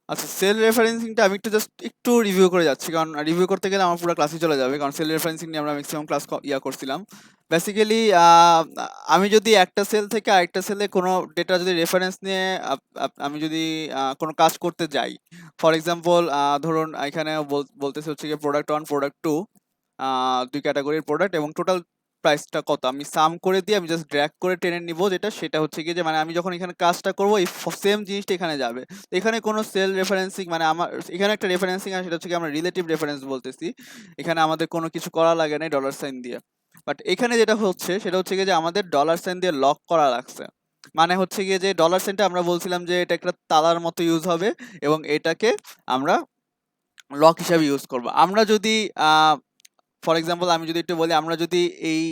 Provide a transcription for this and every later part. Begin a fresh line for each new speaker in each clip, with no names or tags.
আচ্ছা, সেল রেফারেন্সিংটা আমি একটু রিভিউ করে যাচ্ছি, কারণ রিভিউ করতে গেলে আমার পুরো ক্লাসই চলে যাবে, কারণ সেল রেফারেন্সিং নিয়ে আমরা ম্যাক্সিমাম ক্লাস করছিলাম। বেসিক্যালি আমি যদি একটা সেল থেকে আরেকটা সেলে কোনো ডেটা যদি রেফারেন্স নিয়ে আমি যদি কোনো কাজ করতে যাই, ফর এক্সাম্পল ধরুন এখানে বলতেছে হচ্ছে গিয়ে প্রোডাক্ট ওয়ান প্রোডাক্ট টু, দুই ক্যাটাগরির প্রোডাক্ট এবং টোটাল প্রাইসটা কত আমি সাম করে দিয়ে আমি জাস্ট ড্র্যাগ করে টেনে নিব, যেটা সেটা হচ্ছে গিয়ে যে মানে আমি যখন এখানে কাজটা করব এই সেম জিনিসটা এখানে যাবে। তো এখানে কোনো সেল রেফারেন্সিং মানে আমার এখানে একটা রেফারেন্সিং আছে, সেটা হচ্ছে কি আমরা রিলেটিভ রেফারেন্স বলতেছি। এখানে আমাদের কোনো কিছু করা লাগে না ডলার সাইন দিয়ে। বাট এখানে যেটা হচ্ছে সেটা হচ্ছে গিয়ে যে আমাদের ডলার সাইন দিয়ে লক করা লাগছে। মানে হচ্ছে গিয়ে যে ডলার সাইনটা আমরা বলছিলাম যে এটা একটা তালার মতো ইউজ হবে, এবং এটাকে আমরা লক হিসাবে ইউজ করব। আমরা যদি ফর এক্সাম্পল আমি যদি একটু বলি, আমরা যদি এই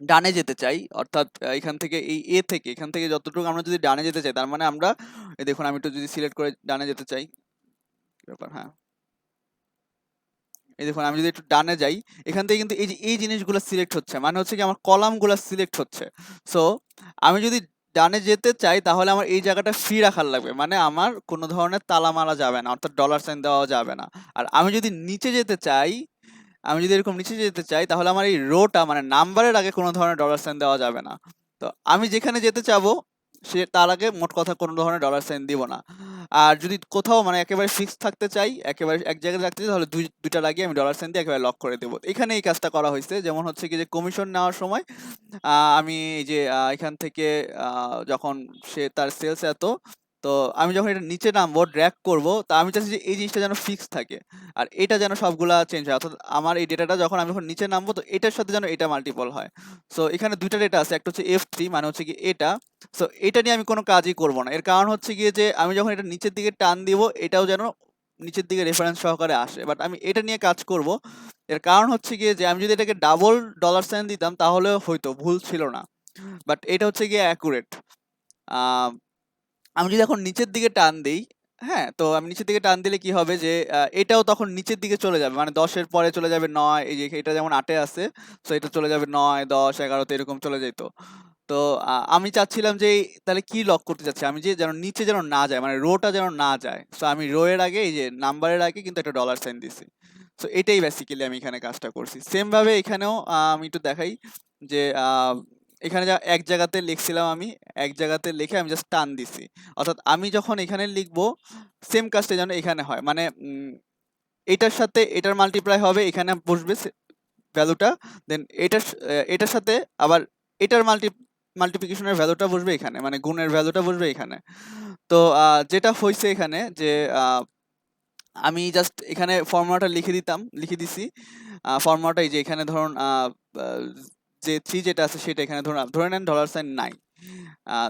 ডানে যেতে চাই, অর্থাৎ এখান থেকে এই থেকে এখান থেকে যতটুকু আমরা যদি ডানে যেতে চাই, তার মানে আমরা এই দেখুন আমি একটু যদি সিলেক্ট করে ডানে যেতে চাই, কি ব্যাপার, হ্যাঁ এই দেখুন আমি যদি একটু ডানে যাই, এখান থেকে কিন্তু এই যে এই জিনিসগুলো সিলেক্ট হচ্ছে, মানে হচ্ছে কি আমার কলামগুলো সিলেক্ট হচ্ছে। সো আমি যদি ডানে যেতে চাই তাহলে আমার এই জায়গাটা ফ্রি রাখার লাগবে, মানে আমার কোনো ধরনের তালা মারা যাবে না, অর্থাৎ ডলার সাইন দেওয়া যাবে না। আর আমি যদি নিচে যেতে চাই, আমি যদি এরকম নিচে যেতে চাই, তাহলে আমার এই রোটা মানে নাম্বারের আগে কোনো ধরনের ডলার সাইন দেওয়া যাবে না। তো আমি যেখানে যেতে চাবো সে তার আগে মোট কথা কোনো ধরনের ডলার সাইন দিব না। আর যদি কোথাও মানে একেবারে ফিক্স থাকতে চাই, একেবারে এক জায়গায় রাখতে চাই, তাহলে দুইটা লাগিয়ে আমি ডলার সাইন দিয়ে একেবারে লক করে দেবো। এখানে এই কাজটা করা হয়েছে। যেমন হচ্ছে কি যে কমিশন নেওয়ার সময় আমি এই যে এখান থেকে যখন সে তার সেলস এত, তো আমি যখন এটা নিচে নামবো ড্র্যাগ করব, তা আমি চাচ্ছি যে এই জিনিসটা যেন ফিক্স থাকে, আর এটা যেন সবগুলা চেঞ্জ হয়, অর্থাৎ আমার এই ডেটাটা যখন আমি যখন নিচে নামবো তো এটার সাথে যেন এটা মাল্টিপল হয়। সো এখানে দুইটা ডেটা আছে, একটা হচ্ছে F3 মানে হচ্ছে কি এটা। সো এটা নিয়ে আমি কোনো কাজই করব না, এর কারণ হচ্ছে গিয়ে যে আমি যখন এটা নিচের দিকে টান দিব এটাও যেন নিচের দিকে রেফারেন্স সহকারে আসে, বাট আমি এটা নিয়ে কাজ করব। এর কারণ হচ্ছে গিয়ে যে আমি যদি এটাকে ডাবল ডলার সাইন দিতাম তাহলে হয়তো ভুল ছিল না, বাট এটা হচ্ছে গিয়ে অ্যাকুরেট। আমি যদি এখন নিচের দিকে টান দেই, হ্যাঁ, তো আমি নিচের দিকে টান দিলে কি হবে যে এটাও তখন নিচের দিকে চলে যাবে, মানে 10-এর পরে চলে যাবে 9, এই যে এটা যেমন 8-এ আছে, তো এটা চলে যাবে 9, 10, 11-তে এরকম চলে যেত। তো আমি চাচ্ছিলাম যে তাহলে কি লক করতে চাচ্ছি আমি, যে যেন নিচে যেন না যায়, মানে রোটা যেন না যায়। সো আমি রো এর আগে এই যে নাম্বারের আগে কিন্তু একটা ডলার সাইন দিছি। সো এটাই বেসিক্যালি আমি এখানে কাজটা করছি। সেম ভাবে এখানেও আমি একটু দেখাই যে এখানে যা এক জায়গাতে লিখছিলাম আমি, এক জায়গাতে লিখে আমি জাস্ট টান দিছি, অর্থাৎ আমি যখন এখানে লিখবো সেম কাজটা যেন এখানে হয়, মানে এটার সাথে এটার মাল্টিপ্লাই হবে, এখানে বসবে ভ্যালুটা, দেন এটার সাথে আবার এটার মাল্টিপ্লিকেশনের ভ্যালুটা বসবে এখানে, মানে গুণের ভ্যালুটা বসবে এখানে। তো যেটা হয়েছে এখানে যে আমি জাস্ট এখানে ফর্মুলাটা লিখে দিছি। ফর্মুলাটা এই যে এখানে ধরুন যে থ্রি যেটা আছে সেটা এখানে ধরুন ধরে নেন ডলার সাইন নাই,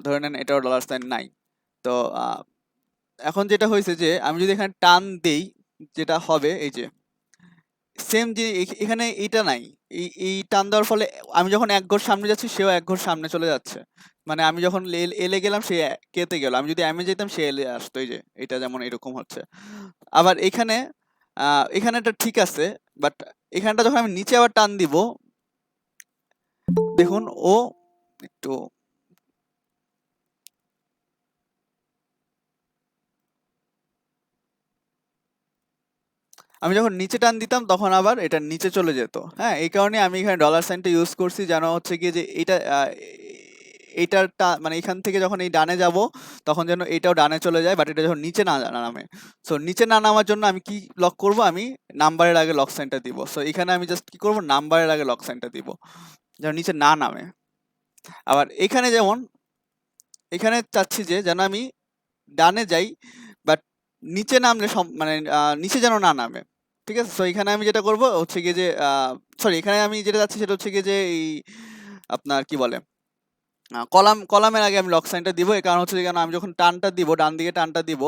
ধরে নেন এটাও ডলার সাইন নাই। তো এখন যেটা হয়েছে যে আমি যদি এখানে টান দেই, যেটা হবে এই যে সেম যে এখানে এইটা নাই, এই টান দেওয়ার ফলে আমি যখন এক ঘর সামনে যাচ্ছি সেও এক ঘর সামনে চলে যাচ্ছে, মানে আমি যখন এলে গেলাম সে কেতে গেল, আমি যদি এমে যেতাম সে এলে আসতো, এই যে এটা যেমন এরকম হচ্ছে। আবার এখানে এখানেটা ঠিক আছে, বাট এখানটা যখন আমি নিচে আবার টান দিব, দেখুন ও একটু আমি যখন নিচে টান দিতাম তখন আবার এটা নিচে চলে যেত। হ্যাঁ, এই কারণে আমি এখানে ডলার সাইনটা ইউজ করছি, যেন হচ্ছে গিয়ে যে এটা এইটার মানে এখান থেকে যখন এই ডানে যাব তখন যেন এটাও ডানে চলে যায়, বাট এটা যখন নিচে না নামে। সো নিচে না নামার জন্য আমি কি লক করব, আমি নাম্বারের আগে লক সাইনটা দিব। সো এখানে আমি জাস্ট কি করব, নাম্বারের আগে লক সাইনটা দিব যেন নিচে না নামে। আবার এখানে যেমন এখানে চাচ্ছি যে যেন আমি ডানে যাই, বাট নিচে নামলে মানে নিচে যেন না নামে। ঠিক আছে, সো এখানে আমি যেটা করব হচ্ছে গিয়ে যে সরি, এখানে আমি যেটা যাচ্ছি সেটা হচ্ছে গিয়ে যে এই আপনার কি বলে কলামের আগে আমি লক সাইনটা দিব। এর কারণ হচ্ছে যে কেন আমি যখন টানটা দিব, ডান দিকে টানটা দিব,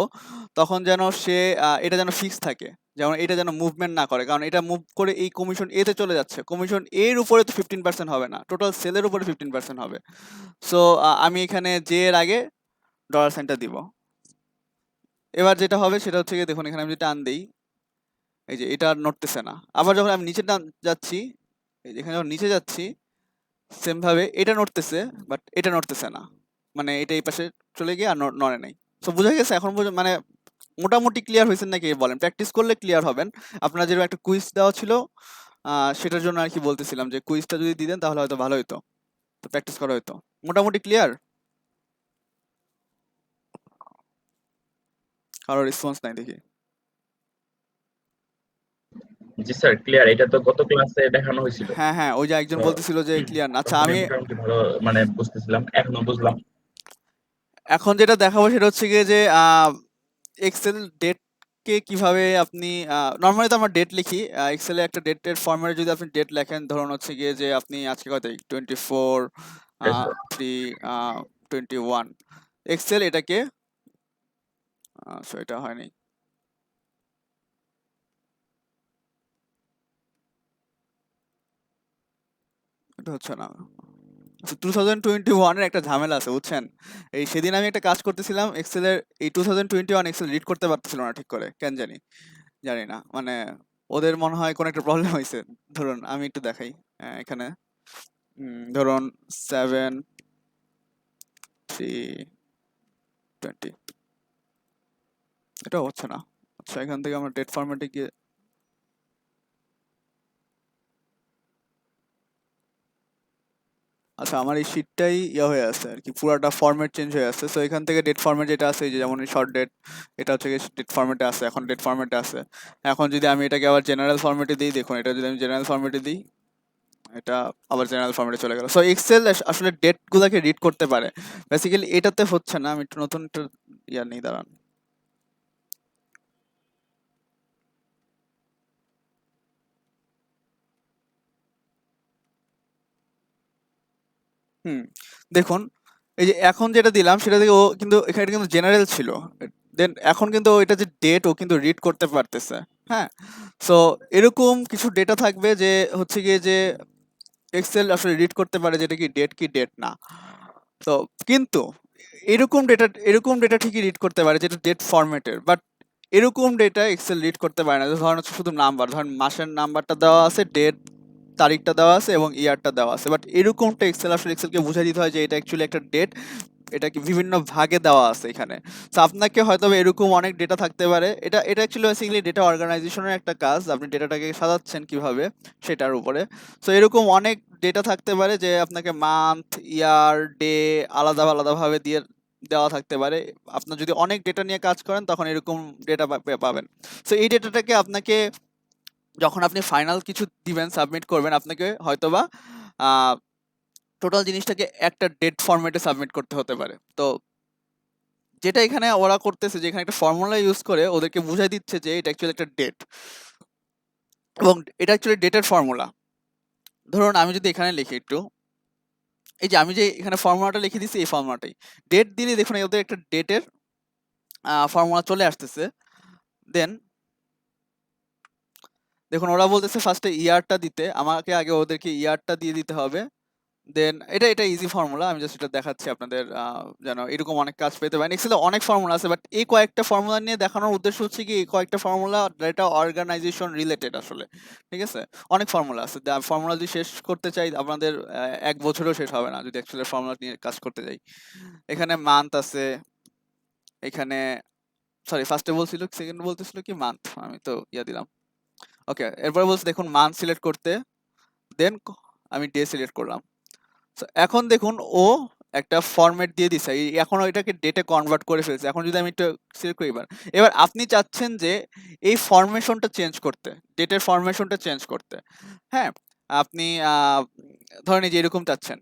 তখন যেন সে এটা যেন ফিক্স থাকে, যেমন এটা যেন মুভমেন্ট না করে, কারণ এটা মুভ করে এই কমিশন এ তে চলে যাচ্ছে। কমিশন এর উপরে তো 15% হবে না, টোটাল সেলের উপরে 15% হবে। সো আমি এখানে জে এর আগে ডলার সাইনটা দিব। এবার যেটা হবে সেটা হচ্ছে গিয়ে দেখুন এখানে আমি যদি টান দিই, এই যে এটা আর নড়তেছে না। আবার যখন আমি নিচে যাচ্ছি, এই যে এখানে যখন নিচে যাচ্ছি সেম ভাবে এটা নড়তেছে, বাট এটা নড়তেছে না, মানে এটা এই পাশে চলে গিয়ে আর নড়ে নাই। তো বোঝা গেছে এখন মানে মোটামুটি ক্লিয়ার হয়েছেন নাকি বলেন, প্র্যাকটিস করলে ক্লিয়ার হবেন। আপনার যেরকম একটা কুইজ দেওয়া ছিল সেটার জন্য আর কি বলতেছিলাম যে কুইজটা যদি দিতেন তাহলে হয়তো ভালো হতো, তো প্র্যাকটিস করা হতো। মোটামুটি ক্লিয়ার? কারো রেসপন্স নাই দেখি।
জি স্যার, ক্লিয়ার। এটা তো গত ক্লাসে দেখানো হয়েছিল।
হ্যাঁ হ্যাঁ, ওই যে একজন
তো
বলতেছিল যে ক্লিয়ার না। আচ্ছা
তখন
আমি
মোটামুটি ভালো মানে বুঝতেছিলাম, এখনো বুঝলাম।
এখন যেটা দেখাবো সেটা হচ্ছে গিয়ে যে এক্সেল ডেটকে কিভাবে আপনি নর্মালি তো আমরা ডেট লিখি এক্সেলে, একটা ডেটের ফর্ম্যাটে যদি আপনি ডেট লেখেন, ধরুন হচ্ছে গিয়ে যে আপনি আজকে কত তারিখ, 24
Yes, sir.
3 21, এক্সেল এটাকে এটা হয়নি, এটা হচ্ছে না। 2021 এর একটা ঝামেলা আছে বুঝছেন। এই সেদিন আমি একটা কাজ করতেছিলাম এক্সেলের, এই 2021 এক্সেল রিড করতে পারতেছিল না ঠিক করে, কেন জানি, জানি না মানে ওদের মনে হয় কোনো একটা প্রবলেম হয়েছে। ধরুন আমি একটু দেখাই এখানে ধরুন 7/3/20, এটা হচ্ছে না। আচ্ছা এখান থেকে আমরা ডেট ফরম্যাটে গিয়ে, আচ্ছা আমার এই শীটটাই ইয়ে হয়ে আছে আর কি, পুরাটা ফরম্যাট চেঞ্জ হয়ে আছে। সো এখান থেকে ডেট ফরম্যাট যেটা আছে, এই যে যেমন শর্ট ডেট, এটা হচ্ছে ডেট ফরম্যাটে আছে, এখন ডেট ফরম্যাটে আছে। এখন যদি আমি এটাকে আবার জেনারেল ফরম্যাটে দিই, দেখুন এটা যদি আমি জেনারেল ফরম্যাটে দিই, এটা আবার জেনারেল ফরম্যাটে চলে গেল। সো এক্সেল আসলে ডেট গুলাকে রিড করতে পারে, বেসিক্যালি এটাতে হচ্ছে না। আমি একটু নতুন একটা ইয়া নেই, দাঁড়ান। হুম, দেখুন এই যে এখন যেটা দিলাম সেটা থেকে ও কিন্তু এখানে কিন্তু জেনারেল ছিল, দেন এখন কিন্তু এটা যে ডেট ও কিন্তু রিড করতে পারতেছে। হ্যাঁ, সো এরকম কিছু ডেটা থাকবে যে হচ্ছে গিয়ে যে এক্সেল আসলে রিড করতে পারে যেটা কি ডেট না। তো কিন্তু এরকম ডেটা ঠিকই রিড করতে পারে যেটা ডেট ফরম্যাটের, বাট এরকম ডেটা এক্সেল রিড করতে পারে না। ধরেন হচ্ছে শুধু নাম্বার, ধরেন মাসের নাম্বারটা দেওয়া আছে, ডেট তারিখটা দেওয়া আছে এবং ইয়ারটা দেওয়া আছে, বাট এরকমটা এক্সেলকে বুঝাই দিতে হয় যে এটা অ্যাকচুয়ালি একটা ডেট, এটা কি বিভিন্ন ভাগে দেওয়া আছে এখানে। তো আপনাকে হয়তো এরকম অনেক ডেটা থাকতে পারে, এটা এটা অ্যাকচুয়ালি বেসিক্যালি ডেটা অর্গানাইজেশনের একটা কাজ, আপনি ডেটাটাকে সাজাচ্ছেন কিভাবে সেটার উপরে। তো এরকম অনেক ডেটা থাকতে পারে যে আপনাকে মান্থ, ইয়ার, ডে আলাদা আলাদাভাবে দিয়ে দেওয়া থাকতে পারে। আপনার যদি অনেক ডেটা নিয়ে কাজ করেন তখন এরকম ডেটা পাবেন। তো এই ডেটাটাকে আপনাকে যখন আপনি ফাইনাল কিছু দিবেন, সাবমিট করবেন, আপনাকে হয়তোবা টোটাল জিনিসটাকে একটা ডেট ফরম্যাটে সাবমিট করতে হতে পারে। তো যেটা এখানে ওরা করতেছে যে এখানে একটা ফর্মুলা ইউজ করে ওদেরকে বুঝাই দিচ্ছে যে এটা অ্যাকচুয়ালি একটা ডেট, এবং এটা অ্যাকচুয়ালি ডেটের ফর্মুলা। ধরুন আমি যদি এখানে লিখি একটু, এই যে আমি যে এখানে ফর্মুলাটা লিখে দিচ্ছি, এই ফর্মুলাটাই ডেট দিলে দেখুন ওদের একটা ডেটের ফর্মুলা চলে আসতেছে। দেন দেখুন ওরা বলতেছে ফার্স্টে ইয়ারটা দিতে, আমাকে আগে ওদেরকে ইয়ারটা দিয়ে দিতে হবে। দেন এটা ইজি ফর্মুলা, আমি জাস্ট এটা দেখাচ্ছি আপনাদের যেন এরকম অনেক কাজ পেতে পারেন। এক্সেলে অনেক ফর্মুলা আছে, বাট এই কয়েকটা ফর্মুলা নিয়ে দেখানোর উদ্দেশ্য হচ্ছে কি এই কয়েকটা ফর্মুলা এটা অর্গানাইজেশন রিলেটেড আসলে। ঠিক আছে, অনেক ফর্মুলা আছে, ফর্মুলা যদি শেষ করতে চাই আপনাদের 1 বছরও শেষ হবে না যদি অ্যাকচুয়ালি ফর্মুলা নিয়ে কাজ করতে যাই। এখানে মান্থ আছে, এখানে সরি ফার্স্টে বলছিল, সেকেন্ড বলতেছিল কি মান্থ, আমি তো ইয়া দিলাম। ওকে, এরপরে বলছে দেখুন মান্থ সিলেক্ট করতে, দেন আমি ডে সিলেক্ট করলাম। So, এখন দেখুন ও একটা ফরম্যাট দিয়ে দিছে, এখন এটাকে ডেটে কনভার্ট করে ফেলছে। এখন যদি আমি একটু সিলেক্ট করি, এবার এবার আপনি চাচ্ছেন যে এই ফরমেশনটা চেঞ্জ করতে, ডেটের ফরমেশনটা চেঞ্জ করতে। হ্যাঁ, আপনি ধরেন এই যে এরকম চাচ্ছেন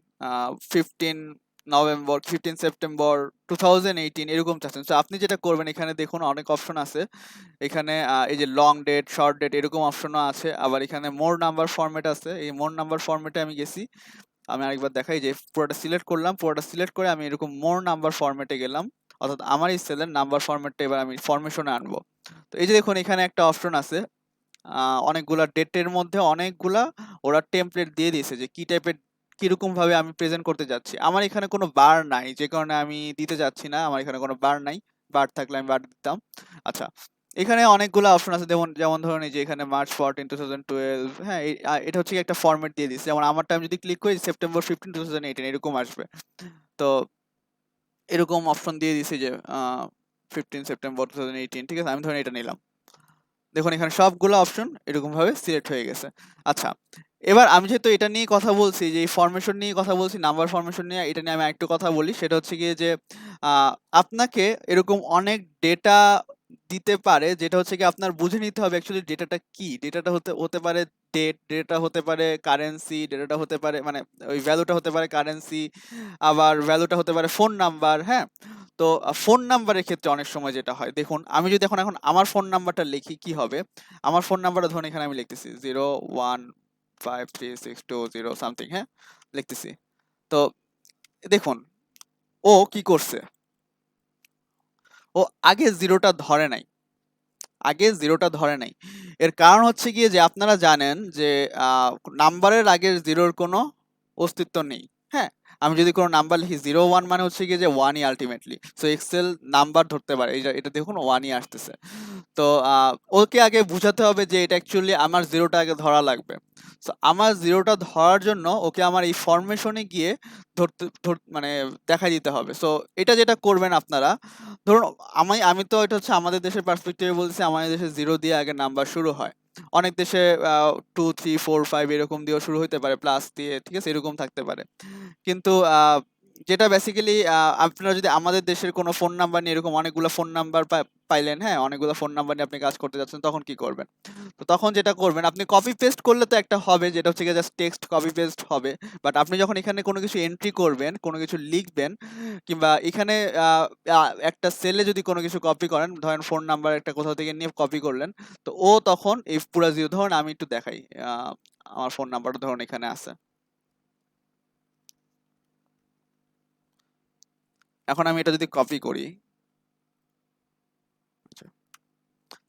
15 নভেম্বর 15 সেপ্টেম্বর 2018 এরকম চাচ্ছেন। তো আপনি যেটা করবেন, এখানে দেখুন অনেক অপশন আছে। এখানে এই যে লং ডেট, শর্ট ডেট এরকম অপশনও আছে, আবার এখানে মোর নাম্বার ফরম্যাট আছে। এই মোর নাম্বার ফরম্যাটে আমি গেছি, আমি আরেকবার দেখাই যে পুরোটা সিলেক্ট করলাম, পুরোটা সিলেক্ট করে আমি এরকম মোর নাম্বার ফরম্যাটে গেলাম, অর্থাৎ আমার এই সেলের নাম্বার ফরম্যাটটা এবার আমি ফরমেশনে আনবো। তো এই যে দেখুন এখানে একটা অপশন আছে, অনেকগুলা ডেটের মধ্যে অনেকগুলা ওরা টেমপ্লেট দিয়ে দিয়েছে যে কি টাইপের, কিরকম ভাবে আমি প্রেজেন্ট করতে যাচ্ছি। আমার এখানে কোনো বার নাই, যে কারণে আমি দিতে যাচ্ছি না, আমার এখানে কোনো বার নাই, বার থাকলে আমি বার দিতাম। আচ্ছা, এখানে অনেকগুলো অপশন আছে, যেমন যেমন ধরুন এই যে এখানে মার্চ 14 2012, হ্যাঁ এটা হচ্ছে কি একটা ফরম্যাট দিয়ে দিচ্ছে। যেমন আমারটা আমি যদি ক্লিক করি September 15 2018 এরকম আসবে। তো এরকম অপশন দিয়ে দিছে যে 15 সেপ্টেম্বর 2018, ঠিক আছে, আমি ধরেন এটা নিলাম। দেখুন এখানে সবগুলো অপশন এরকম ভাবে সিলেক্ট হয়ে গেছে। আচ্ছা, এবার আমি যেহেতু এটা নিয়ে কথা বলছি, যে এই ফরমেশন নিয়ে কথা বলছি, নাম্বার ফরমেশন নিয়ে, এটা নিয়ে আমি আরেকটু কথা বলি। সেটা হচ্ছে গিয়ে যে আপনাকে এরকম অনেক ডেটা দিতে পারে, যেটা হচ্ছে কি আপনার বুঝে নিতে হবে অ্যাকচুয়ালি ডেটাটা কি। ডেটাটা হতে হতে পারে ডেট, ডেটা হতে পারে কারেন্সি, ডেটাটা হতে পারে মানে ওই ভ্যালুটা হতে পারে কারেন্সি, আবার ভ্যালুটা হতে পারে ফোন নাম্বার। হ্যাঁ, তো ফোন নাম্বারের ক্ষেত্রে অনেক সময় যেটা হয়, দেখুন আমি যদি এখন এখন আমার ফোন নাম্বারটা লিখি কি হবে। আমার ফোন নাম্বারটা ধরুন এখানে আমি লিখতেছি 0153620 সামথিং, হ্যাঁ, লিখতেছি। তো দেখুন ও কি করছে, ও আগে জিরোটা ধরে নাই, আগে জিরোটা ধরে নাই। এর কারণ হচ্ছে গিয়ে যে আপনারা জানেন যে নাম্বারের আগের জিরোর কোনো অস্তিত্ব নেই। হ্যাঁ, আমি যদি কোনো নাম্বার লিখি 01 মানে হচ্ছে গিয়ে যে ওয়ানই আলটিমেটলি, সো এক্সেল নাম্বার ধরতে পারে, এটা এটা দেখুন ওয়ানই আসতেছে। তো ওকে আগে বুঝাতে হবে যে এটা অ্যাকচুয়ালি আমার জিরোটা আগে ধরা লাগবে। সো আমার জিরোটা ধরার জন্য ওকে আমার এই ফরমেশনে গিয়ে মানে দেখাই দিতে হবে। সো এটা যেটা করবেন আপনারা, ধরুন আমি তো এটা হচ্ছে আমাদের দেশের পার্সপেক্টিভে বলছি, আমাদের দেশে জিরো দিয়ে আগে নাম্বার শুরু হয়। অনেক দেশে 2 3 4 5 এরকম দিয়েও শুরু হতে পারে, প্লাস দিয়ে, ঠিক আছে, এরকম থাকতে পারে। কিন্তু যেটা বেসিক্যালি আপনারা যদি আমাদের দেশের কোনো ফোন নাম্বার নিয়ে এরকম অনেকগুলো ফোন নাম্বার পাইলেন, হ্যাঁ, অনেকগুলো ফোন নাম্বার নিয়ে আপনি কাজ করতে যাচ্ছেন, তখন কি করবেন? তো তখন যেটা করবেন, আপনি কপি পেস্ট করলে তো একটা হবে, যেটা হচ্ছে গিয়ে জাস্ট টেক্সট কপি পেস্ট হবে। বাট আপনি যখন এখানে কোনো কিছু এন্ট্রি করবেন, কোনো কিছু লিখবেন, কিংবা এখানে একটা সেলে যদি কোনো কিছু কপি করেন, ধরেন ফোন নাম্বার একটা কোথাও থেকে নিয়ে কপি করলেন, তো ও তখন এই পুরা জিরো, ধরুন আমি একটু দেখাই, আহ, আমার ফোন নাম্বারটা ধরুন এখানে আছে। এখন আমি এটা যদি কপি করি, আচ্ছা,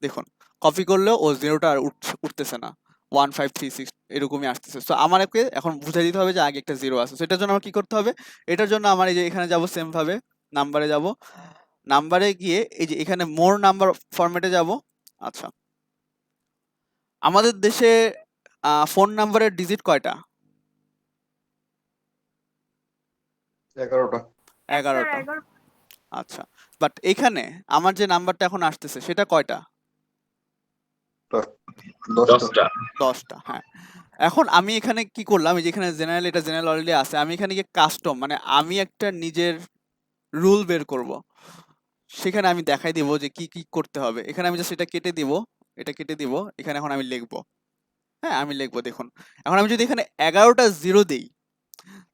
দেখুন কপি করলেও ও জিরোটা আর উঠতেছে না, 1536 এরকমই আসতেছে। সো আমাকে এখন বুঝাই দিতে হবে যে আগে একটা জিরো আছে। সো এটার জন্য আমার কি করতে হবে, এটার জন্য আমার এই যে এখানে যাব, সেম ভাবে নাম্বারে যাব, নাম্বারে গিয়ে এই যে এখানে মোর নাম্বার ফরম্যাটে যাব। আচ্ছা, আমাদের দেশে ফোন নাম্বারের ডিজিট কয়টা?
11টা।
11টা। আচ্ছা, বাট এখানে আমার যে নাম্বারটা এখন আসতেছে সেটা কয়টা?
10টা।
10টা।
10টা, হ্যাঁ। এখন আমি এখানে কি করলাম, এই যে এখানে জেনারেল, এটা জেনারেল অলরেডি আছে, আমি এখানে গিয়ে কাস্টম মানে আমি একটা নিজের রুল বের করব। সেখানে আমি দেখাই দিব যে কি কি করতে হবে। এখানে আমি জাস্ট এটা কেটে দিব, এটা কেটে দিব, এখানে এখন আমি লিখবো। হ্যাঁ, আমি লিখবো, দেখুন এখন আমি যদি এখানে 11টা জিরো দেই,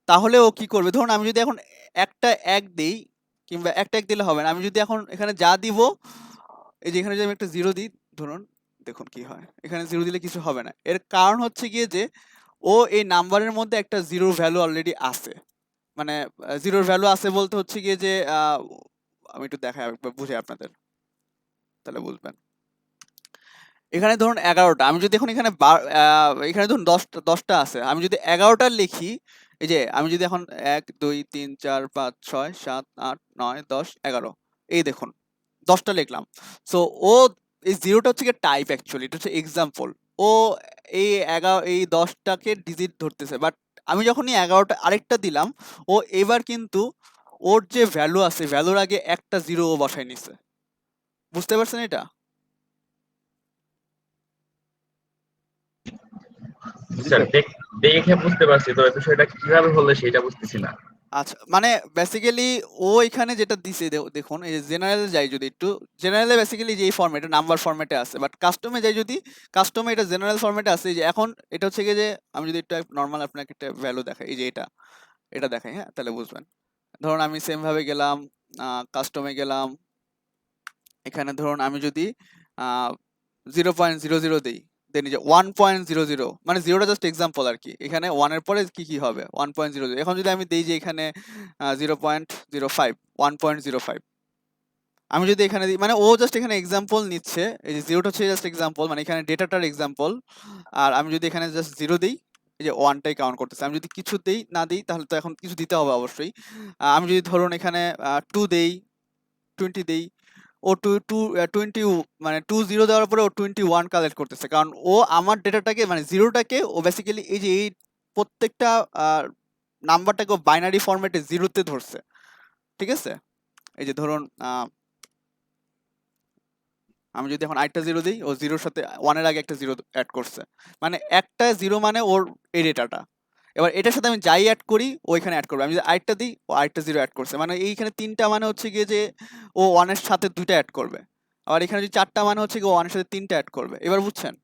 তাহলে ও কি করবে, ধরুন আমি যদি এখন একটা এক দেই, কিংবা একটা এক দিলে হবে না, আমি যদি এখন এখানে যা দিব, এই যে এখানে যদি আমি একটা জিরো দিই, ধরুন, দেখুন কি হয়, এখানে জিরো দিলে কিছু হবে না। এর কারণ হচ্ছে গিয়ে যে ও এই নাম্বারের মধ্যে একটা জিরোর ভ্যালু অলরেডি আছে। মানে জিরোর ভ্যালু আছে বলতে হচ্ছে গিয়ে যে আমি একটু দেখাই একবার বুঝে আপনাদের, তাহলে বুঝবেন। এখানে ধরুন 11টা, আমি যদি এখন এখানে এখানে ধরুন 10টা আছে, আমি যদি 11টা লিখি, এই যে আমি যদি এখন 1 2 3 4 5 6 7 8 9 10 11, এই দেখুন 10টা লিখলাম। সো ও এই জিরোটা হচ্ছে গিয়ে টাইপ, অ্যাকচুয়ালি এটা হচ্ছে এক্সাম্পল। ও এই 11 এই 10টাকে ডিজিট ধরতেছে, বাট আমি যখনই 11টা আরেকটা দিলাম, ও এবার কিন্তু ওর যে ভ্যালু আছে, ভ্যালুর আগে একটা জিরো ও বসায় নিছে। বুঝতে পারছেন এটা?
জি স্যার, দেখে বুঝতে পারছি, তবে বিষয়টা কিভাবে হলো সেটা বুঝতেছি না।
আচ্ছা, মানে বেসিক্যালি ও এখানে যেটা দিছে, দেখুন এই যে জেনারেল যাই যদি একটু, জেনারেলে বেসিক্যালি যে ফরম্যাটে নাম্বার ফরম্যাটে আছে, বাট কাস্টমে যাই যদি, কাস্টমে এটা জেনারেল ফরম্যাটে আছে। এই যে এখন এটা হচ্ছে গিয়ে যে আমি যদি একটু নর্মাল আপনাকে একটা ভ্যালু দেখাই, এই যে এটা, এটা দেখাই, হ্যাঁ, তাহলে বুঝবেন। ধরুন আমি সেম ভাবে গেলাম, কাস্টমে গেলাম, এখানে ধরুন আমি যদি 0.00 দিই, দেন এই যে 1.00, মানে জিরোটা জাস্ট এক্সাম্পল আর কি, এখানে ওয়ানের পরে কি কি হবে 1.00। এখন যদি আমি দিই যে এখানে 0.05, 1.05, আমি যদি এখানে দিই, মানে ও জাস্ট এখানে এক্সাম্পল নিচ্ছে, এই যে জিরোটা হচ্ছে জাস্ট এক্সাম্পল, মানে এখানে ডেটাটার এক্সাম্পল। আর আমি যদি এখানে জাস্ট জিরো দিই, এই যে ওয়ানটাই কাউন্ট করতেছে। আমি যদি কিছু দেই না দিই, তাহলে তো এখন কিছু দিতে হবে অবশ্যই। আমি যদি ধরুন এখানে 2 দেই, 20 দেই, ও টু টু 20, মানে 20 দেওয়ার পরে ও 21 কালেক্ট করতেছে, কারণ ও আমার ডেটাটাকে মানে জিরোটাকে ও বেসিক্যালি এই যে এই প্রত্যেকটা নাম্বারটাকে ও বাইনারি ফরম্যাটে জিরোতে ধরছে। ঠিক আছে, এই যে ধরুন আমি যদি এখন আরেকটা জিরো দিই, ও জিরোর সাথে ওয়ানের আগে একটা জিরো অ্যাড করছে, মানে একটা জিরো মানে ওর এই ডেটাটা। এবার এটার সাথে আমি যাই অ্যাড করি ও এখানে অ্যাড করবে, আমি যদি আরেকটা দিই ও আরেকটা জিরো অ্যাড করছে, মানে এইখানে তিনটা মানে হচ্ছে গিয়ে যে ও ওয়ানের সাথে দুইটা অ্যাড করবে, আবার এখানে যদি চারটা মানে হচ্ছে গিয়ে ওয়ানের সাথে তিনটা অ্যাড করবে। এবার বুঝছেন?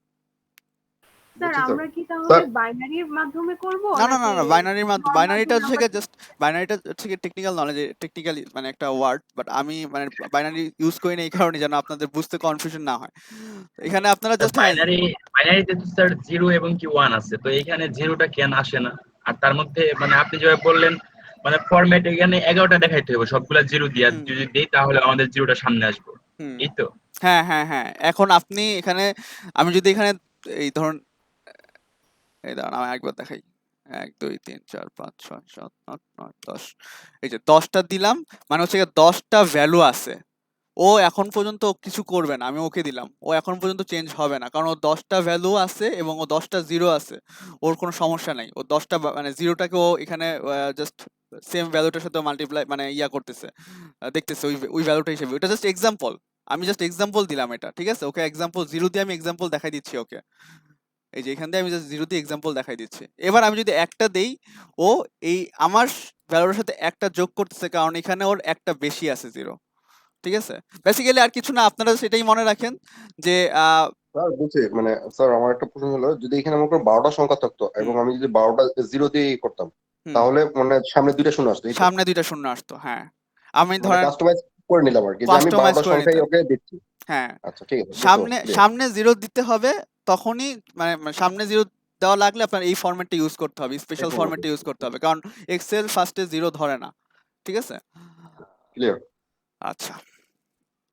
স্যার
বুঝছি স্যার।
আমরা কি তাহলে
স্যার
বাইনারির মাধ্যমে করব
না না না
নাকি
না, বাইনারির মাধ্যমে,
নরমাল
বাইনারিটা
যে
হচ্ছে
নাম্বার?
গিয়ে জাস্ট, বাইনারিটা হচ্ছে গিয়ে টেকনিক্যাল নলেজ, টেকনিক্যালি মানে একটা ওয়ার্ড, বাট আমি মানে বাইনারি ইউজ করি না এই কারণে যেন আপনাদের বুঝতে কনফিউশন না হয়। এখানে আপনারা জাস্ট, হ্যাঁ
বাইনারিতে তো স্যার 0 এবং কি 1 আছে, তো এখানে 0টা কেন আসে না? আর তার মধ্যে মানে আপনি যেভাবে বললেন, মানে ফরম্যাট এখানে 11টা দেখাইতে হবে, সবগুলা 0 দিয়ে
হুম
যদি দেই তাহলে আমাদের 0টা সামনে আসবে,
হুম,
এই তো?
হ্যাঁ হ্যাঁ হ্যাঁ। এখন আপনি এখানে, আমি যদি এখানে এই ধরুন, এই দাঁড়ান আমি একবার দেখাই, 1 2 3 4 5 6 7 8 9 10, এই যে 10টা দিলাম, মানে হচ্ছে গিয়ে 10টা ভ্যালু আছে। ও এখন পর্যন্ত কিছু করবে না, আমি ওকে দিলাম, ও এখন পর্যন্ত চেঞ্জ হবে না, কারণ ও 10টা ভ্যালু আছে এবং ও 10টা জিরো আছে, ওর কোনো সমস্যা নাই। ও 10টা মানে জিরোটাকে ও এখানে জাস্ট সেম ভ্যালুটার সাথে মাল্টিপ্লাই মানে ইয়া করতেছে, দেখতেছে ওই ওই ভ্যালুটা হিসেবে। ওটা জাস্ট এক্সাম্পল, আমি জাস্ট এক্সাম্পল দিলাম এটা, ঠিক আছে? ওকে এক্সাম্পল জিরো দিয়ে আমি এক্সাম্পল দেখাই দিচ্ছি ওকে, এই যে এখান দিয়ে আমি জাস্ট জিরো দিয়ে এক্সাম্পল দেখাই দিচ্ছি। এবার আমি যদি একটা দেই, ও এই আমার ভ্যালুর সাথে একটা যোগ করতেছে, কারণ এখানে ওর একটা বেশি আছে জিরো, ঠিক আছে? বেসিক্যালি আর কিছু না, আপনারা সেটাই মনে রাখেন যে
স্যার বলছি, মানে স্যার আমার একটা প্রশ্ন হলো, যদি এখানে আমার 12টা সংখ্যা থাকতো এবং
হুম
আমি যদি 12টা জিরো দিয়ে করতাম,
হুম,
তাহলে মানে সামনে দুইটা শূন্য আসতো, এই তো?
সামনে দুইটা শূন্য আসতো, হ্যাঁ। আমি
মানে
ধরেন
কাস্টমাইজ করে নিলাম আর কি, যে আমি
কাস্টমাইজ
12টা
করে
সংখ্যাই
নিতেন,
ওকে দিচ্ছি।
হ্যাঁ।
আচ্ছা ঠিক আছে, বুঝতে
সামনে
পারছি, clear।
সামনে জিরো দিতে হবে, তখনই মানে মানে সামনে জিরো দেওয়া লাগলে আপনার এই ফরম্যাটটা ইউজ করতে হবে,
এই
স্পেশাল
ফরম্যাটে
ফরম্যাটটা ইউজ করতে হবে, কারণ এক্সেল ফার্স্টে জিরো ধরে না, ঠিক আছে?
ক্লিয়ার।
আচ্ছা,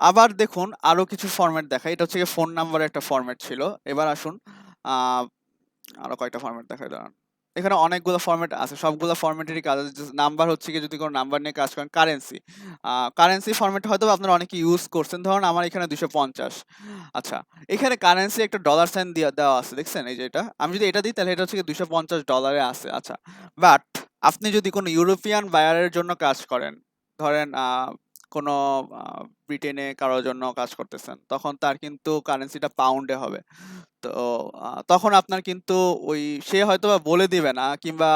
আবার দেখুন আরো কিছু ফরম্যাট দেখাই, এটা হচ্ছে গিয়ে ফোন নাম্বারের একটা ফরম্যাট ছিল। এবার আসুন আহ আরো কয়েকটা ফরম্যাট দেখাই, দাঁড়ান। এখানে অনেকগুলো ফরম্যাট আছে, সবগুলো ফরম্যাটেরই কাজ আছে। নাম্বার হচ্ছে কি, যদি কোনো নাম্বার নিয়ে কাজ করেন, কারেন্সি, কারেন্সি ফরম্যাট হয়তো বা আপনারা অনেকে ইউজ করছেন, ধরুন আমার এখানে 250। আচ্ছা, এখানে কারেন্সি একটা ডলার সাইন দেওয়া আছে, দেখছেন? এই যে এটা, আমি যদি এটা দিই তাহলে এটা হচ্ছে $250 আছে। আচ্ছা, বাট আপনি যদি কোনো ইউরোপিয়ান বায়ারের জন্য কাজ করেন, ধরেন কোনো ব্রিটেনে কারোর জন্য কাজ করতেছেন, তখন তার কিন্তু কারেন্সিটা পাউন্ডে হবে। তো তখন আপনার কিন্তু ওই সে হয়তোবা বলে দিবে না, কিংবা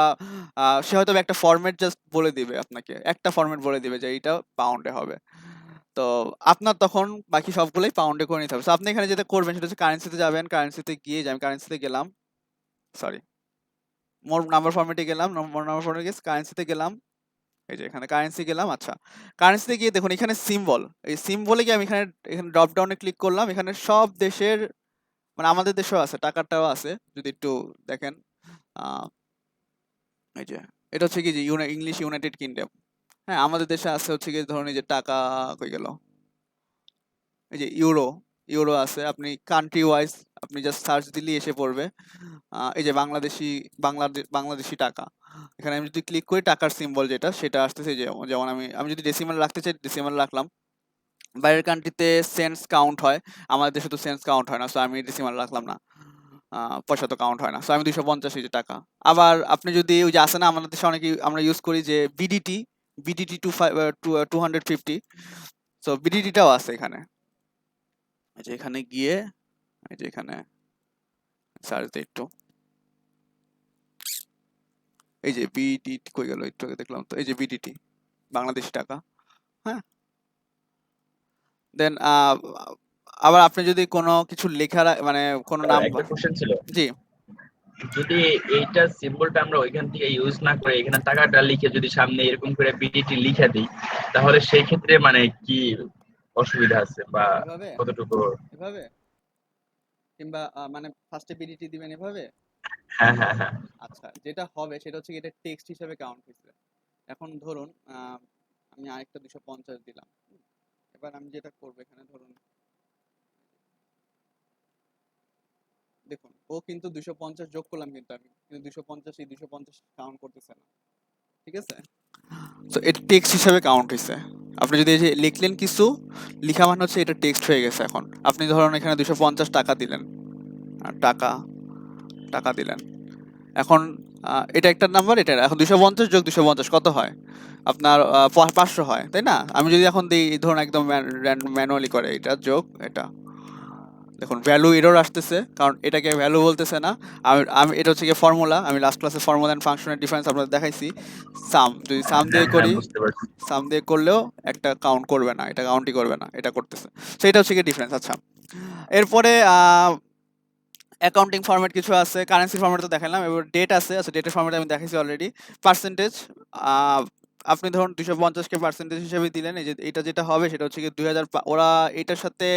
সে হয়তোবা একটা ফরম্যাট জাস্ট বলে দিবে আপনাকে, একটা ফরম্যাট বলে দিবে যে এইটা পাউন্ডে হবে। তো আপনার তখন বাকি সবগুলোই পাউন্ডে করে নিতে হবে। তো আপনি এখানে যেটা করবেন সেটা হচ্ছে কারেন্সিতে যাবেন, কারেন্সিতে গিয়ে আমি কারেন্সিতে গেলাম, সরি, মোর নাম্বার ফরম্যাটে গেলাম, মোর নাম্বার ফরম্যাটে গিয়ে কারেন্সিতে গেলাম, এই যে এখানে কারেন্সি গেলাম। আচ্ছা, কারেন্সিতে গিয়ে দেখুন এখানে সিম্বল, এই সিম্বলে গিয়ে আমি এখানে এখানে ড্রপ ডাউনে ক্লিক করলাম, এখানে সব দেশের, মানে আমাদের দেশেও আছে, টাকাটাও আছে, যদি একটু দেখেন। আহ, এই যে এটা হচ্ছে কি যে ইংলিশ ইউনাইটেড কিংডম, হ্যাঁ আমাদের দেশে আছে হচ্ছে কি, ধরুন এই যে টাকা কই গেল, এই যে ইউরো, ইউরো আছে, আপনি কান্ট্রি ওয়াইজ আপনি জাস্ট সার্চ দিলেই এসে পড়বে। এই যে বাংলাদেশি টাকা, এখানে আমি যদি ক্লিক করি টাকার সিম্বল যেটা সেটা আসতেছে, যেমন যেমন আমি আমি যদি ডেসিমাল রাখতে চাই ডেসিমাল রাখলাম। বাইরের কান্ট্রিতে সেন্টস কাউন্ট হয়, আমাদের দেশে তো সেন্টস কাউন্ট হয় না, সো আমি ডেসিমাল রাখলাম না, পয়সা তো কাউন্ট হয় না, সো আমি 250 এই যে টাকা। আবার আপনি যদি ওই যে আছে না, আমাদের দেশে অনেকে আমরা ইউজ করি যে বিডিটি, বিডিটি 250, সো বিডিটিটাও আছে এখানে। এই যে এখানে গিয়ে, এই যে এখানে সার্চ দিই একটু, এই যে বিডিটি কই গেল, একটু আগে দেখলাম তো, এই যে বিডিটি বাংলাদেশি টাকা, হ্যাঁ। দেন আবার আপনি যদি কোনো কিছু লেখা মানে কোনো
স্যার,
নাম,
একটা কোশ্চেন ছিল,
জি
যদি এইটা সিম্বলটা আমরা ওইখান থেকে ইউজ না করে এখানে টাকাটা লিখে যদি সামনে এরকম করে বিডিটি লিখে দিই, তাহলে সেই ক্ষেত্রে মানে কি অসুবিধা আছে বা
এভাবে,
কতটুকু?
এভাবে, কিংবা মানে ফার্স্টে বিডিটি দিবেন এভাবে।
হ্যাঁ হ্যাঁ হ্যাঁ।
আচ্ছা, যেটা হবে সেটা হচ্ছে কি, এটা টেক্সট হিসেবে কাউন্ট হয়েছে। এখন ধরুন আমি আরেকটা 250 দিলাম। এবার আমি যেটা করবো এখানে ধরুন, দেখুন ও কিন্তু 250 যোগ করলাম, কিন্তু আমি কিন্তু 250 এই 250 কাউন্ট করতেছে না, ঠিক আছে? তো এটা টেক্সট হিসেবে কাউন্ট হয়েছে। আপনি যদি এই যে লিখলেন কিছু, লিখা মানে হচ্ছে এটা টেক্সট হয়ে গেছে। এখন আপনি ধরুন এখানে 250 টাকা দিলেন, আর টাকা টাকা দিলেন। এখন এটা একটা নাম্বার, এটা এখন 250 যোগ 250 কত হয়? আপনার 500 হয়, তাই না? আমি যদি এখন দিই, ধরুন একদম ম্যানুয়ালি করে, এটা যোগ এটা, দেখুন ভ্যালু এরর আসতেছে, কারণ এটাকে ভ্যালু বলতেছে না। আমি আমি এটা হচ্ছে গিয়ে ফর্মুলা, আমি লাস্ট ক্লাসে ফর্মুলা এন্ড ফাংশনের ডিফারেন্স আপনাদের দেখাইছি। সাম, যদি সাম দিয়ে
হ্যাঁ হ্যাঁ
করি,
বুঝতে পারছি।
সাম দিয়ে করলেও একটা কাউন্ট করবে না, এটা কাউন্টই করবে না, এটা করতেছে। তো এটা হচ্ছে গিয়ে ডিফারেন্স। আচ্ছা, এরপরে অ্যাকাউন্টিং ফরম্যাট কিছু আছে, কারেন্সি ফরম্যাট তো দেখালাম, এবার ডেট আছে। আচ্ছা, ডেটের ফরম্যাট আমি দেখাইছি অলরেডি। পার্সেন্টেজ, আপনি ধরুন 250 কে পার্সেন্টেজ হিসেবে দিলেন, এই যে এটা যেটা হবে সেটা হচ্ছে কি 2000, ওরা এটার সাথে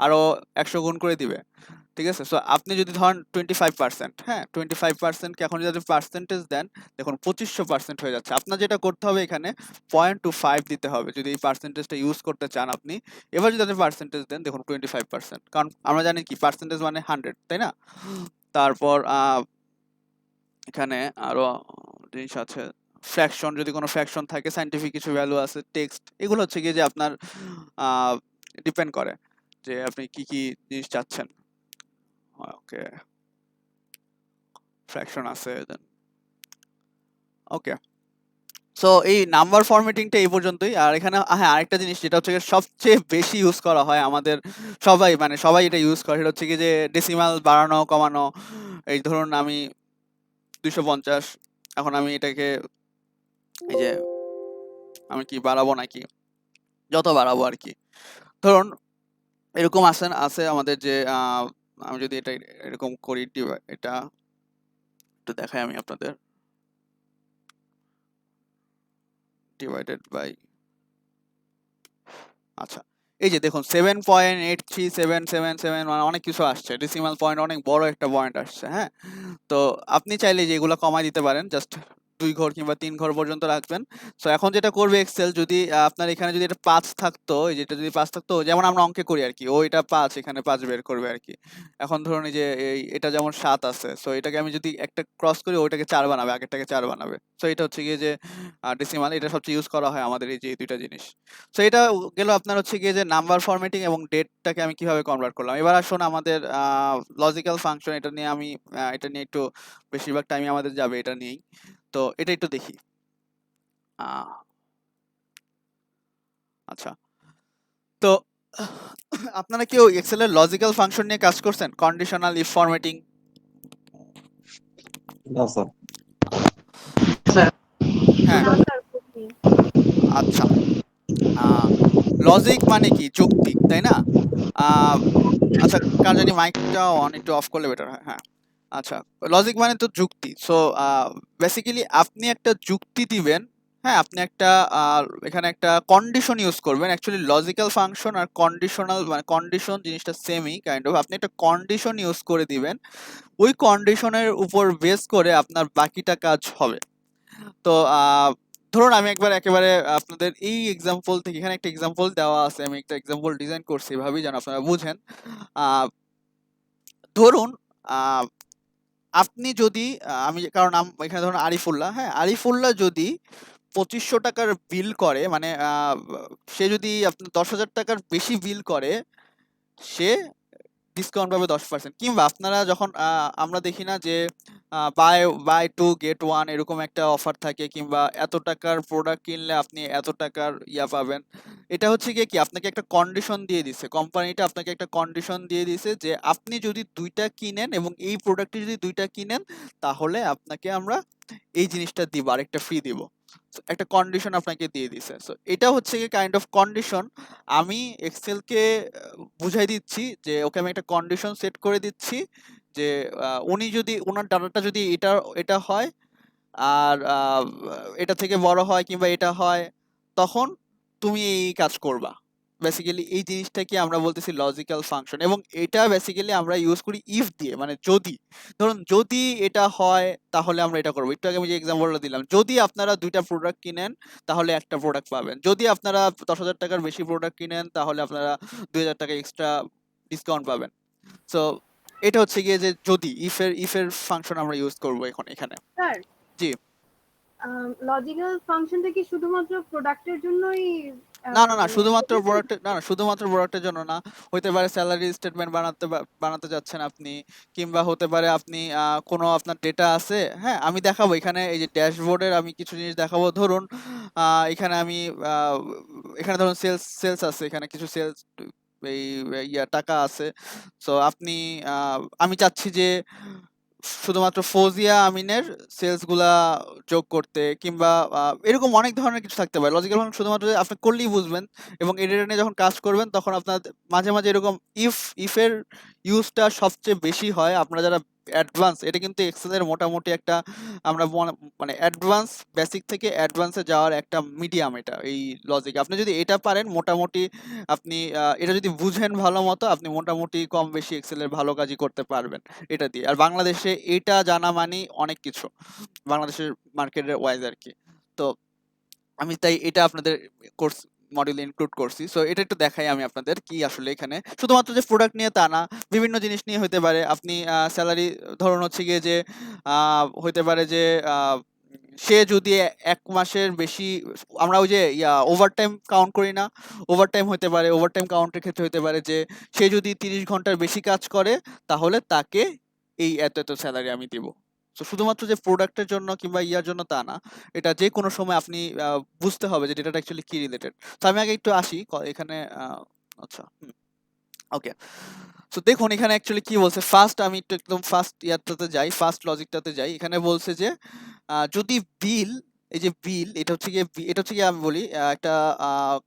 আরো 100 গুণ করে দিবে, ঠিক আছে? সো আপনি যদি ধরেন 25%, হ্যাঁ 25%কে এখন যদি পার্সেন্টেজ দেন, দেখুন 2500% হয়ে যাচ্ছে। আপনার যেটা করতে হবে এখানে 0.25 দিতে হবে যদি এই পার্সেন্টেজটা ইউজ করতে চান আপনি। এবার যদি আপনি পার্সেন্টেজ দেন, দেখুন 25%, কারণ আমরা জানি কি পার্সেন্টেজ মানে 100, তাই না? তারপর এখানে আরো জিনিস আছে, ফ্র্যাকশন, যদি কোনো ফ্র্যাকশন থাকে, সায়েন্টিফিক কিছু ভ্যালু আছে, টেক্সট, এগুলো হচ্ছে গিয়ে যে আপনার ডিপেন্ড করে যে আপনি কি কি জিনিস চাচ্ছেন। ওকে, ফ্র্যাকশন আছে দেন। ওকে, সো এই নাম্বার ফরম্যাটিংটা এই পর্যন্তই। আর এখানে হ্যাঁ আরেকটা জিনিস যেটা হচ্ছে গিয়ে সবচেয়ে বেশি ইউজ করা হয় আমাদের, সবাই মানে সবাই এটা ইউজ করে, সেটা হচ্ছে কি যে ডেসিমাল বাড়ানো কমানো। এই ধরুন আমি 250, এখন আমি এটাকে এই যে আমি কি বাড়াবো নাকি, যত বাড়াবো আর কি। ধরুন এরকম আছে আমাদের যে আমি যদি এটা এরকম করি, এটা একটু দেখাই আমি আপনাদের, ডিভাইডেড বাই, আচ্ছা এই যে দেখুন 7.83777, মানে অনেক কিছু আসছে, ডেসিমাল পয়েন্ট অনেক বড় একটা পয়েন্ট আসছে, হ্যাঁ। তো আপনি চাইলে যে এগুলো কমাই দিতে পারেন, জাস্ট 2 ঘর কিংবা 3 ঘর পর্যন্ত রাখবেন। সো এখন যেটা করবে এক্সেল, যদি আপনার এখানে যদি এটা 5 থাকতো, এই যেটা যদি 5 থাকতো, যেমন আমরা অঙ্কে করি আর কি, ও এটা 5 এখানে 5 বের করবে আর কি। এখন ধরুন এই যে এটা যেমন 7 আছে, সো এটাকে আমি যদি একটা ক্রস করি, ওইটাকে 4 বানাবে, আগেরটাকে 4 বানাবে। সো এটা হচ্ছে গিয়ে যে ডেসিমাল, এটা সবচেয়ে ইউজ করা হয় আমাদের এই যে দুইটা জিনিস। সো এটা গেল আপনার হচ্ছে গিয়ে যে নাম্বার ফরম্যাটিং এবং ডেটটাকে আমি কিভাবে কনভার্ট করলাম। এবার আসুন আমাদের লজিক্যাল ফাংশন, এটা নিয়ে আমি এটা নিয়ে একটু বেশিরভাগ টাইমে আমাদের যাবে এটা নিয়েই। তো এটা একটু দেখি। আচ্ছা, তো আপনারা কেউ এক্সেলের লজিক্যাল ফাংশন নিয়ে কাজ করছেন? Conditional, if formatting?
না স্যার।
হ্যাঁ,
না স্যার করিনি।
আচ্ছা, লজিক মানে কি? যুক্তি, তাই না? আচ্ছা, কার জানি মাইকটা অন, একটু অফ করলে বেটার হয়। হ্যাঁ, আচ্ছা, লজিক মানে তো যুক্তি। সো বেসিক্যালি আপনি একটা যুক্তি দিবেন, হ্যাঁ, আপনি একটা এখানে একটা কন্ডিশন ইউজ করবেন। অ্যাকচুয়ালি লজিক্যাল ফাংশন আর কন্ডিশনাল, মানে কন্ডিশন জিনিসটা সেমই কাইন্ড অফ। আপনি একটা কন্ডিশন ইউজ করে দিবেন, ওই কন্ডিশনের উপর বেস করে আপনার বাকিটা কাজ হবে। তো ধরুন আমি একবার একেবারে আপনাদের এই এক্সাম্পল থেকে, এখানে একটা এক্সাম্পল দেওয়া আছে, আমি একটা এক্সাম্পল ডিজাইন করছি ভাবি যেন আপনারা বুঝেন। ধরুন আপনি যদি আমি, কারণ এখানে ধরুন আরিফুল্লাহ, হ্যাঁ, আরিফুল্লাহ যদি 2500 টাকার বিল করে, মানে সে যদি আপনার 10,000 টাকার বেশি বিল করে, সে ডিসকাউন্ট পাবে 10%। কিংবা আপনারা যখন আমরা দেখি না যে bye bye to get one এরকম একটা অফার থাকে, কিংবা এত টাকার প্রোডাক্ট কিনলে আপনি এত টাকার ইয়া পাবেন। এটা হচ্ছে গিয়ে কি, আপনাকে একটা কন্ডিশন দিয়ে দিছে, কোম্পানিটা আপনাকে একটা কন্ডিশন দিয়ে দিছে যে আপনি যদি দুইটা কিনেন এবং এই প্রোডাক্টটি যদি দুইটা কিনেন, তাহলে আপনাকে আমরা এই জিনিসটা দিব, আরেকটা ফ্রি দিব। So, একটা কন্ডিশন আপনাকে দিয়ে দিছে। সো এটা হচ্ছে কি কাইন্ড অফ কন্ডিশন। আমি এক্সেলকে বুঝাই দিচ্ছি যে ওকে আমি একটা কন্ডিশন সেট করে দিচ্ছি যে উনি যদি, ওনার ডাটাটা যদি এটা এটা হয়, আর এটা থেকে বড় হয় কিংবা এটা হয়, তখন তুমি এই কাজ করবা। বেসিক্যালি এই জিনিসটাকে আমরা বলতেছি লজিক্যাল ফাংশন, এবং এটা বেসিক্যালি আমরা ইউজ করি ইফ দিয়ে, মানে যদি, ধরুন যদি এটা হয় তাহলে আমরা এটা করবো। একটু আগে আমি যে এক্সাম্পলটা দিলাম, যদি আপনারা দুইটা প্রোডাক্ট কিনেন তাহলে একটা প্রোডাক্ট পাবেন, যদি আপনারা 10,000 টাকার বেশি প্রোডাক্ট কিনেন তাহলে আপনারা 2,000 টাকা এক্সট্রা ডিসকাউন্ট পাবেন। সো এটা হচ্ছে গিয়ে যে যদি ইফের ফাংশন আমরা ইউজ করবো এখন এখানে।
স্যার
জি,
লজিক্যাল ফাংশনটা কি শুধুমাত্র প্রোডাক্টের জন্যই
না না না,
মানে
শুধুমাত্র প্রোডাক্টের, না না, শুধুমাত্র প্রোডাক্টের জন্য না। হতে পারে স্যালারি স্টেটমেন্ট বানাতে যাচ্ছেন আপনি, কিংবা হতে পারে আপনি কোনো আপনার ডেটা আছে, হ্যাঁ, আমি দেখাবো এখানে এই যে ড্যাশবোর্ডের আমি কিছু জিনিস দেখাবো। ধরুন এখানে আমি এখানে ধরুন সেলস সেলস আছে, এখানে কিছু সেলস এই টাকা আছে। সো আপনি আমি চাচ্ছি যে শুধুমাত্র ফৌজিয়া আমিনের সেলস গুলা যোগ করতে, কিংবা এরকম অনেক ধরনের কিছু থাকতে পারে। লজিক্যাল ফাংশন শুধুমাত্র যে আপনি করলেই বুঝবেন, এবং এটা নিয়ে যখন কাজ করবেন তখন আপনার মাঝে মাঝে এরকম ইফের ইউজটা সবচেয়ে বেশি হয়। আপনারা যারা অ্যাডভান্স, এটা কিন্তু এক্সেলের মোটামুটি একটা আমরা মানে অ্যাডভান্স, বেসিক থেকে অ্যাডভান্সে যাওয়ার একটা মিডিয়াম এটা, এই লজিক। আপনি যদি এটা পারেন মোটামুটি, আপনি এটা যদি বুঝেন ভালো মতো, আপনি মোটামুটি কম বেশি এক্সেলের ভালো কাজই করতে পারবেন এটা দিয়ে। আর বাংলাদেশে এটা জানা মানি অনেক কিছু, বাংলাদেশের মার্কেটের ওয়াইজ আর কি। তো আমি তাই এটা আপনাদের কোর্স মডিউলে ইনক্লুড করছি। সো এটা একটু দেখাই আমি আপনাদের কি আসলে এখানে শুধুমাত্র যে প্রোডাক্ট নিয়ে তা না, বিভিন্ন জিনিস নিয়ে হতে পারে। আপনি স্যালারি ধরুন হচ্ছে গিয়ে যে হইতে পারে যে সে যদি ১ মাসের বেশি, আমরা ওই যে ওভারটাইম কাউন্ট করি না, ওভারটাইম হতে পারে, ওভারটাইম কাউন্টের ক্ষেত্রে হতে পারে যে সে যদি ৩০ ঘন্টার বেশি কাজ করে তাহলে তাকে এই এত এত স্যালারি আমি দিব। তো শুধুমাত্র যে প্রোডাক্টের জন্য কিংবা ইয়ার জন্য তা না, এটা যে কোনো সময় আপনি বুঝতে হবে যে ডেটাটা অ্যাকচুয়ালি কি রিলেটেড। তো আমি আগে একটু আসি এখানে আচ্ছা ওকে। সো দেখুন এখানে অ্যাকচুয়ালি কি বলছে। ফার্স্ট আমি একটু একদম ফার্স্ট ইয়ারটাতে যাই, ফার্স্ট লজিকটাতে যাই। এখানে বলছে যে যদি বিল, এই যে বিল, এটা হচ্ছে গিয়ে এটা হচ্ছে গিয়ে আমি বলি একটা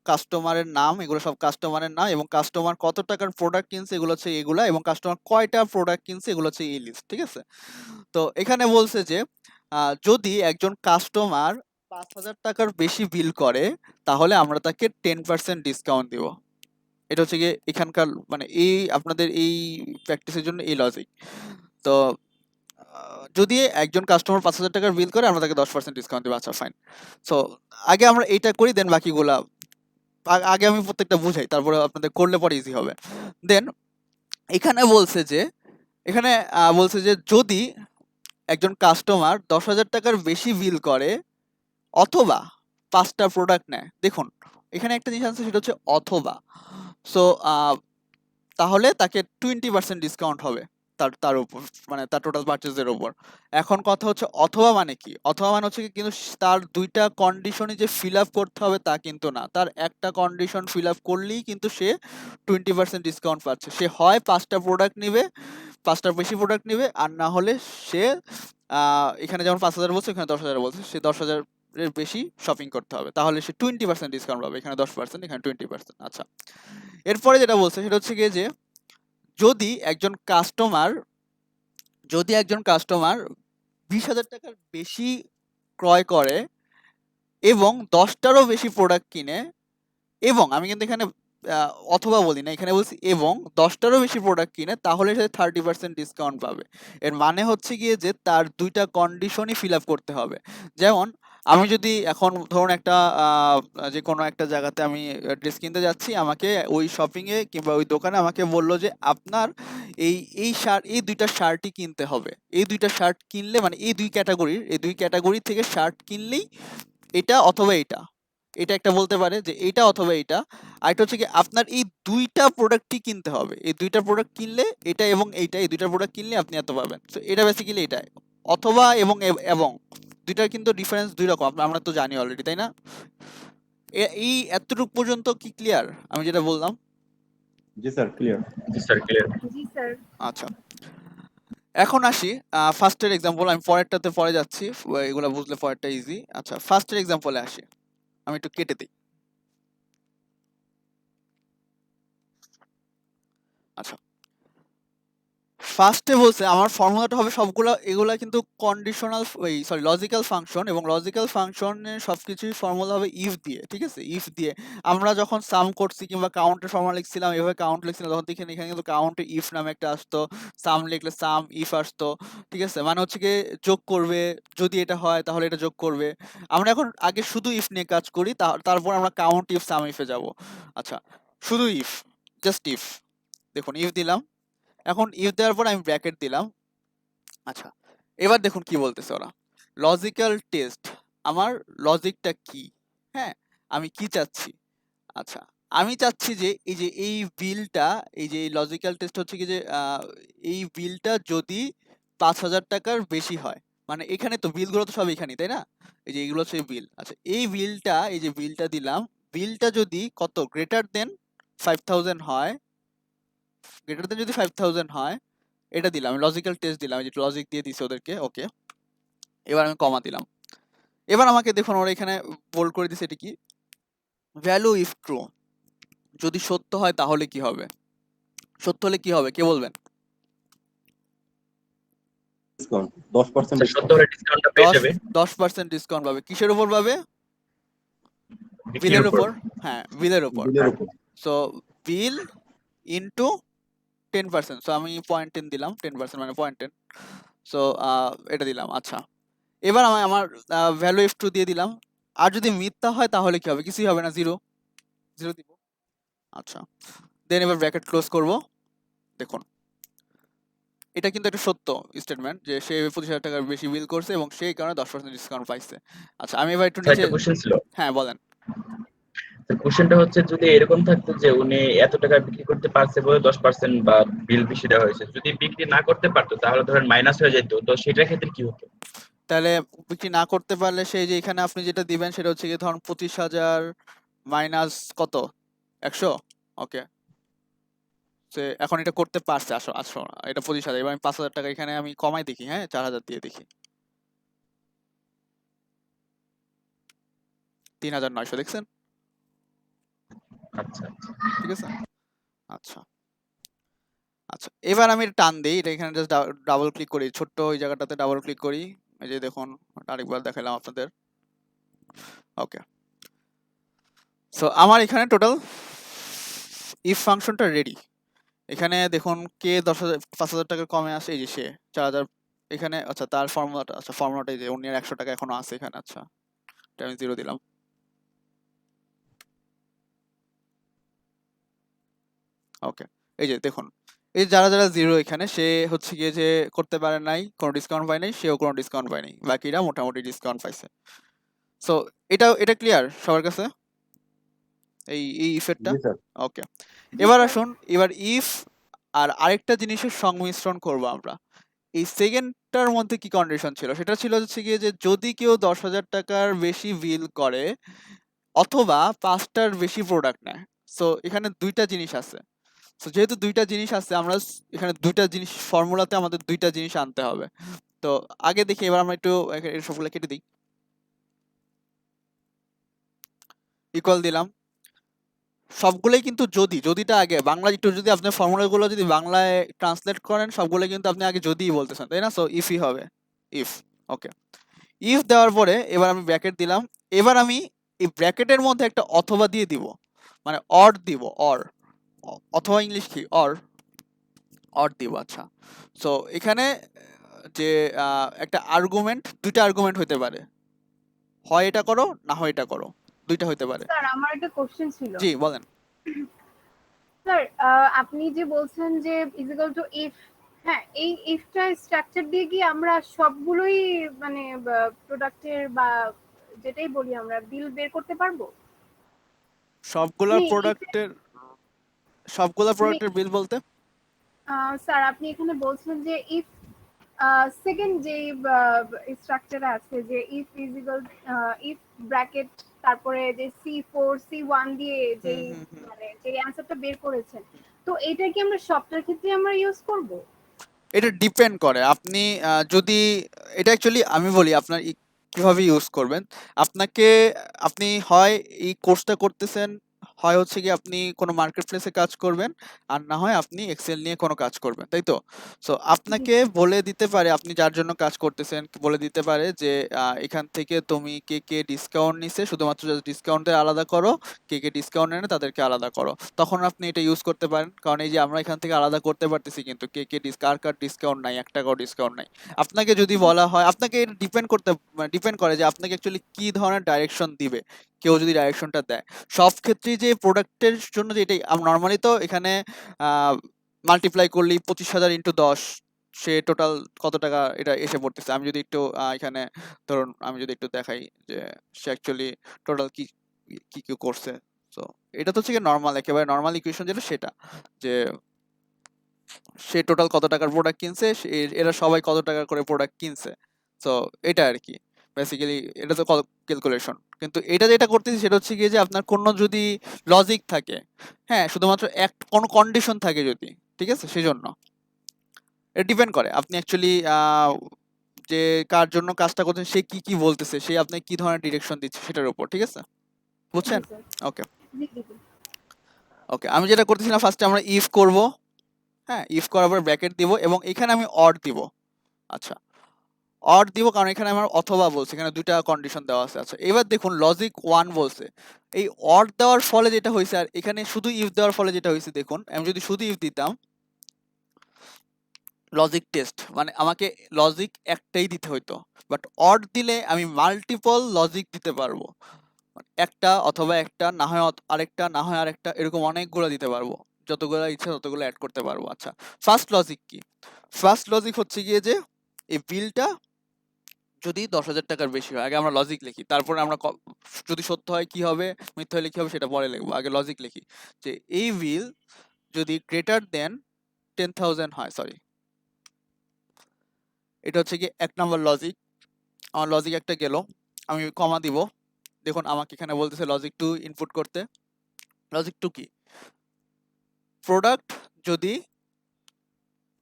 কাস্টমারের নাম, এগুলো সব কাস্টমারের নাম, এবং কাস্টমার কত টাকার প্রোডাক্ট কিনছে এগুলো হচ্ছে এগুলা, এবং কাস্টমার কয়টা প্রোডাক্ট কিনছে এগুলো হচ্ছে এই লিস্ট, ঠিক আছে। তো এখানে বলছে যে যদি একজন কাস্টমার ৫,০০০ টাকার বেশি বিল করে তাহলে আমরা তাকে 10% ডিসকাউন্ট দিব। এটা হচ্ছে গিয়ে এখানকার মানে এই আপনাদের এই প্র্যাকটিসের জন্য এই লজিক। তো যদি একজন কাস্টমার ৫,০০০ টাকার বিল করে আমরা তাকে 10% ডিসকাউন্ট দেবো। আচ্ছা ফাইন। সো আগে আমরা এইটা করি, দেন বাকিগুলা আগে আমি প্রত্যেকটা বুঝাই, তারপরে আপনাদের করলে পরে ইজি হবে। দেন এখানে বলছে যে যদি একজন কাস্টমার ১০,০০০ টাকার বেশি বিল করে অথবা ৫টা প্রোডাক্ট নেয়, দেখুন এখানে একটা জিনিস আছে সেটা হচ্ছে অথবা। সো তাহলে তাকে 20% ডিসকাউন্ট হবে তার উপর, মানে তার টোটাল পারচেজের উপর। এখন কথা হচ্ছে অথবা মানে কি? অথবা মানে হচ্ছে কি, কিন্তু তার ২টা কন্ডিশনই যে ফিল আপ করতে হবে তা কিন্তু না। তার একটা কন্ডিশন ফিল আপ করলেই কিন্তু সে 20% ডিসকাউন্ট পাচ্ছে। সে হয় ৫টা প্রোডাক্ট নিবে, ৫টার বেশি প্রোডাক্ট নিবে, আর না হলে সে এখানে যেমন ৫,০০০ বলছে এখানে ১০,০০০ বলছে, সে ১০,০০০ এর বেশি শপিং করতে হবে, তাহলে সে 20% ডিসকাউন্ট পাবে। এখানে 10%, এখানে 20%। আচ্ছা, এরপরে যেটা বলছে সেটা হচ্ছে গিয়ে যে যদি একজন কাস্টমার ২০,০০০ টাকার বেশি ক্রয় করে এবং ১০টারও বেশি প্রোডাক্ট কিনে, এবং আমি কিন্তু এখানে অথবা বলি না, এখানে বলছি এবং ১০টারও বেশি প্রোডাক্ট কিনে, তাহলে সে 30% ডিসকাউন্ট পাবে। এর মানে হচ্ছে গিয়ে যে তার ২টা কন্ডিশনই ফিল আপ করতে হবে। যেমন আমি যদি এখন ধরুন একটা যে কোনো একটা জায়গাতে আমি ড্রেস কিনতে যাচ্ছি, আমাকে ওই শপিংয়ে কিংবা ওই দোকানে আমাকে বলল যে আপনার এই এই ২টা শার্টই কিনতে হবে। এই ২টা শার্ট কিনলে, মানে এই ২ ক্যাটাগরি থেকে শার্ট কিনলেই এটা অথবা এটা একটা বলতে পারে যে এইটা অথবা এইটা। আরেকটা হচ্ছে কি, আপনার এই ২টা প্রোডাক্টই কিনতে হবে। এই ২টা প্রোডাক্ট কিনলে এটা এবং এইটা, এই ২টা প্রোডাক্ট কিনলে আপনি এত পাবেন। তো এটা বেসিক্যালি এটা অথবা এবং এবং ২টার কিন্তু ডিফারেন্স ২ রকম, আমরা তো জানি অলরেডি, তাই না? এই এতটুকু পর্যন্ত কি ক্লিয়ার আমি যেটা বললাম?
জি স্যার, ক্লিয়ার।
জি স্যার, ক্লিয়ার।
জি স্যার।
আচ্ছা, এখন আসি ফার্স্টের এক্সাম্পল। আমি পরেরটাতে পরে যাচ্ছি, এগুলো বুঝলে পরেরটা ইজি। আচ্ছা, ফার্স্টের এক্সাম্পলে আসি, আমি একটু কেটে দিই। আচ্ছা, ফার্স্টে বলছে আমার ফর্মুলাটা হবে সবগুলো, এগুলা কিন্তু কন্ডিশনাল, লজিক্যাল ফাংশন, এবং লজিক্যাল ফাংশনের সবকিছুই ফর্মুলা হবে ইফ দিয়ে, ঠিক আছে? ইফ দিয়ে আমরা যখন সাম করছি কিংবা কাউন্টের ফর্মুলা লিখছিলাম, এভাবে কাউন্ট লিখছিলাম, তখন দেখেন এখানে কিন্তু কাউন্টে ইফ নামে একটা আসতো, সাম লিখলে সাম ইফ আসতো, ঠিক আছে? মানে হচ্ছে কি যোগ করবে, যদি এটা হয় তাহলে এটা যোগ করবে। আমরা এখন আগে শুধু ইফ নিয়ে কাজ করি, তারপর আমরা কাউন্ট ইফ সাম ইফে যাব। আচ্ছা, শুধু ইফ, জাস্ট ইফ। দেখুন ইফ দিলাম, এখন ইফ দেওয়ার পর আমি ব্র্যাকেট দিলাম। আচ্ছা, এবার দেখুন কি বলতেছে ওরা, লজিক্যাল টেস্ট। আমার লজিকটা কি? হ্যাঁ, আমি কি চাচ্ছি? আচ্ছা, আমি চাচ্ছি যে এই বিলটা, এই যে লজিক্যাল টেস্ট হচ্ছে কি যে এই বিলটা যদি ৫,০০০ টাকার বেশি হয়, মানে এখানে তো বিলগুলো তো সব এখানেই, তাই না? এই যে এগুলো হচ্ছে বিল। আচ্ছা, এই বিলটা, এই যে বিলটা দিলাম, বিলটা যদি কত গ্রেটার দেন 5,000 হয়, গ্রেটার দেন যদি 5000 হয়, এটা দিলাম, লজিক্যাল টেস্ট দিলাম, যেটা লজিক দিয়ে দিছে ওদেরকে, ওকে। এবার আমি কমা দিলাম। এবার আমাকে দেখুন ওরা এখানে বোল্ড করে দিছে, এটা কি, ভ্যালু ইফ ট্রু, যদি সত্য হয় তাহলে কি হবে, সত্য হলে কি হবে কে বলবেন?
ডিসকাউন্ট 10%
আচ্ছা, সত্য হলে ডিসকাউন্টটা পেয়ে যাবে
10% ডিসকাউন্ট পাবে, কিসের উপর পাবে?
বিক্রির
বিলের
উপর।
উপর, হ্যাঁ বিলের উপর।
বিলের উপর।
সো বিল ইনটু 10%, সো আমি 0.10 দিলাম, 10% মানে 0.10, সো এটা দিলাম। আচ্ছা, এবার আমি আমার ভ্যালু ইফ ট্রু দিয়ে দিলাম। আর যদি মিথ্যা হয় তাহলে কি হবে? কিছুই হবে না, জিরো, জিরো দিব। আচ্ছা, দেন এবার ব্র্যাকেট ক্লোজ করব। দেখুন এটা কিন্তু একটা সত্য স্টেটমেন্ট যে সে 25,000 টাকার বেশি বিল করছে এবং সেই কারণে 10% ডিসকাউন্ট পাইছে। আচ্ছা, আমি এবার একটু নিচে,
একটা কোশ্চেন ছিল।
হ্যাঁ বলেন।
কোশ্চেনটা হচ্ছে যদি এরকম থাকতো যে উনি এত টাকা বিক্রি করতে পারছে বলে 10% বা বিল বেশি দেওয়া হয়েছে, যদি বিক্রি না করতে পারতো তাহলে ধরেন মাইনাস হয়ে যেত, তো সেটার ক্ষেত্রে কি হতো?
তাহলে বিক্রি না করতে পারলে সেই যে এখানে আপনি যেটা দিবেন সেটা হচ্ছে কি, ধরুন 25,000 মাইনাস কত, 100, ওকে। সে এখন এটা করতে পারছে, আসো আসো, এটা 25,000, এবার আমি 5,000 টাকা এখানে আমি কমাই দেখি, হ্যাঁ 4,000 দিয়ে দেখি, 3,900, দেখছেন?
আচ্ছা আচ্ছা।
ঠিক আছে, আচ্ছা। আচ্ছা, এবার আমি এটা টান দিই, এটা এখানে জাস্ট ডাবল ক্লিক করি, ছোট্ট ওই জায়গাটাতে ডাবল ক্লিক করি, এই যে দেখুন আরেকবার দেখালাম আপনাদের, ওকে। সো আমার এখানে টোটাল ইফ ফাংশনটা রেডি। এখানে দেখুন কে 10,000 5,000 টাকা কমে আসে, এই যে সে 4,000 এখানে, আচ্ছা তার ফর্মুলাটা, আচ্ছা ফর্মুলাটা এই যে উনি 100 টাকা এখনো আছে এখানে, আচ্ছা এটা আমি 0 দিলাম, ওকে। এই যে দেখুন, এই যারা যারা 0 এখানে, সে হচ্ছে গিয়ে যে করতে পারে নাই, কোনো ডিসকাউন্ট পায় নাই, সেও কোনো ডিসকাউন্ট পায়নি, বাকিরা মোটামুটি ডিসকাউন্ট পাইছে। সো এটা ক্লিয়ার সবার কাছে, এই ইফেক্টটা,
জি স্যার।
ওকে।
জি
এবার
স্যার।
আসুন, এবার ইফ আর আরেকটা জিনিসের সংমিশ্রণ করব আমরা। এই সেকেন্ডটার মধ্যে কি কন্ডিশন ছিল? সেটা ছিল হচ্ছে গিয়ে যে যদি কেউ 10,000 টাকার বেশি বিল করে অথবা 5টার বেশি প্রোডাক্ট নেয়। সো এখানে দুইটা জিনিস আছে। সো যেহেতু দুইটা জিনিস আছে, আমরা এখানে দুইটা জিনিস ফর্মুলাতে আমাদের দুইটা জিনিস আনতে হবে। তো আগে দেখি, এবার আমরা একটু এই সবগুলো কেটে দিই, ইকুয়াল দিলাম। সবগুলোই কিন্তু যদিটা আগে বাংলা একটু, যদি আপনি ফর্মুলাগুলো যদি বাংলায় ট্রান্সলেট করেন সবগুলো কিন্তু আপনি আগে যদিই বলতেছেন, তাই না? সো ইফই হবে, ইফ, ওকে। ইফ দেওয়ার পরে এবার আমি ব্র্যাকেট দিলাম। এবার আমি এই ব্র্যাকেটের মধ্যে একটা অথবা দিয়ে দিব, মানে অর দিব, অর, অথবা ইংলিশ কি অর, অর দিব। আচ্ছা, সো এখানে যে একটা আর্গুমেন্ট, দুইটা আর্গুমেন্ট হতে পারে, হয় এটা করো না হয় এটা করো, দুইটা হতে পারে।
স্যার আমার একটা কোশ্চেন ছিল।
জি বলেন।
স্যার আপনি যে বলছেন যে ইজিক্যাল টু ইফ, হ্যাঁ এই ইফটা স্ট্রাকচার দিয়ে কি আমরা সবগুলোই মানে প্রোডাক্টের বা যেটাই বলি আমরা বিল বের করতে পারবো?
সবগুলা
মানে
প্রোডাক্টের, বিল বলতে?
স্যার আপনি এখানে বলছেন যে ইফ সেকেন্ড যে স্ট্রাকচার আছে যে ইফ ইজিক্যাল ইফ ব্র্যাকেট তারপরে যে C4 C1 দিয়ে যে মানে যে অ্যানসারটা বের করেছেন, তো এটা কি আমরা সবটার ক্ষেত্রে আমরা ইউজ করব?
এটা ডিপেন্ড করে আপনি যদি, এটা অ্যাকচুয়ালি আমি বলি আপনার কিভাবে ইউজ করবেন। আপনাকে, আপনি হয় এই কোর্সটা করতেছেন, হয় হচ্ছে কি আপনি কোনো মার্কেট প্লেসে কাজ করবেন, আর না হয় আপনি এক্সেল নিয়ে কোনো কাজ করবেন, তাই তো? সো আপনাকে বলে দিতে পারে, আপনি যার জন্য কাজ করতেছেন বলে দিতে পারে যে এখান থেকে তুমি কে কে ডিসকাউন্ট নিছে, শুধুমাত্র ডিসকাউন্টের আলাদা করো, কে কে ডিসকাউন্ট নেয় না তাদেরকে আলাদা করো, তখন আপনি এটা ইউজ করতে পারেন। কারণ এই যে আমরা এখান থেকে আলাদা করতে পারতেছি, কিন্তু কে কে কার কার ডিসকাউন্ট নাই, 1 টাকাও ডিসকাউন্ট নাই। আপনাকে যদি বলা হয়, আপনাকে এটা ডিপেন্ড করে যে আপনাকে অ্যাকচুয়ালি কি ধরনের ডাইরেকশন দিবে। কেউ যদি ডাইরেকশনটা দেয়, সব ক্ষেত্রেই যে প্রোডাক্টের জন্য যে এটাই নর্মালি, তো এখানে মাল্টিপ্লাই করলেই 25,000 ইন্টু 10, সে টোটাল কত টাকা এটা এসে পড়তেছে। আমি যদি একটু এখানে ধরুন আমি যদি একটু দেখাই যে সে অ্যাকচুয়ালি টোটাল কি কি কি করছে। তো এটা তো হচ্ছে কি নর্মাল, একেবারে নর্মাল ইকুয়েশন যেটা, সেটা যে সে টোটাল কত টাকার প্রোডাক্ট কিনছে, এরা সবাই কত টাকা করে প্রোডাক্ট কিনছে। তো এটা আর কি বেসিক্যালি, এটা তো ক্যালকুলেশন। কিন্তু এটা যেটা করতেছি সেটা হচ্ছে গিয়ে যে আপনার কোনো যদি লজিক থাকে, হ্যাঁ শুধুমাত্র কোনো কন্ডিশন থাকে যদি, ঠিক আছে? সেজন্য এটা ডিপেন্ড করে আপনি অ্যাকচুয়ালি যে কার জন্য কাজটা করছেন সে কি কি বলতেছে, সে আপনাকে কি ধরনের ডিরেকশন দিচ্ছে সেটার উপর, ঠিক আছে?
জি
বুঝছেন?
স্যার।
ওকে
জি জি জি।
ওকে আমি যেটা করতেছিলাম ফার্স্টে আমরা ইফ করব, হ্যাঁ ইফ করার পর ব্র্যাকেট দিব এবং এখানে আমি অর দিব। আচ্ছা অর দিব কারণ এখানে আমার অথবা বলছে, এখানে দুইটা কন্ডিশন দেওয়া আছে। আচ্ছা এবার দেখুন লজিক 1 বলছে, এই অর দেওয়ার ফলে যেটা হয়েছে আর এখানে শুধু ইফ দেওয়ার ফলে যেটা হয়েছে, দেখুন আমি যদি শুধু ইফ দিতাম লজিক টেস্ট মানে আমাকে লজিক একটাই দিতে হইতো, বাট অর দিলে আমি মাল্টিপল লজিক দিতে পারবো, একটা অথবা একটা না হয় আরেকটা না হয় আরেকটা, এরকম অনেকগুলো দিতে পারবো, যতগুলো ইচ্ছা ততগুলো অ্যাড করতে পারবো। আচ্ছা ফার্স্ট লজিক কি? ফার্স্ট লজিক হচ্ছে গিয়ে যে এই বিলটা যদি 10,000 টাকার বেশি হয়, আগে আমরা লজিক লিখি, তারপরে আমরা যদি সত্য হয় কি হবে, মিথ্যা হলে কি হবে সেটা পরে লিখবো, আগে লজিক লিখি যে এই বিল যদি গ্রেটার দেন 10,000 হয়, সরি এটা হচ্ছে কি 1 নম্বর লজিক। আমার লজিক একটা গেল, আমি কমা দিব। দেখুন আমাকে এখানে বলতেছে লজিক 2 ইনপুট করতে। লজিক 2 কি? প্রোডাক্ট যদি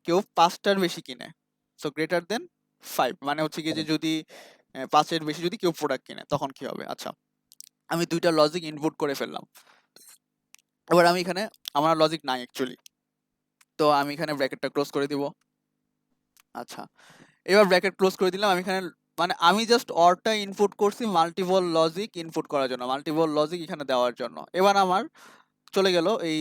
কেউ 5টার বেশি কিনে, সো গ্রেটার দেন 5 মানে হচ্ছে কি যে যদি 5 এর বেশি যদি কেউ প্রোডাক্ট কিনে তখন কি হবে। আচ্ছা আমি দুইটা লজিক ইনপুট করে ফেললাম। এবার আমি এখানে আমার লজিক নাই অ্যাকচুয়ালি, তো আমি এখানে ব্র্যাকেটটা ক্লোজ করে দিব। আচ্ছা এবার ব্র্যাকেট ক্লোজ করে দিলাম। আমি এখানে মানে আমি জাস্ট অরটা ইনপুট করছি মাল্টিপল লজিক ইনপুট করার জন্য, মাল্টিপল লজিক এখানে দেওয়ার জন্য। এবার আমার চলে গেল এই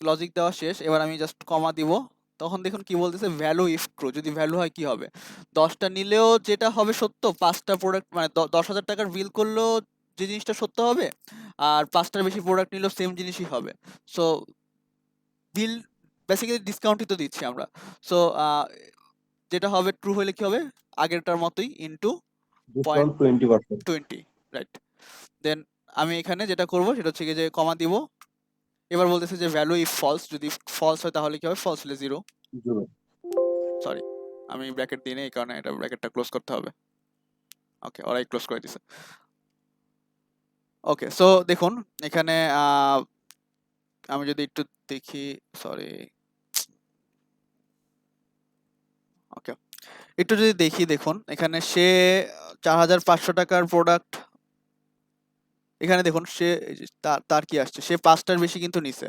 লজিক দেওয়া শেষ। এবার আমি জাস্ট কমা দিব। তখন দেখুন কি বলতেছে, ভ্যালু ইফ ট্রু, যদি ভ্যালু হয় কি হবে, 10টা নিলেও যেটা হবে সত্য, 5টা প্রোডাক্ট মানে 10,000 টাকার বিল করলেও যে জিনিসটা সত্য হবে, আর 5টার বেশি প্রোডাক্ট নিলেও সেম জিনিসই হবে। সো বিল বেসিক্যালি ডিসকাউন্টই তো দিচ্ছি আমরা। সো যেটা হবে ট্রু হলে কি হবে, আগেরটার মতোই ইনটু
ডিসকাউন্ট 20%।
20, রাইট? দেন আমি এখানে যেটা করব সেটা হচ্ছে কি যে কমা দিব। এবার বলতেছে যে ভ্যালু ইফ ফলস, যদি ফলস হয় তাহলে কি হবে, ফলস হলে 0।
Zero।
সরি আমি ব্র্যাকেট দিই না, এই কারণে এটা ব্র্যাকেটটা ক্লোজ করতে হবে। ওকে ওরাই ক্লোজ করে দিছে। ওকে সো দেখুন এখানে আমি যদি একটু দেখি, সরি ওকে একটু যদি দেখি, দেখুন এখানে সে 4,500 টাকার প্রোডাক্ট, এখানে দেখুন সে তার কি আসছে, সে 5টার বেশি কিন্তু নিছে,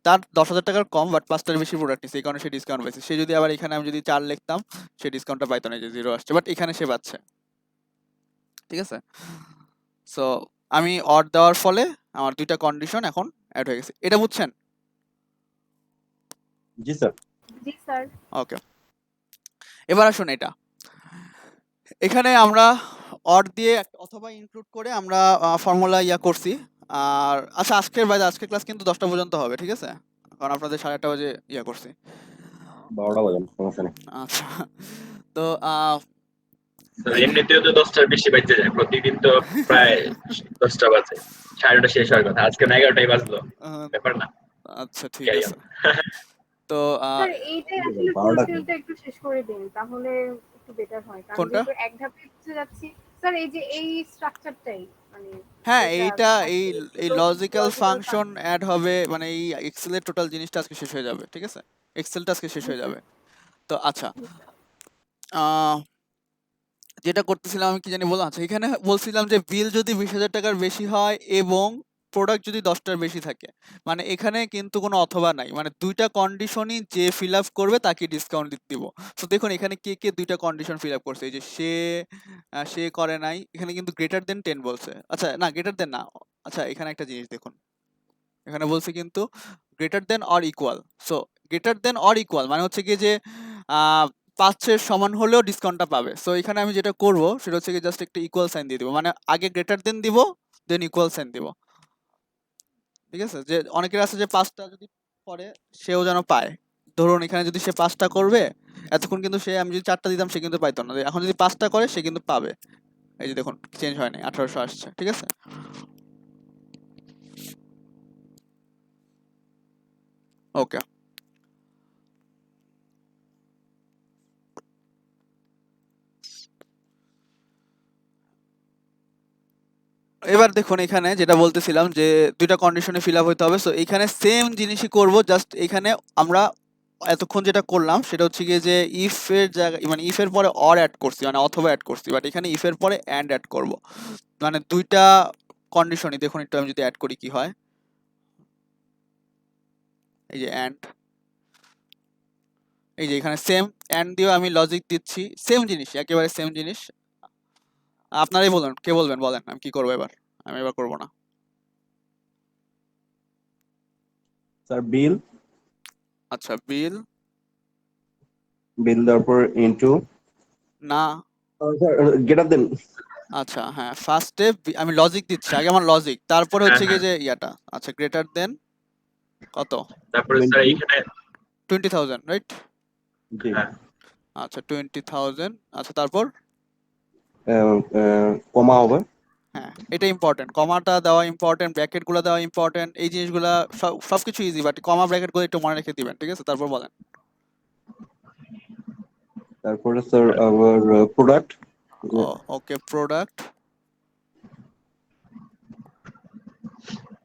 তার 10,000 টাকার কম বাট 5টার বেশি প্রোডাক্ট নিছে, এই কারণে সে ডিসকাউন্ট পাইছে। সে যদি আবার এখানে আমি যদি 4 লিখতাম সে ডিসকাউন্টটা পাইতো না, যে 0 আসছে, বাট এখানে সে পাচ্ছে, ঠিক আছে? সো আমি অড দেওয়ার ফলে আমার দুইটা কন্ডিশন এখন অ্যাড হয়ে গেছে, এটা বুঝছেন?
জি স্যার।
জি স্যার।
ওকে এবার আসুন এটা এখানে আমরা অর দিয়ে অথবা ইনক্লুড করে আমরা ফর্মুলা ইয়া করছি। আর আচ্ছা আজকের ক্লাস কিন্তু 10টা পর্যন্ত হবে, ঠিক আছে? কারণ আপনাদের 8:30 বাজে ইয়া করছি।
12টা বাজান, সমস্যা নেই।
আচ্ছা তো
তো এমনিতেও তো 10টার বেশি বাজতে যায় প্রতিদিন, তো প্রায় 10টা বাজে, 9:30 শেষ হওয়ার কথা, আজকে 11টাই বাজলো,
আহ,
ব্যাপার না।
আচ্ছা ঠিক
ক্যারি
আছে।
অন।
তো
স্যার এইটাই আসলে
12টা
ফুলফিলটা একটু শেষ করে দিন তাহলে একটু বেটার হয়, কারণ
কোনটা?
যেহেতু এক ধাপে যাচ্ছি। স্যার এই যে এই স্ট্রাকচারটাই মানে
হ্যাঁ
যেটা
এই এই
logical
logical function
function।
Add হবে, মানে এই এক্সেলের টোটাল জিনিসটা আজকে শেষ হয়ে যাবে, ঠিক আছে? এক্সেলটা আজকে শেষ
জি
হয়ে
স্যার।
যাবে। তো আচ্ছা
জি স্যার।
আহ যেটা করতেছিলাম আমি কি জানি বললাম, আচ্ছা এখানে বলছিলাম যে বিল যদি 20,000 টাকার বেশি হয় এবং প্রোডাক্ট যদি 10টার বেশি থাকে, মানে এখানে কিন্তু কোনো অথবা নাই, মানে দুইটা কন্ডিশনই যে ফিল আপ করবে তাকে ডিসকাউন্ট দিব। তো দেখুন এখানে কে কে দুইটা কন্ডিশন ফিল আপ করছে, এই যে সে করে নাই, এখানে কিন্তু গ্রেটার দেন 10 বলছে। আচ্ছা না গ্রেটার দেন না, আচ্ছা এখানে একটা জিনিস দেখুন, এখানে বলছে কিন্তু greater than or equal. So greater than or equal মানে হচ্ছে কি যে 5-এর সমান হলেও ডিসকাউন্টটা পাবে। সো এখানে আমি যেটা করব সেটা হচ্ছে কি জাস্ট একটা ইকুয়াল সাইন দিয়ে দিব, মানে আগে গ্রেটার দেন দিব দেন ইকুয়াল সাইন দিব, ঠিক আছে? যে অনেকের আছে যে 5টা যদি করে সেও যেন পায়। ধরুন এখানে যদি সে 5টা করবে, এতক্ষণ কিন্তু সে আমি যদি 4টা দিতাম সে কিন্তু পাইতো না, এখন যদি 5টা করে সে কিন্তু পাবে। এই যে দেখুন চেঞ্জ হয় নাই, 1800 আসছে, ঠিক আছে? ওকে এবার দেখুন এখানে যেটা বলতেছিলাম যে দুইটা কন্ডিশনে ফিল আপ হইতে হবে। সো এখানে সেম জিনিসই করব, জাস্ট এখানে আমরা এতক্ষণ যেটা করলাম সেটা হচ্ছে গিয়ে যে ইফ এর জায়গায় মানে ইফ এর পরে অর অ্যাড করছি মানে অথবা অ্যাড করছি, বাট এখানে ইফ এর পরে অ্যান্ড অ্যাড করব, মানে দুইটা কন্ডিশনই দেখুন একটু আমি যদি অ্যাড করি কি হয়। এই যে অ্যান্ড, এই যে এখানে সেম অ্যান্ড দিয়েও আমি লজিক দিচ্ছি, সেম জিনিস, একেবারে সেম জিনিস। আপনারাই বলুন, কে বলবেন বলেন, আমি কি করবো এবার? আমি এবার করবো না।
স্যার বিল
আচ্ছা বিল,
বিল দেওয়ার পর ইনটু
না
স্যার গ্রেটার দেন
আচ্ছা হ্যাঁ ফার্স্টে আমি লজিক দিচ্ছি, আগে আমার লজিক, তারপরে
হ্যাঁ
হচ্ছে গিয়ে
হ্যাঁ
যে ইয়াটা, আচ্ছা গ্রেটার দেন কত,
তারপরে স্যার
20
এখানে
20,000 রাইট?
জি
হ্যাঁ
আচ্ছা 20,000, আচ্ছা তারপর
কমা হবে
হ্যাঁ এটা ইম্পর্টেন্ট, কমাটা দেওয়া ইম্পর্টেন্ট, ব্র্যাকেট গুলো দেওয়া ইম্পর্টেন্ট, এই জিনিসগুলা সবকিছু ইজি, বাট কমা ব্র্যাকেট গুলো একটু মনে রেখে দিবেন, ঠিক আছে? তারপর বলেন।
তারপরে স্যার আবার product
okay product,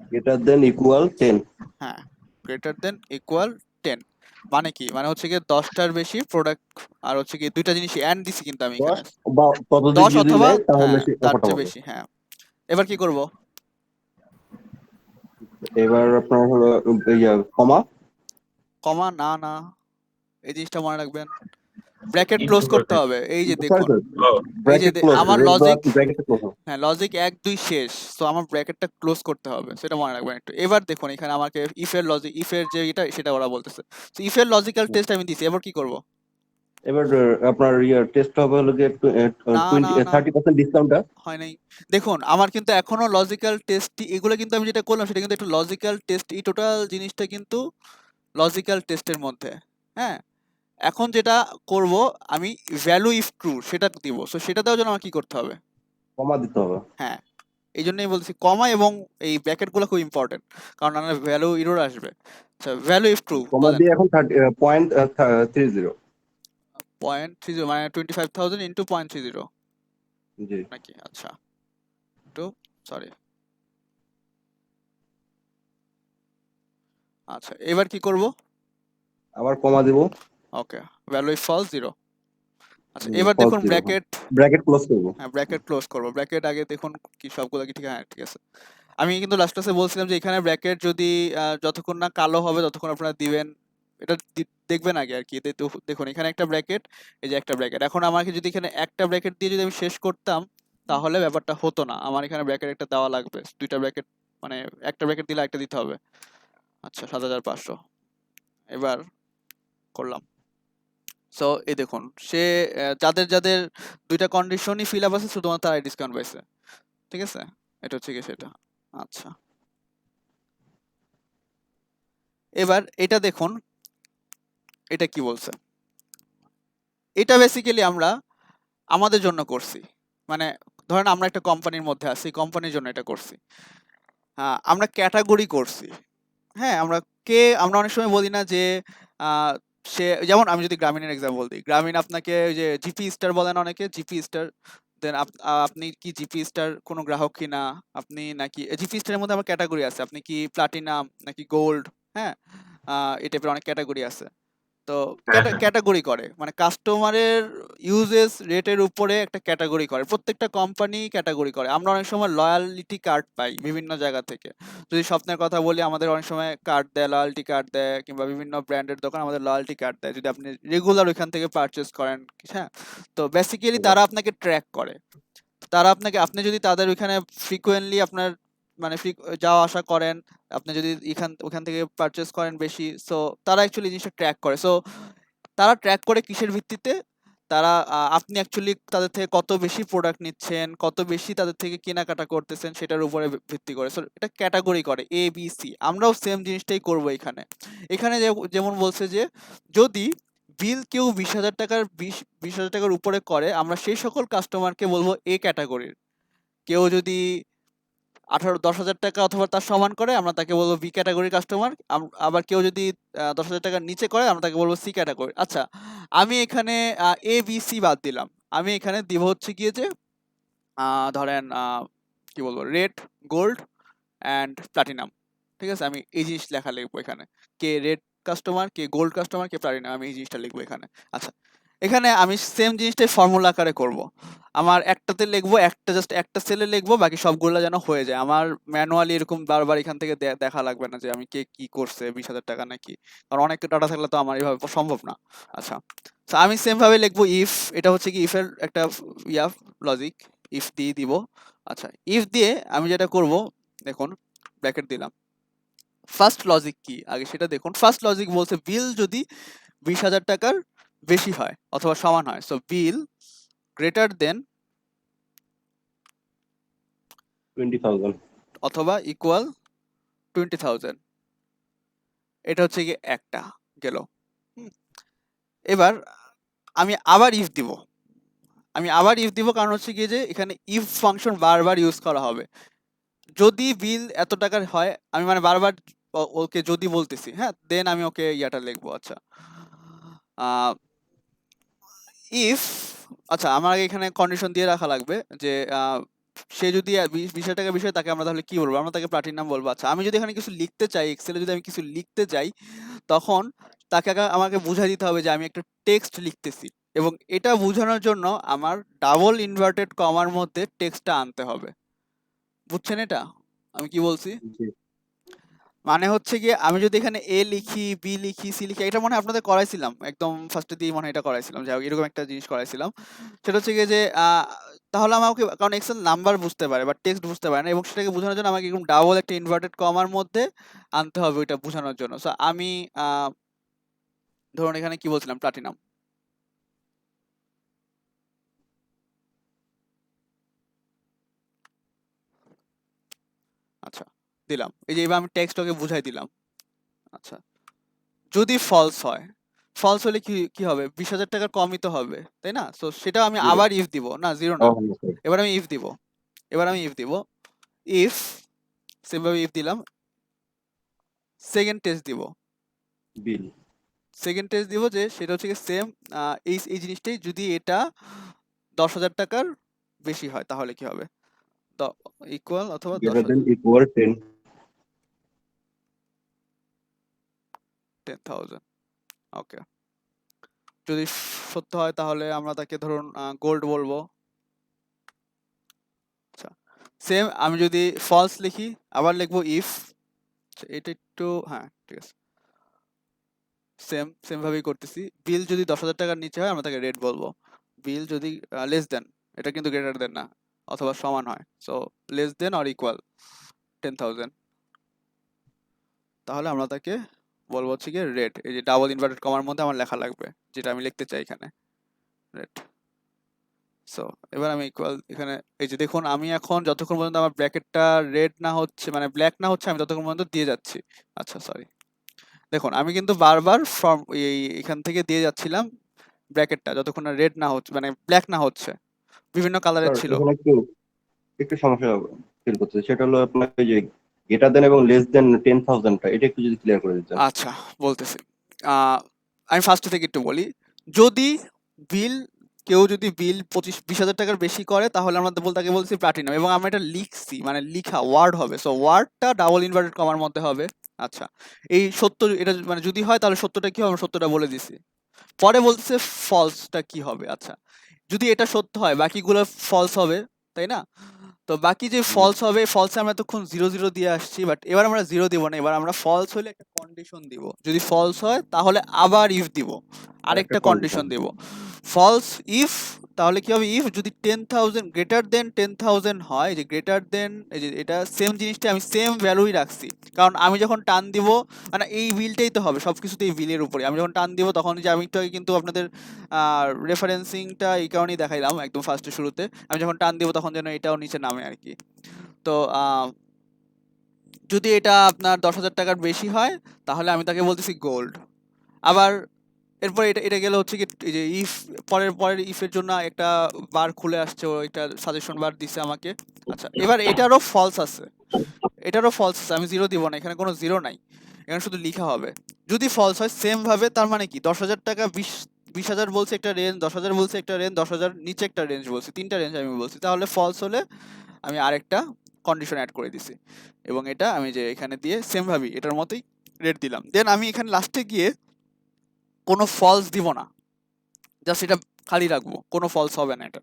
greater than equal 10
হ্যাঁ গ্রেটার দেন ইকুয়াল 10, মানে কি, মানে হচ্ছে গিয়ে 10টার বেশি প্রোডাক্ট, আর হচ্ছে কি দুইটা জিনিস এন্ড দিছি কিন্তু আমি
10
এখানে,
বা ততোধিক
10
যদি
অথবা
নেয় তাহলে
হ্যাঁ
সে
তার
অফারটা
চেয়ে
পাবে।
বেশি, হ্যাঁ। এবার কি করব?
এবার আপনার হলো কমা
কমা, না না, এই জিনিসটা মনে রাখবেন, ব্র্যাকেট
ইনটু
ক্লোজ করতে
করতে
হবে, এই যে
সরি
দেখুন,
স্যার
ও
এই যে
ব্র্যাকেট ক্লোজ
আমার
রেড
লজিক,
ব্র্যাকেট ক্লোজ
হ্যাঁ লজিক 1 2 শেষ, তো আমার ব্র্যাকেটটা ক্লোজ করতে হবে, সেটা মনে রাখবেন একটু। এবার দেখুন এখানে আমাকে ইফের লজিক, ইফের যে এটা সেটা ওরা বলতেছে, তো ইফের লজিক্যাল টেস্ট আমি দিছি, এবার কি করব?
এবার আপনার টেস্ট হবে হলো গিয়ে
না না
20
না
30% ডিসকাউন্টটা
হয় নাই। দেখুন আমার কিন্তু এখনো লজিক্যাল টেস্ট, এগুলো কিন্তু আমি যেটা করলাম সেটা কিন্তু একটু লজিক্যাল টেস্ট, এই টোটাল জিনিসটা কিন্তু লজিক্যাল টেস্টের মধ্যে, হ্যাঁ। এখন যেটা করব আমি ভ্যালু ইফ ট্রু সেটা দিব, সো সেটা দেওয়ার জন্য আমার কি করতে হবে?
কমা দিতে হবে
হ্যাঁ এই জন্যই বলছি কমা এবং এই ব্র্যাকেটগুলো খুব ইম্পর্টেন্ট, কারণ নাহলে ভ্যালু এরর আসবে। আচ্ছা ভ্যালু ইফ ট্রু
কমা
বলেন।
দিয়ে এখন 0.30
0.30 মানে 25,000 ইন্টু 0.30
জি
নাকি? আচ্ছা একটু সরি, আচ্ছা এবার কি করব?
আবার কমা দিব
ওকে ভ্যালু ইফ ফলস 0। আচ্ছা এবার
ফলস
দেখুন
দিব
ব্র্যাকেট,
ব্র্যাকেট ক্লোজ করব
হ্যাঁ ব্র্যাকেট ক্লোজ করব, ব্র্যাকেট আগে দেখুন কি সবগুলো কি ঠিক, হ্যাঁ ঠিক আছে। আমি কিন্তু লাস্ট ক্লাসে বলছিলাম যে এখানে ব্র্যাকেট যদি যতক্ষণ না কালো হবে ততক্ষণ আপনারা দিবেন, এটা দেখবেন আগে আর কি। দেখুন এখানে একটা ব্র্যাকেট, এই যে একটা ব্র্যাকেট, এখন আমাকে যদি এখানে একটা ব্র্যাকেট দিয়ে যদি আমি শেষ করতাম তাহলে ব্যাপারটা হতো না, আমার এখানে ব্র্যাকেট একটা দেওয়া লাগবে, দুইটা ব্র্যাকেট, মানে একটা ব্র্যাকেট দিলে একটা দিতে হবে। আচ্ছা 7,500 এবার করলাম। সো এই দেখুন সে যাদের যাদের দুইটা কন্ডিশনই ফিল আপ আছে শুধুমাত্র তারাই ডিসকাউন্ট পাইছে, ঠিক আছে? এটা হচ্ছে কি সেটা। আচ্ছা এবার এটা দেখুন, এটা কি বলছে, এটা বেসিক্যালি আমরা আমাদের জন্য করছি, মানে ধরেন আমরা একটা কোম্পানির মধ্যে আছি, কোম্পানির জন্য এটা করছি। আমরা ক্যাটাগরি করছি, হ্যাঁ আমরা অনেক সময় বলি না যে আহ, সে, যেমন আমি যদি গ্রামীণের এক্সাম্পল দিই, গ্রামীণ আপনাকে ওই যে জিপি স্টার বলেন অনেকে, জিপি স্টার, দেন আপনি কি জিপি স্টার কোনো গ্রাহক কিনা, আপনি নাকি জিপি স্টারের মধ্যে আমার ক্যাটাগরি আছে, আপনি কি প্লাটিনাম নাকি গোল্ড, হ্যাঁ এই টাইপের অনেক ক্যাটাগরি আছে। তো
হ্যাঁ হ্যাঁ
ক্যাটাগরি করে, মানে কাস্টমারের ইউজেস রেটের উপরে একটা ক্যাটাগরি করে, প্রত্যেকটা কোম্পানি ক্যাটাগরি করে। আমরা অনেক সময় লয়ালিটি কার্ড পাই বিভিন্ন জায়গা থেকে, যদি স্বপ্নের কথা বলি আমাদের অনেক সময় কার্ড দেয়, লয়ালিটি কার্ড দেয়, কিংবা বিভিন্ন ব্র্যান্ডের দোকান আমাদের লয়ালিটি কার্ড দেয় যদি আপনি রেগুলার ওইখান থেকে পারচেস করেন, হ্যাঁ। তো বেসিক্যালি তারা আপনাকে ট্র্যাক করে, তারা আপনাকে, আপনি যদি তাদের ওইখানে ফ্রিকোয়েন্টলি আপনার মানে যাওয়া আসা করেন, আপনি যদি ওখান থেকে পারচেস করেন বেশি, সো তারা অ্যাকচুয়ালি জিনিসটা ট্র্যাক করে। সো তারা ট্র্যাক করে কিসের ভিত্তিতে? তারা আপনি অ্যাকচুয়ালি তাদের থেকে কত বেশি প্রোডাক্ট নিচ্ছেন, কত বেশি তাদের থেকে কেনাকাটা করতেছেন সেটার উপরে ভিত্তি করে। সো এটা ক্যাটাগরি করে এ বি সি, আমরাও সেম জিনিসটাই করব এখানে। এখানে যেমন বলছে যে যদি বিল কেউ 20,000 টাকার 20,000 টাকার উপরে করে, আমরা সেই সকল কাস্টমারকে বলবো এ ক্যাটাগরির। কেউ যদি 10,000 টাকা অথবা তার সমান করে আমরা তাকে বলবো বি ক্যাটাগরির কাস্টমার। আবার কেউ যদি 10,000 টাকার নিচে করে আমরা তাকে বলবো সি ক্যাটাগরি। আচ্ছা আমি এখানে এ বি সি বাদ দিলাম, আমি এখানে দিব হচ্ছে গিয়ে যে ধরেন কি বলবো, রেড, গোল্ড অ্যান্ড প্লাটিনাম, ঠিক আছে? আমি এই জিনিস লেখা লিখবো এখানে, কে রেড, কাস্টমার, কে গোল্ড কাস্টমার, কে প্লাটিনাম, আমি এই জিনিসটা লিখবো এখানে। আচ্ছা, এখানে আমি সেম জিনিসটাই ফর্মুলা আকারে করব। আমার একটাতে লিখবো, জাস্ট একটা সেলে লিখবো, বাকি সবগুলো যেন হয়ে যায়। আমার ম্যানুয়ালি এরকম বারবার এখান থেকে দেখা লাগবে না যে আমি কে কি করছে, 20,000 টাকা নাকি, কারণ অনেক ডাটা থাকলে তো আমার এইভাবে সম্ভব না। আচ্ছা, তো আমি সেম ভাবে লিখবো ইফ, এটা হচ্ছে কি ইফের একটা লজিক, ইফ দিয়ে দিব। আচ্ছা, ইফ দিয়ে আমি যেটা করব, দেখুন ব্র্যাকেট দিলাম। ফার্স্ট লজিক কি আগে সেটা দেখুন। ফার্স্ট লজিক বলছে বিল যদি 20,000 টাকার বেশি হয় অথবা সমান হয়, সো বিল গ্রেটার দেন
20,000.
অথবা ইকুয়াল 20,000। এটা হচ্ছে কি একটা গেল। এবার আমি আবার ইফ দিব, কারণ হচ্ছে কি যে এখানে ইফ ফাংশন বারবার ইউজ করা হবে। যদি বিল এত টাকার হয়, আমি মানে বারবার ওকে যদি বলতেছি, হ্যাঁ, দেন আমি ওকে ইয়াটা লিখবো। আচ্ছা, ইফ, আচ্ছা আমার এখানে কন্ডিশন দিয়ে রাখা লাগবে যে সে যদি 20,000 টাকার বিষয়ে, তাকে আমরা তাহলে কি বলবো, আমরা তাকে প্লাটিনাম বলবো। আচ্ছা, আমি যদি এখানে কিছু লিখতে চাই, এক্সেলে যদি আমি কিছু লিখতে চাই, তখন তাকে আমাকে বুঝাই দিতে হবে যে আমি একটা টেক্সট লিখতেছি, এবং এটা বোঝানোর জন্য আমার ডাবল ইনভার্টেড কমার মধ্যে টেক্সটটা আনতে হবে। বুঝছেন এটা আমি কি বলছি?
জি।
মানে হচ্ছে গিয়ে আমি যদি এখানে এ লিখি, বি লিখি, সি লিখি, এটা মনে হয় আপনাদের করাইছিলাম একদম ফার্স্টে দিয়ে, মনে হয় এটা করাইছিলাম, যাই হোক এরকম একটা জিনিস করাইছিলাম। সেটা হচ্ছে গিয়ে যে তাহলে আমাকে, কারণ এক্সেল নাম্বার বুঝতে পারে বা টেক্সট বুঝতে পারে না, এবং সেটাকে বোঝানোর জন্য আমাকে এরকম ডাবল একটা ইনভার্টেড কমার মধ্যে আনতে হবে ওইটা বোঝানোর জন্য। সো আমি ধরুন এখানে কি বলছিলাম, প্লাটিনাম। আচ্ছা, দিলাম, এই যে এবার আমি টেক্সট ওকে বুঝাই দিলাম। আচ্ছা, যদি ফলস হয়, ফলস হলে কি কি হবে, 20,000 টাকার কমই তো হবে, তাই না? সো সেটা আমি
Zero.
আবার ইফ দিব, না জিরো না,
Oh, no, sir.
এবার আমি ইফ দিব, ইফ সেমভাবে ইফ দিলাম, সেকেন্ড টেস্ট দিব,
Bill.
যে সেটা হচ্ছে সেম এই জিনিসটাই, যদি এটা 10,000 টাকার বেশি হয় তাহলে কি হবে, ইকুয়াল অথবা
Greater
10,000,
than equal 10.
10,000। ওকে, যদি সত্য হয় তাহলে আমরা তাকে ধরুন গোল্ড বলবো। আচ্ছা, সেম আমি যদি ফলস লিখি, আবার লিখবো ইফ, এটা একটু, হ্যাঁ ঠিক আছে, সেম ভাবেই করতেছি। বিল যদি 10,000 টাকার নিচে হয় আমরা তাকে রেড বলবো। বিল যদি লেস দেন, এটা কিন্তু গ্রেটার দেন না, অথবা সমান হয়, so less than or equal 10,000, তাহলে আমরা তাকে বলবো হচ্ছে গিয়ে রেড। এই যে ডাবল ইনভার্টেড কমার মধ্যে আমার লেখা লাগবে যেটা আমি লিখতে চাই এখানে, রেড। সো এবার আমি ইকুয়াল এখানে, এই যে দেখুন আমি এখন যতক্ষণ পর্যন্ত আমার ব্র্যাকেটটা রেড না হচ্ছে, মানে ব্ল্যাক না হচ্ছে, আমি ততক্ষণ পর্যন্ত দিয়ে যাচ্ছি। আচ্ছা সরি, দেখুন আমি কিন্তু বারবার ফ্রম এখান থেকে দিয়ে যাচ্ছিলাম ব্র্যাকেটটা, যতক্ষণ না রেড না হচ্ছে, মানে ব্ল্যাক না হচ্ছে, বিভিন্ন কালারের
Sir,
ছিল।
এখানে একটু সমস্যা ফিল করতেছি, সেটা হলো আপনার এই যে গ্রেটার দেন এবং লেস দেন 10,000 টা, এটা একটু যদি ক্লিয়ার করে দিতেন।
আচ্ছা বলতেছি, আমি ফার্স্ট থেকে একটু বলি। যদি বিল, কেউ যদি বিল 20,000 টাকার বেশি করে, তাহলে আমরা তাকে বলছি প্লাটিনাম, এবং আমরা এটা লিখছি, মানে লিখা ওয়ার্ড হবে, সো ওয়ার্ডটা ডাবল ইনভার্টেড কমার মধ্যে হবে। আচ্ছা, এই সত্য, এটা মানে যদি হয় তাহলে সত্যটা কি হবে, আমরা সত্যটা বলে দিছি। পরে বলতেছে ফলসটা কি হবে। আচ্ছা, যদি এটা সত্য হয় বাকিগুলো ফলস হবে, তাই না? তো বাকি যে ফলস হবে, ফলসে আমরা এতক্ষণ 0 দিয়ে আসছি, বাট এবার আমরা 0 দিব না, এবার আমরা ফলস হলে একটা কন্ডিশন দিব, যদি ফলস হয় তাহলে আবার ইফ দিব, আরেকটা কন্ডিশন দিব। ফলস ইফ, তাহলে কি হবে, ইফ যদি 10,000 গ্রেটার দেন 10,000 হয়, যে গ্রেটার দেন, এই যে এটা সেম জিনিসটা আমি সেম ভ্যালুই রাখছি, কারণ আমি যখন টান দিব, মানে এই বিলটাই তো হবে সবকিছুতে, এই বিলের উপরে আমি যখন টান দিব, তখন যে আমি একটু আগে কিন্তু আপনাদের রেফারেন্সিংটা এই কারণেই দেখাইলাম একদম ফার্স্টে শুরুতে, আমি যখন টান দিব তখন যেন এটাও নিচে নামে আর কি। তো যদি এটা আপনার 10,000 টাকার বেশি হয়, তাহলে আমি তাকে বলতেছি গোল্ড। আবার এরপর এটা গেলে হচ্ছে কি, এই যে ইফ, পরের ইফের জন্য একটা বার খুলে আসছে, ও একটা সাজেশন বার দিছে আমাকে। আচ্ছা, এবার এটারও ফলস আছে, আমি 0 দিব না, এখানে কোনো 0 নাই, এখানে শুধু লিখা হবে। যদি ফলস হয় সেম ভাবে, তার মানে কি 10,000 টাকা, 20,000 বলছে একটা রেঞ্জ, 10,000 বলছে একটা রেঞ্জ, 10,000 নিচে একটা রেঞ্জ বলছি, তিনটা রেঞ্জ আমি বলছি, তাহলে ফলস হলে আমি আরেকটা কন্ডিশন অ্যাড করে দিছি, এবং এটা আমি যে এখানে দিয়ে সেম ভাবেই এটার মতোই রেট দিলাম। দেন আমি এখানে লাস্টে গিয়ে কোনো ফলস দিব না, জাস্ট এটা খালি রাখবো, কোনো ফলস হবে না এটা,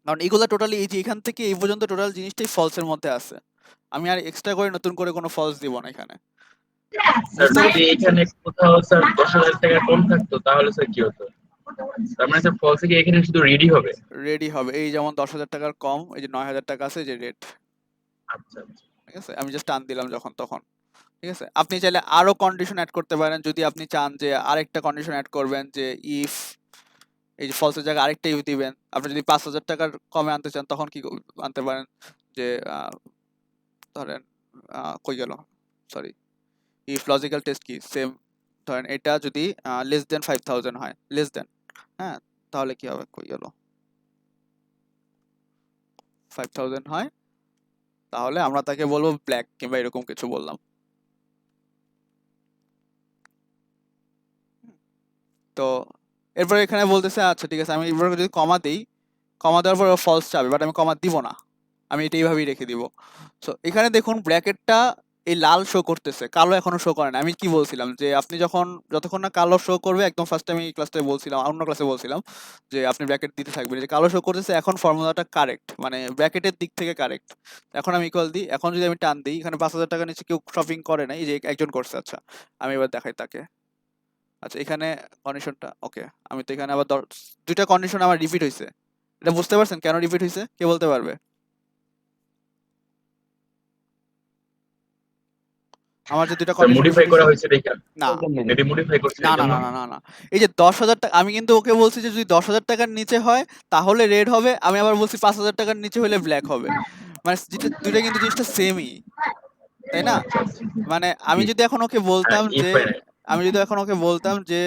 কারণ এগুলো টোটালি এই যে এখান থেকে এই পর্যন্ত টোটাল জিনিসটাই ফলসের মধ্যে আছে। আমি আর এক্সট্রা করে নতুন করে কোনো ফলস দিব না এখানে।
স্যার
বুঝতে
যদি এখানে কোথাও স্যার 10,000 টাকা কম থাকতো তাহলে স্যার কি হতো? তার মানে স্যার ফল থেকে এখানে শুধু রেডি হবে।
রেডি হবে, এই যেমন 10,000 টাকার কম, এই যে 9,000 টাকা আছে, এই যে রেট,
আচ্ছা আচ্ছা।
ঠিক আছে, আমি জাস্ট টান দিলাম যখন তখন, ঠিক আছে। আপনি চাইলে আরো কন্ডিশন অ্যাড করতে পারেন, যদি আপনি চান যে আরেকটা কন্ডিশন অ্যাড করবেন, যে ইফ এই যে ফলসের জায়গায় আরেকটা ইফ দিবেন। আপনি যদি 5,000 টাকার কমে আনতে চান তখন কি আনতে পারেন, যে ধরেন কই গেল, সরি, ইফ লজিক্যাল টেস্ট কি সেম, ধরেন এটা যদি লেস দেন 5,000 হয়, লেস দেন, হ্যাঁ, তাহলে কি হবে, কই গেল, 5,000 হয়, তাহলে আমরা তাকে বলবো ব্ল্যাক কিংবা এরকম কিছু বললাম। তো এরপরে এখানে বলতেছে আচ্ছা ঠিক আছে, আমি এবার যদি কমা দিই, কমা দেওয়ার পর ফলস চাবে, বাট আমি কমা দিব না, আমি এটা এইভাবেই রেখে দিব। সো এখানে দেখুন ব্র্যাকেটটা এই লাল শো করতেছে, কালো এখনো শো করে না। আমি কি বলছিলাম যে আপনি যতক্ষণ না কালো শো করবে, একদম ফার্স্ট আমি এই ক্লাসটায় বলছিলাম, অন্য ক্লাসে বলছিলাম যে আপনি ব্র্যাকেট দিতে থাকবেন, যে কালো শো করতেছে, এখন ফর্মুলাটা কারেক্ট, মানে ব্র্যাকেটের দিক থেকে কারেক্ট। এখন আমি ইকুয়াল দিই, এখন যদি আমি টান দিই, এখানে 5,000 টাকা নিচে কেউ শপিং করে নাই, এই যে একজন করছে, আচ্ছা আমি এবার দেখাই তাকে। আচ্ছা এখানে কন্ডিশনটা ওকে, আমি তো এখানে আবার দুইটা কন্ডিশন আমার রিপিট হয়েছে, এটা বুঝতে পারছেন কেন রিপিট হয়েছে, কে বলতে পারবে? আমার যে দুইটা
স্যার
কন্ডিশন
মডিফাই করা হয়েছে দেখে
না
মেবি মডিফাই করছে
না
এই
না
জন্য।
না না না না, এই যে 10,000 টাকা, আমি কিন্তু ওকে বলছি যে যদি 10,000 টাকার নিচে হয় তাহলে রেড হবে, আমি আবার বলছি 5,000 টাকার নিচে হলে ব্ল্যাক হবে, মানে যেটা দুইটা কিন্তু জিনিসটা সেমই, তাই না? মানে আমি যদি এখন ওকে বলতাম
ইফ
যে,
হয় না।
আমি যদি এখন ওকে বলতাম যে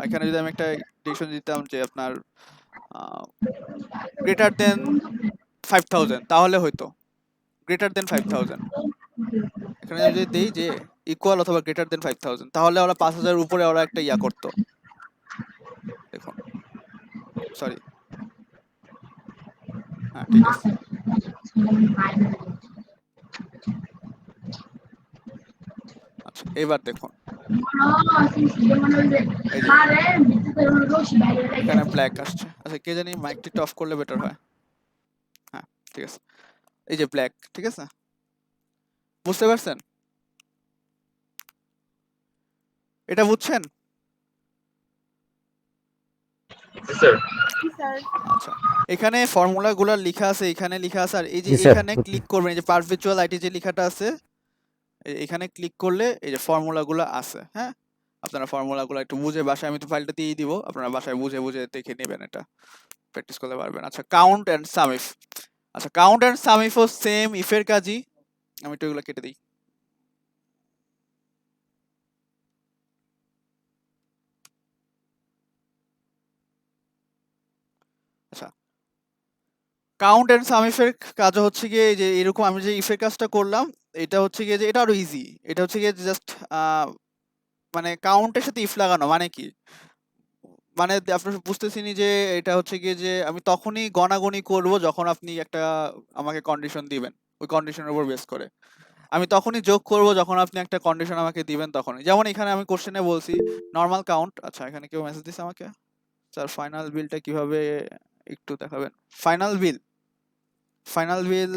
এখানে যদি আমি একটা ডিরেকশন দিতাম যে আপনার গ্রেটার দেন 5,000 তাহলে হয়তো গ্রেটার দেন 5,000, এখানে আমি যদি দেই যে ইকুয়াল অথবা গ্রেটার দেন 5,000, তাহলে ওরা 5,000 উপরে ওরা একটা ইয়া করতো, দেখুন, সরি, হ্যাঁ ঠিক আছে। আচ্ছা এবার দেখুন, এই যে এখানে ব্ল্যাক আসছে, আচ্ছা কে জানি মাইকটি অফ করলে বেটার হয়, হ্যাঁ ঠিক আছে, এই যে ব্ল্যাক, ঠিক আছে, বুঝতে পারছেন? এটা বুঝছেন?
স্যার
জি স্যার।
আচ্ছা এখানে ফর্মুলা গুলা লেখা আছে, এখানে লেখা আছে, আর এই যে
জি স্যার।
এখানে ক্লিক করবেন, এই যে পারপেচুয়াল আইটি যে লেখাটা আছে, এখানে ক্লিক করলে এই যে ফর্মুলা গুলা আছে, হ্যাঁ, আপনারা ফর্মুলা গুলো একটু বুঝে, বাসায় আমি তো ফাইলটা দিয়ে দিব, আপনারা বাসায় বুঝে বুঝে দেখে নেবেন, এটা প্র্যাকটিস করতে পারবেন। আচ্ছা কাউন্ট এন্ড সাম ইফ, আচ্ছা কাউন্ট এন্ড সাম ইফ ও সেম ইফের কাজই, আমি একটু এগুলো কেটে দিই। আচ্ছা কাউন্ট এন্ড সাম ইফের কাজ হচ্ছে গিয়ে যে এরকম, আমি যে ইফের কাজটা করলাম, এটা হচ্ছে গিয়ে যে এটা আরো ইজি, এটা হচ্ছে গিয়ে জাস্ট মানে কাউন্টের সাথে ইফ লাগানো, মানে কি, মানে আপনি বুঝতেছিনি যে এটা হচ্ছে গিয়ে যে আমি তখনই গণাগণি করব যখন আপনি একটা আমাকে কন্ডিশন দিবেন, ওই কন্ডিশনের উপর বেস করে আমি তখনই যোগ করব যখন আপনি একটা কন্ডিশন আমাকে দিবেন তখনই। যেমন এখানে আমি কোশ্চেনে বলছি নরমাল কাউন্ট, আচ্ছা এখানে কেউ মেসেজ দিছে আমাকে, স্যার ফাইনাল বিলটা কিভাবে একটু দেখাবেন? ফাইনাল বিল, ফাইনাল বিল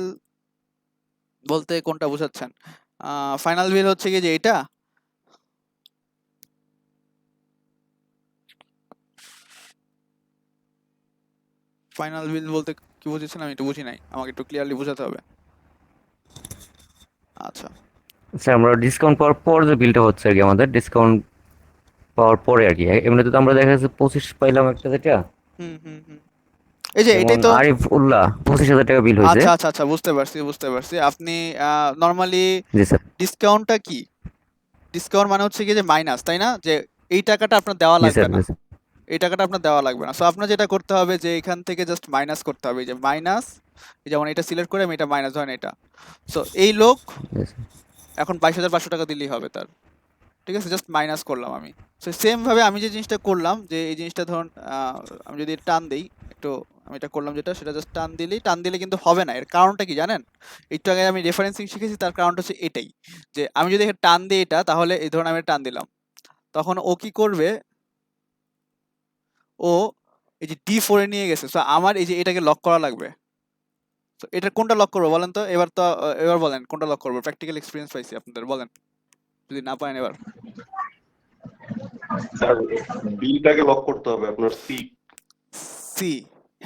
বলতে কোনটা বোঝাচ্ছেন? ফাইনাল বিল হচ্ছে কি যে এটা, ফাইনাল বিল বলতে কি বুঝেছেন আমি একটু বুঝি নাই, আমাকে একটু ক্লিয়ারলি বোঝাতে হবে। আচ্ছা
স্যার আমরা ডিসকাউন্ট পাওয়ার পর যে বিলটা হচ্ছে আর কি, আমাদের ডিসকাউন্ট পাওয়ার পরে আর কি, এমনিতে তো আমরা দেখা যাচ্ছে 25 পাইলাম একটা, যেটা
হুম হুম হুম, এই যে এটাই
যেমন
তো,
আরিফ উল্লাহ 25,000 টাকা বিল হয়েছে।
আচ্ছা আচ্ছা আচ্ছা বুঝতে পারছি বুঝতে পারছি। আপনি নরমালি
জি স্যার।
ডিসকাউন্টটা কি, ডিসকাউন্ট মানে হচ্ছে কি যে মাইনাস, তাই না, যে এই টাকাটা আপনার দেওয়া
জি
লাগবে
স্যার।
না,
জি স্যার।
এই টাকাটা আপনার দেওয়া লাগবে না। সো আপনার যেটা করতে হবে যে এখান থেকে জাস্ট মাইনাস করতে হবে, এই যে মাইনাস, যেমন এটা সিলেক্ট করে আমি এটা মাইনাস, ধরেন এটা, সো এই লোক
জি স্যার।
এখন 22,500 টাকা দিলেই হবে তার, ঠিক আছে, জাস্ট মাইনাস করলাম আমি। সো সেম ভাবে আমি যে জিনিসটা করলাম, যে এই জিনিসটা ধরুন আমি যদি টান দিই একটু, আমি এটা করলাম যেটা, সেটা জাস্ট টান দিলে কিন্তু হবে না। এর কারণটা কি জানেন? একটু আগে আমি রেফারেন্সিং শিখেছি, তার কারণটা হচ্ছে এটাই, যে আমি যদি এখানে টান দিই এটা, তাহলে এই ধরুন আমি টান দিলাম, তখন ও কি করবে, ও এই যে D4 এ নিয়ে গেছে। সো আমার এই যে এটাকে লক করা লাগবে। তো এটা কোনটা লক করবো বলেন তো? এবার তো এবার বলেন কোনটা লক করবো? প্র্যাকটিক্যাল এক্সপিরিয়েন্স পাইছি আপনাদের, বলেন যদি না পারেন এবার।
স্যার বিটাকে লক করতে হবে আপনার
সি,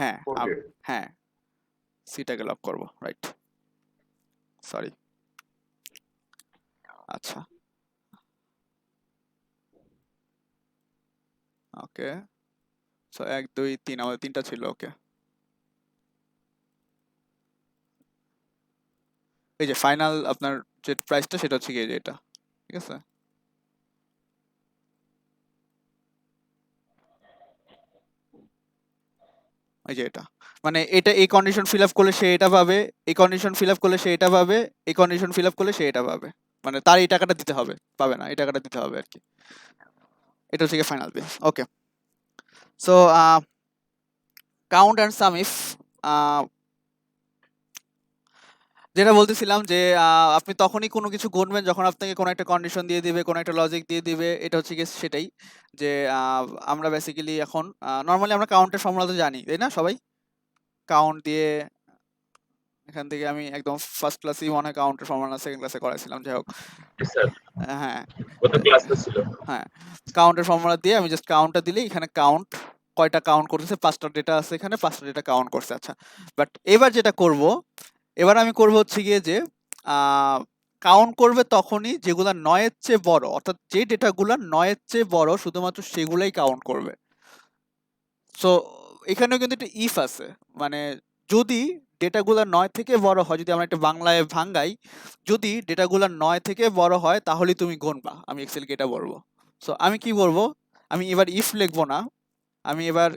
হ্যাঁ
ওকে
হ্যাঁ, সিটাকে লক করবো, রাইট, সরি। আচ্ছা, ওকে, সো 1 2 3, আমাদের 3টা ছিল, ওকে। এই যে ফাইনাল আপনার যে প্রাইসটা সেটা হচ্ছে কি, এই যে এটা, ঠিক আছে। এই যে এটা, মানে এটা এই কন্ডিশন ফিল আপ করলে সে এটা পাবে, এই কন্ডিশন ফিল আপ করলে সে এটা পাবে, এই কন্ডিশন ফিল আপ করলে সে এটা পাবে, মানে তার এই টাকাটা দিতে হবে, পাবে না, এই টাকাটা দিতে হবে আর কি। এটা হচ্ছে final bill, okay. So count and some if, যেটা বলতেছিলাম যে আপনি তখনই কোনো কিছু গুনবেন যখন আপনাকে কোনো একটা কন্ডিশন দিয়ে দিবে, কোনো একটা লজিক দিয়ে দিবে। এটা হচ্ছে কি সেটাই, যে আমরা বেসিক্যালি এখন নর্মালি আমরা কাউন্টের ফর্মুলা তো জানি, তাই না সবাই? কাউন্ট দিয়ে এখান থেকে আমি একদম ফার্স্ট ক্লাসেই মনে হয় কাউন্টের ফর্মুলা সেকেন্ড ক্লাসে করাইছিলাম, যাই হোক।
স্যার
হ্যাঁ
কত ক্লাসে ছিল?
হ্যাঁ, কাউন্টের ফর্মুলা দিয়ে আমি জাস্ট কাউন্টটা দিলেই এখানে কাউন্ট কয়টা কাউন্ট করতেছে, 5টা ডেটা আছে এখানে, 5টা ডেটা কাউন্ট করছে। আচ্ছা, বাট এবার যেটা করব, এবার আমি করব হচ্ছে গিয়ে যে কাউন্ট করবে তখনই যেগুলা 9-এর চেয়ে বড়, অর্থাৎ যে ডেটাগুলা 9-এর চেয়ে বড় শুধুমাত্র সেগুলাই কাউন্ট করবে। সো এখানেও কিন্তু একটা ইফ আছে, মানে যদি ডেটাগুলা 9 থেকে বড় হয়, যদি আমরা একটা বাংলায় ভাঙ্গাই, যদি ডেটাগুলা 9 থেকে বড় হয় তাহলে তুমি গুনবা, আমি এক্সেলকে এটা বলবো। সো আমি কি বলবো, আমি এবার ইফ লিখবো না, আমি এবার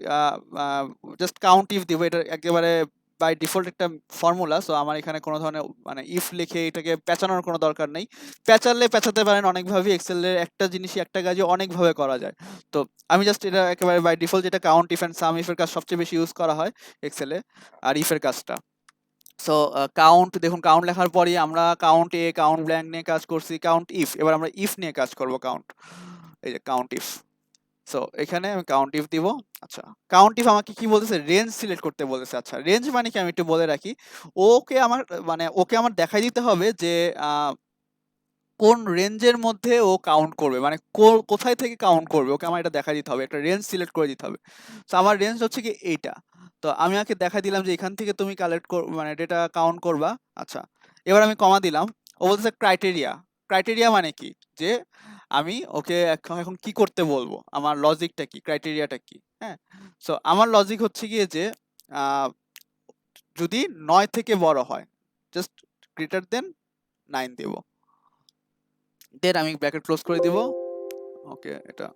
জাস্ট কাউন্ট ইফ দিব। এটা একেবারে বাই ডিফল্ট একটা ফর্মুলা, সো আমার এখানে কোনো ধরনের মানে ইফ লিখে এটাকে পেঁচানোর কোনো দরকার নেই। পেঁচালে পেঁচাতে পারেন অনেকভাবে, এক্সেলের একটা জিনিসই একটা কাজে অনেকভাবে করা যায়। তো আমি জাস্ট এটা একেবারে বাই ডিফল্ট, যেটা কাউন্ট ইফ অ্যান্ড সাম ইফের কাজ সবচেয়ে বেশি ইউজ করা হয় এক্সেলে, আর ইফের কাজটা। সো কাউন্ট, দেখুন কাউন্ট লেখার পরই আমরা কাউন্ট এ, কাউন্ট ব্ল্যাঙ্ক নিয়ে কাজ করছি, কাউন্ট ইফ, এবার আমরা ইফ নিয়ে কাজ করব, কাউন্ট, এই যে কাউন্ট ইফ। সো এখানে আমি কাউন্ট ইফ দিব। আচ্ছা, কাউন্ট ইফ আমাকে কি বলতেছে, রেঞ্জ সিলেক্ট করতে বলেছে। আচ্ছা, রেঞ্জ মানে কি আমি একটু বলে রাখি, ওকে আমার দেখাই দিতে হবে যে কোন রেঞ্জের মধ্যে ও কাউন্ট করবে, মানে কোথায় থেকে কাউন্ট করবে, ওকে আমার এটা দেখাই দিতে হবে, একটা রেঞ্জ সিলেক্ট করে দিতে হবে। তো আমার রেঞ্জ হচ্ছে কি এইটা, তো আমি ওকে দেখাই দিলাম যে এখান থেকে তুমি মানে ডেটা কাউন্ট করবা। আচ্ছা, এবার আমি কমা দিলাম। ও বলতেছে ক্রাইটেরিয়া। ক্রাইটেরিয়া মানে কি, যে আমি ওকে এখন কি করতে বলবো, আমার লজিকটা কি, ক্রাইটেরিয়াটা কি। হ্যাঁ, সো আমার লজিক হচ্ছে গিয়ে যে যদি 9 থেকে বড় হয়, জাস্ট গ্রেটার দেন 9 দেব, দেন আমি ব্র্যাকেট ক্লোজ করে দিব। ওকে, এটা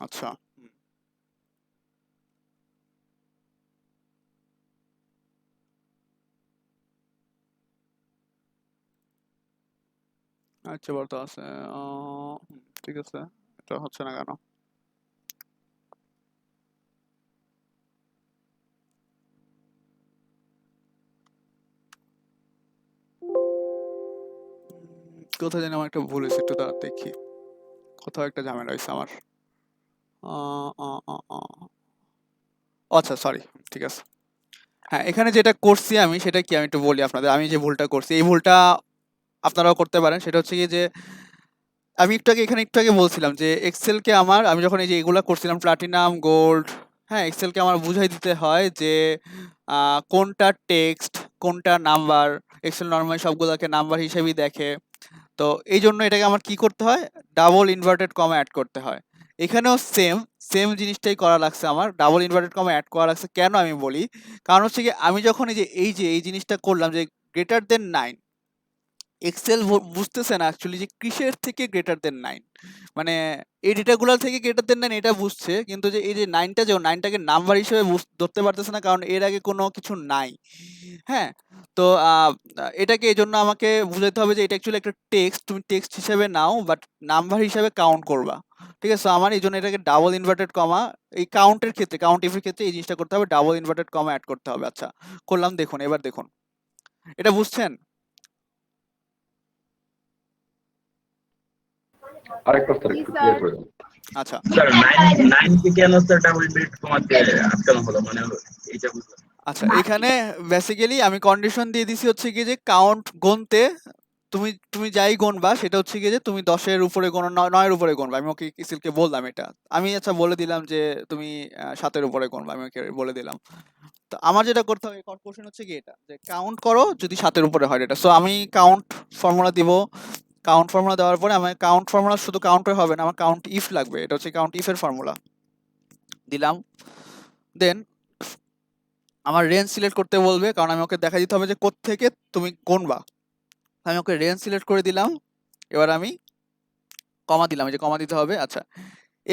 আচ্ছা, আচ্ছা বলতে আছে, ঠিক আছে, এটা হচ্ছে না কেন? কোথায় জানি আমার একটা ভুল হয়েছে, একটু দাঁড়া দেখি, কোথাও একটা ঝামেলা হয়েছে আমার। আচ্ছা, সরি, ঠিক আছে। হ্যাঁ, এখানে যেটা করছি আমি, সেটা কি আমি একটু বলি আপনাদের। আমি যে ভুলটা করছি, এই ভুলটা আপনারাও করতে পারেন। সেটা হচ্ছে কি যে আমি এখানে একটু আগে বলছিলাম যে এক্সেলকে আমি যখন এই যে এগুলা করছিলাম প্লাটিনাম, গোল্ড, হ্যাঁ, এক্সেলকে আমার বুঝাই দিতে হয় যে কোনটা টেক্সট, কোনটা নাম্বার। এক্সেল নর্মালি সবগুলোকে নাম্বার হিসেবেই দেখে। তো এই জন্য এটাকে আমার কি করতে হয়, ডাবল ইনভার্টেড কমা অ্যাড করতে হয়। এখানেও সেম জিনিসটাই করা লাগছে আমার, ডাবল ইনভার্টেড কমা অ্যাড করা লাগছে। কেন আমি বলি, কারণ হচ্ছে কি আমি যখন এই জিনিসটা করলাম, যে গ্রেটার দেন 9, এক্সেল বুঝতেছে না অ্যাকচুয়ালি যে কিসের থেকে গ্রেটার দেন 9, মানে এই ডেটাগুলো থেকে গ্রেটার দেন 9 এটা বুঝছে, কিন্তু যে এই যে 9টা, যে 9টাকে নাম্বার হিসেবে ধরতে পারতেছে না, কারণ এর আগে কোনো কিছু নাই। হ্যাঁ, তো এটাকে এই জন্য আমাকে বুঝাইতে হবে যে এটা অ্যাকচুয়ালি একটা টেক্সট, তুমি টেক্সট হিসেবে নাও বাট নাম্বার হিসেবে কাউন্ট করবা। ঠিক আছে, তো আমার এই জন্য এটাকে ডাবল ইনভার্টেড কমা, এই কাউন্টের ক্ষেত্রে, কাউন্ট ইফের ক্ষেত্রে এই জিনিসটা করতে হবে, ডাবল ইনভার্টেড কমা অ্যাড করতে হবে। আচ্ছা করলাম, দেখুন এবার দেখুন, এটা বুঝছেন?
আরেকটা স্যার
জি
একটু
স্যার।
ক্লিয়ার করে দেন।
আচ্ছা
স্যার 9 থেকে কেন স্যার ডাবল বিট কমাতে আটকানো হলো, মানে এইটা বুঝলাম।
আচ্ছা, এখানে বেসিক্যালি আমি কন্ডিশন দিয়ে দিছি হচ্ছে কি যে কাউন্ট গুনতে তুমি তুমি যাই গুনবা সেটা হচ্ছে কি যে তুমি 10-এর উপরে গোনো, 9-এর উপরে গুনবা। আমি ওকে ইসিলকে বললাম এটা, আমি আচ্ছা বলে দিলাম যে তুমি 7-এর উপরে গুনবা, আমি ওকে বলে দিলাম। তো আমার যেটা করতে হবে, কোশ্চেন হচ্ছে কি এটা, যে কাউন্ট করো যদি 7-এর উপরে হয় এটা। সো আমি কাউন্ট ফর্মুলা দিব, কাউন্ট ফর্মুলা দেওয়ার পরে আমার কাউন্ট ফর্মুলা শুধু কাউন্টে হবে না, আমার কাউন্ট ইফ লাগবে, এটা হচ্ছে কাউন্ট ইফের ফর্মুলা দিলাম। দেন আমার রেঞ্জ সিলেক্ট করতে বলবে, কারণ আমি ওকে দেখা দিতে হবে যে কোত্থেকে তুমি গুনবা। আমি ওকে রেঞ্জ সিলেক্ট করে দিলাম, এবার আমি কমা দিলাম, এই যে কমা দিতে হবে। আচ্ছা,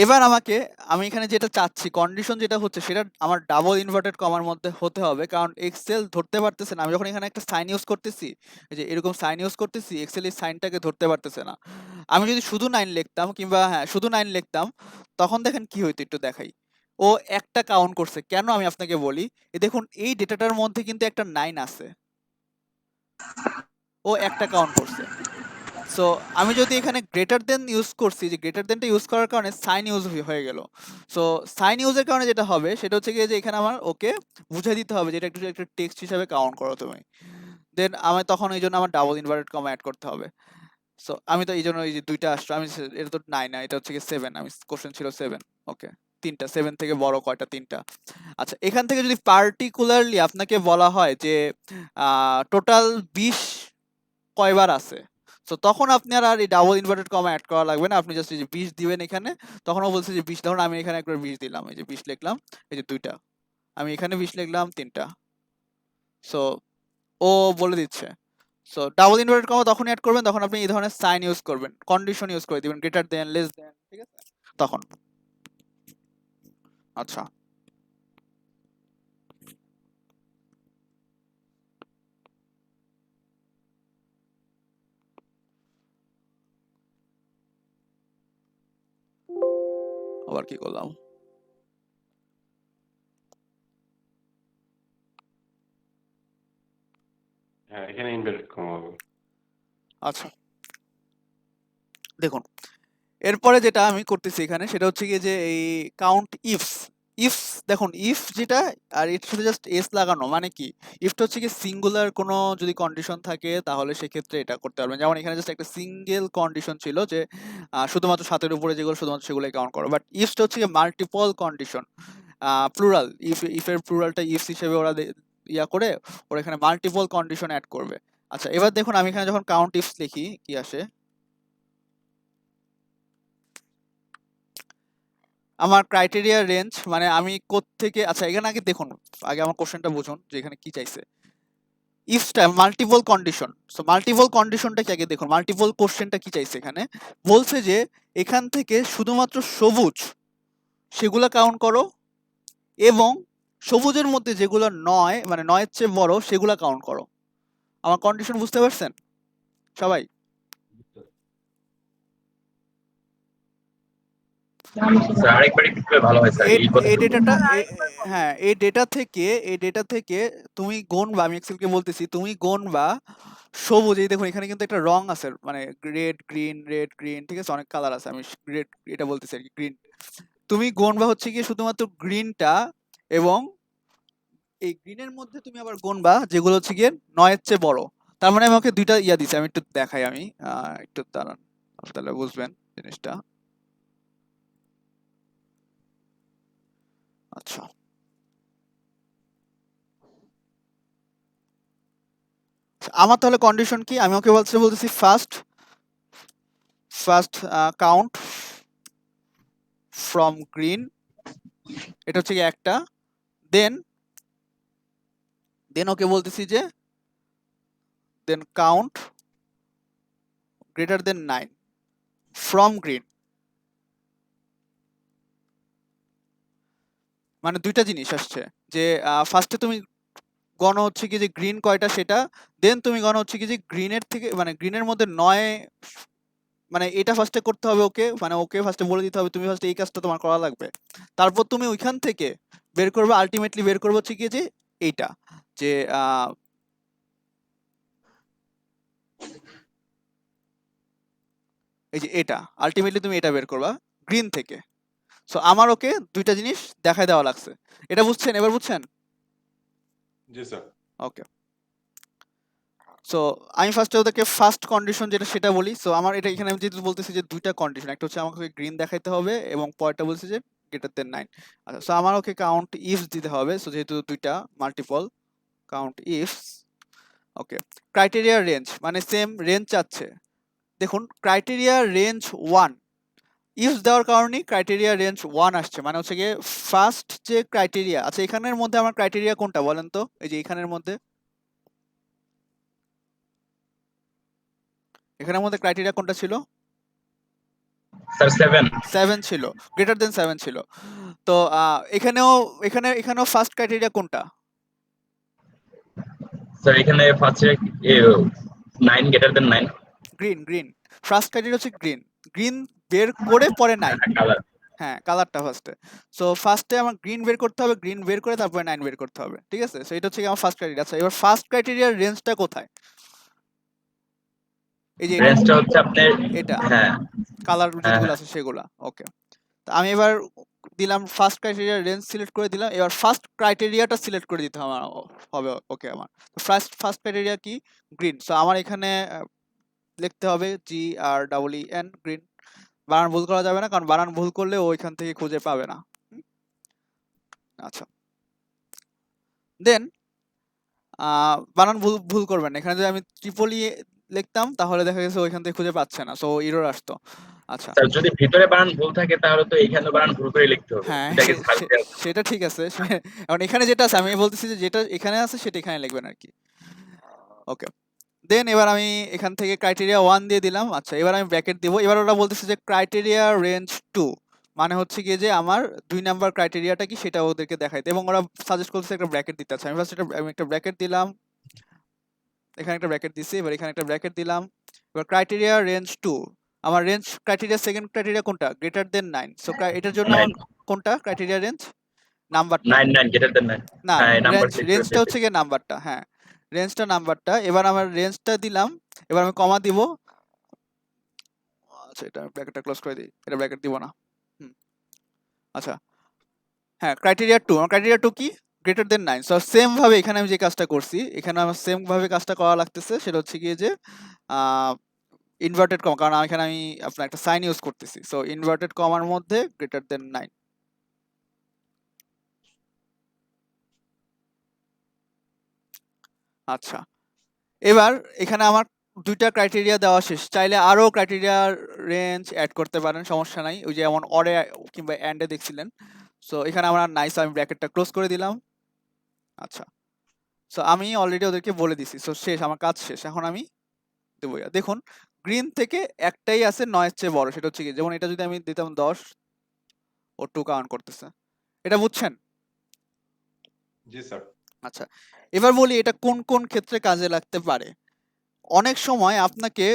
এবার আমাকে, আমি এখানে যেটা চাচ্ছি কন্ডিশন যেটা হচ্ছে সেটা আমার ডাবল ইনভার্টেড কমার মধ্যে হতে হবে, কারণ এক্সেল ধরতে পারতেছে না। আমি যখন এখানে একটা সাইন ইউজ করতেছি, এই যে এরকম সাইন ইউজ করতেছি, এক্সেল এই সাইনটাকে ধরতে পারতেছে না। আমি যদি শুধু 9 লিখতাম, কিংবা হ্যাঁ শুধু 9 লিখতাম, তখন দেখেন কি হইতো একটু দেখাই। ও একটা কাউন্ট করছে, কেন আমি আপনাকে বলি, এই দেখুন এই ডেটাটার মধ্যে কিন্তু একটা 9 আছে, ও একটা কাউন্ট করছে। সো আমি যদি এখানে গ্রেটার দেন ইউজ করছি, যে গ্রেটার দেনটা ইউজ করার কারণে সাইন ইউজ হয়ে গেল। সো সাইন ইউজের কারণে যেটা হবে সেটা হচ্ছে কি যে এখানে আমার ওকে বুঝাই দিতে হবে যে এটা একটা টেক্সট হিসাবে কাউন্ট করো তুমি। দেন আমি তখন এই জন্য আমার ডাবল ইনভার্টেড কমা অ্যাড করতে হবে। সো আমি তো এই জন্য এই যে দুইটা আসলো, আমি এটা তো 9 না, এটা হচ্ছে কি 7, আমি কোশ্চেন ছিল 7। ওকে, 3টা, 7 থেকে বড় কয়টা? 3টা। আচ্ছা, এখান থেকে যদি পার্টিকুলারলি আপনাকে বলা হয় যে টোটাল 20 কয়বার আছে, তো তখন আপনার আর এই ডাবল ইনভার্টেড কমা অ্যাড করা লাগবে না, আপনি জাস্ট এই যে 20 দিবেন এখানে। তখন ও বলছে যে 20, ধরুন আমি এখানে একবার 20 দিলাম, এই যে 20 লিখলাম, এই যে 2টা, আমি এখানে 20 লিখলাম 3টা। সো ও বলে দিচ্ছে। সো ডাবল ইনভার্টেড কমা তখন অ্যাড করবেন তখন আপনি এই ধরনের সাইন ইউজ করবেন, কন্ডিশন ইউজ করে দিবেন, গ্রেটার দেন, লেস দেন, ঠিক আছে তখন। আচ্ছা, আবার কি করলাম?
হ্যাঁ, এখানে ইনভার্টেড কমা হবে।
আচ্ছা, দেখুন এরপরে যেটা আমি করতেছি এখানে সেটা হচ্ছে কি যে এই কাউন্ট ইফস, ইফস দেখুন ইফ যেটা, আর এর সাথে জাস্ট এস লাগানো, মানে কি ইফটা হচ্ছে কি সিঙ্গুলার কোনো যদি কন্ডিশন থাকে তাহলে সেক্ষেত্রে এটা করতে পারবেন। যেমন এখানে জাস্ট একটা সিঙ্গেল কন্ডিশন ছিল যে শুধুমাত্র 7-এর উপরে যেগুলো শুধুমাত্র সেগুলোই কাউন্ট করো, বাট ইফটা হচ্ছে কি মাল্টিপল কন্ডিশন, প্লুরাল, ইফের প্লুরালটা ইফস হিসেবে ওরা ইয়া করে ওরা এখানে মাল্টিপল কন্ডিশন অ্যাড করবে। আচ্ছা, এবার দেখুন আমি এখানে যখন কাউন্ট ইফস লিখি কি আসে, আমার ক্রাইটেরিয়া রেঞ্জ, মানে আমি কোত্থেকে, আচ্ছা এখানে আগে দেখুন, আগে আমার কোশ্চেনটা বুঝুন যে এখানে কি চাইছে। ইফটা মাল্টিপল কন্ডিশন, সো মাল্টিপল কন্ডিশনটা কি আগে দেখুন, মাল্টিপল কোশ্চেনটা কি চাইছে এখানে, বলছে যে এখান থেকে শুধুমাত্র সবুজ সেগুলা কাউন্ট করো, এবং সবুজের মধ্যে যেগুলো 9, মানে 9-এর চেয়ে বড় সেগুলা কাউন্ট করো। আমার কন্ডিশন বুঝতে পারছেন সবাই?
স্যার আরেকবার একটু করলে ভালো হয় স্যার,
এই
এই কথা।
এই ডেটাটা
আরেকবার বলুন।
হ্যাঁ, এই ডেটা থেকে তুমি গুনবা, আমি এক্সেলকে বলতেছি তুমি গুনবা সবুজ, এই দেখুন এখানে কিন্তু একটা রং আছে, মানে রেড গ্রিন, ঠিক আছে অনেক কালার আছে, আমি রেড এটা বলতেছি আর কি, গ্রিন। তুমি গুনবা হচ্ছে কি শুধুমাত্র গ্রিনটা, এবং এই গ্রিনের মধ্যে তুমি আবার গুনবা যেগুলো হচ্ছে গিয়ে 9-এর চেয়ে বড়। তার মানে আমাকে দুইটা ইয়া দিছে, আমি একটু দেখাই, আমি একটু দাঁড়ান, তাহলে বুঝবেন জিনিসটা। আচ্ছা, আমার তাহলে কন্ডিশন কি, আমি ওকে বলতেছি ফার্স্ট কাউন্ট ফ্রম গ্রিন, এটা হচ্ছে কি একটা, দেন ওকে বলতেছি যে then count greater than 9 from green, মানে দুইটা জিনিস আসছে যে ফার্স্টে তুমি গণ হচ্ছে কি যে গ্রিন কয়টা সেটা, দেন তুমি গণ হচ্ছে কি যে গ্রিনের থেকে মানে গ্রিনের মধ্যে 9, মানে এটা ফার্স্টে করতে হবে ওকে, মানে ওকে ফার্স্টে বলে দিতে হবে তুমি ফার্স্টে এই কাজটা তোমার করা লাগবে, তারপর তুমি ওইখান থেকে বের করবে, আলটিমেটলি বের করবে হচ্ছে কি যে এইটা, যে এই যে এটা আলটিমেটলি তুমি এটা বের করবা গ্রিন থেকে। সো আমার ওকে দুইটা জিনিস দেখায় দেওয়া লাগছে, এটা বুঝছেন? এবার বুঝছেন?
জি স্যার।
ওকে, সো আমি ফার্স্টে ওদেরকে ফার্স্ট কন্ডিশন যেটা সেটা বলি। সো আমার এটা এখানে আমি যেহেতু বলতেছি যে দুইটা কন্ডিশন, একটা হচ্ছে আমাকে গ্রিন দেখাইতে হবে এবং পরেরটা বলছে যে গ্রেটার দেন 9। আচ্ছা, সো আমার ওকে কাউন্ট ইফস দিতে হবে। সো যেহেতু দুইটা মাল্টিপল কাউন্ট ইফস। ওকে, ক্রাইটেরিয়া রেঞ্জ মানে সেম রেঞ্জ চাচ্ছে। দেখুন ক্রাইটেরিয়া রেঞ্জ 1, ইফস দেওয়ার কারণে ক্রাইটেরিয়া রেঞ্জ 1 আসছে, মানে হচ্ছে গিয়ে ফার্স্ট যে ক্রাইটেরিয়া। আচ্ছা, এখানের মধ্যে আমার ক্রাইটেরিয়া কোনটা বলেন তো? এই যে এখানের মধ্যে, এখানের মধ্যে ক্রাইটেরিয়া কোনটা ছিল?
স্যার
7 ছিল, গ্রেটার দেন 7 ছিল। তো এখানেও ফার্স্ট ক্রাইটেরিয়া কোনটা?
স্যার এখানে ফার্স্টে 9 greater than 9
green first criteria হচ্ছে গ্রিন বের করে পরে 9।
কালার।
হ্যাঁ, কালারটা ফার্স্টে। সো ফার্স্টে আমার গ্রিন বের করতে হবে, গ্রিন বের করে তারপরে 9 বের করতে হবে, ঠিক আছে? সো এটা হচ্ছে আমার ফার্স্ট ক্রাইটেরিয়া। আচ্ছা, এবার ফার্স্ট ক্রাইটেরিয়ার রেঞ্জটা কোথায়? এই যে
রেঞ্জটা হচ্ছে আপনার
এটা
হ্যাঁ
কালার
হ্যাঁ
যেগুলো আছে সেগুলা। ওকে, তো আমি এবার দিলাম ফার্স্ট ক্রাইটেরিয়া রেঞ্জ সিলেক্ট করে দিলাম। এবার ফার্স্ট ক্রাইটেরিয়াটা সিলেক্ট করে দিতে হবে ওকে। আমার ফার্স্ট ক্রাইটেরিয়া কি? গ্রিন। সো আমার এখানে লিখতে হবে GREEN, গ্রিন। বানান ভুল করা যাবে না, কারণ বানান ভুল করলে ও এখান থেকে খুঁজে পাবে না। আচ্ছা, দেন বানান ভুল করবেন না। এখানে যদি আমি ট্রিপলি লিখতাম তাহলে দেখা গেছে ওইখান থেকে খুঁজে পাচ্ছে না, সো এরর আসতো। আচ্ছা,
স্যার যদি ভিতরে বানান ভুল থাকে তাহলে তো এখানে বানান ভুল করে লিখতে হবে,
হ্যাঁ
এটাকে ছাড়তে হবে।
সেটা ঠিক আছে। এখন এখানে যেটা আছে আমি বলতেছি যে যেটা এখানে আছে সেটা এখানে লিখবেন আর কি। ওকে, দেন এবার আমি এখান থেকে ক্রাইটেরিয়া 1 দিয়ে দিলাম। আচ্ছা, এবার আমি ব্র্যাকেট দিব। এবার ওরা বলতেছে যে ক্রাইটেরিয়া রেঞ্জ 2, মানে হচ্ছে গিয়ে যে আমার 2 নাম্বার ক্রাইটেরিয়াটা কি সেটা ওদেরকে দেখাইতে, এবং ওরা সাজেস্ট করছে একটা ব্র্যাকেট দিতে। আছে আমি ফার্স্ট আমি একটা ব্র্যাকেট দিলাম, এখানে একটা ব্র্যাকেট দিছি, এবার এখানে একটা ব্র্যাকেট দিলাম। এবার ক্রাইটেরিয়া রেঞ্জ 2, আমার রেঞ্জ ক্রাইটেরিয়া সেকেন্ড ক্রাইটেরিয়া কোনটা? Greater than 9। সো এটার জন্য আমার কোনটা ক্রাইটেরিয়া রেঞ্জ? নাম্বারটা
9 গ্রেটার দেন 9।
না,
হ্যাঁ নাম্বার
রেঞ্জটা হচ্ছে গিয়ে নাম্বারটা। হ্যাঁ, রেঞ্জটা নাম্বারটা। এবার আমার রেঞ্জটা দিলাম, এবার আমি কমা দিব। আচ্ছা, এটা ব্র্যাকেটটা ক্লোজ করে দিই, এটা ব্র্যাকেট দিব না। আচ্ছা, হ্যাঁ, ক্রাইটেরিয়া 2, আমার ক্রাইটেরিয়া 2 কি? Greater than 9। সো সেম ভাবে এখানে আমি যে কাজটা করছি, এখানে আমার সেম ভাবে কাজটা করা লাগতেছে। সেটা হচ্ছে গিয়ে যে ইনভার্টেড কমা, কারণ এখানে আমি আপনার একটা সাইন ইউজ করতেছি। সো ইনভার্টেড কমার মধ্যে গ্রেটার দেন 9। আচ্ছা, এবার এখানে আমার দুইটা ক্রাইটেরিয়া দেওয়া শেষ। চাইলে আরো ক্রাইটেরিয়া রেঞ্জ অ্যাড করতে পারেন, সমস্যা নাই। ওই যে যেমন অরে কিংবা এন্ডে দেখছিলেন। সো এখানে আমরা নাইস, আমি ব্র্যাকেটটা ক্লোজ করে দিলাম। আচ্ছা, সো আমি অলরেডি ওদেরকে বলে দিছি। সো শেষ, আমার কাজ শেষ। এখন আমি দেবো। দেখুন গ্রিন থেকে একটাই আছে 9 এর চেয়ে বড়, সেটা হচ্ছে কি, যেমন এটা যদি আমি দিতাম 10, ও 2 কাউন্ট করতেছে। এটা বুঝছেন?
জি স্যার।
আচ্ছা, এবার বলি এটা কোন কোন ক্ষেত্রে কাজে লাগতে পারে। অনেক সময় আপনাকে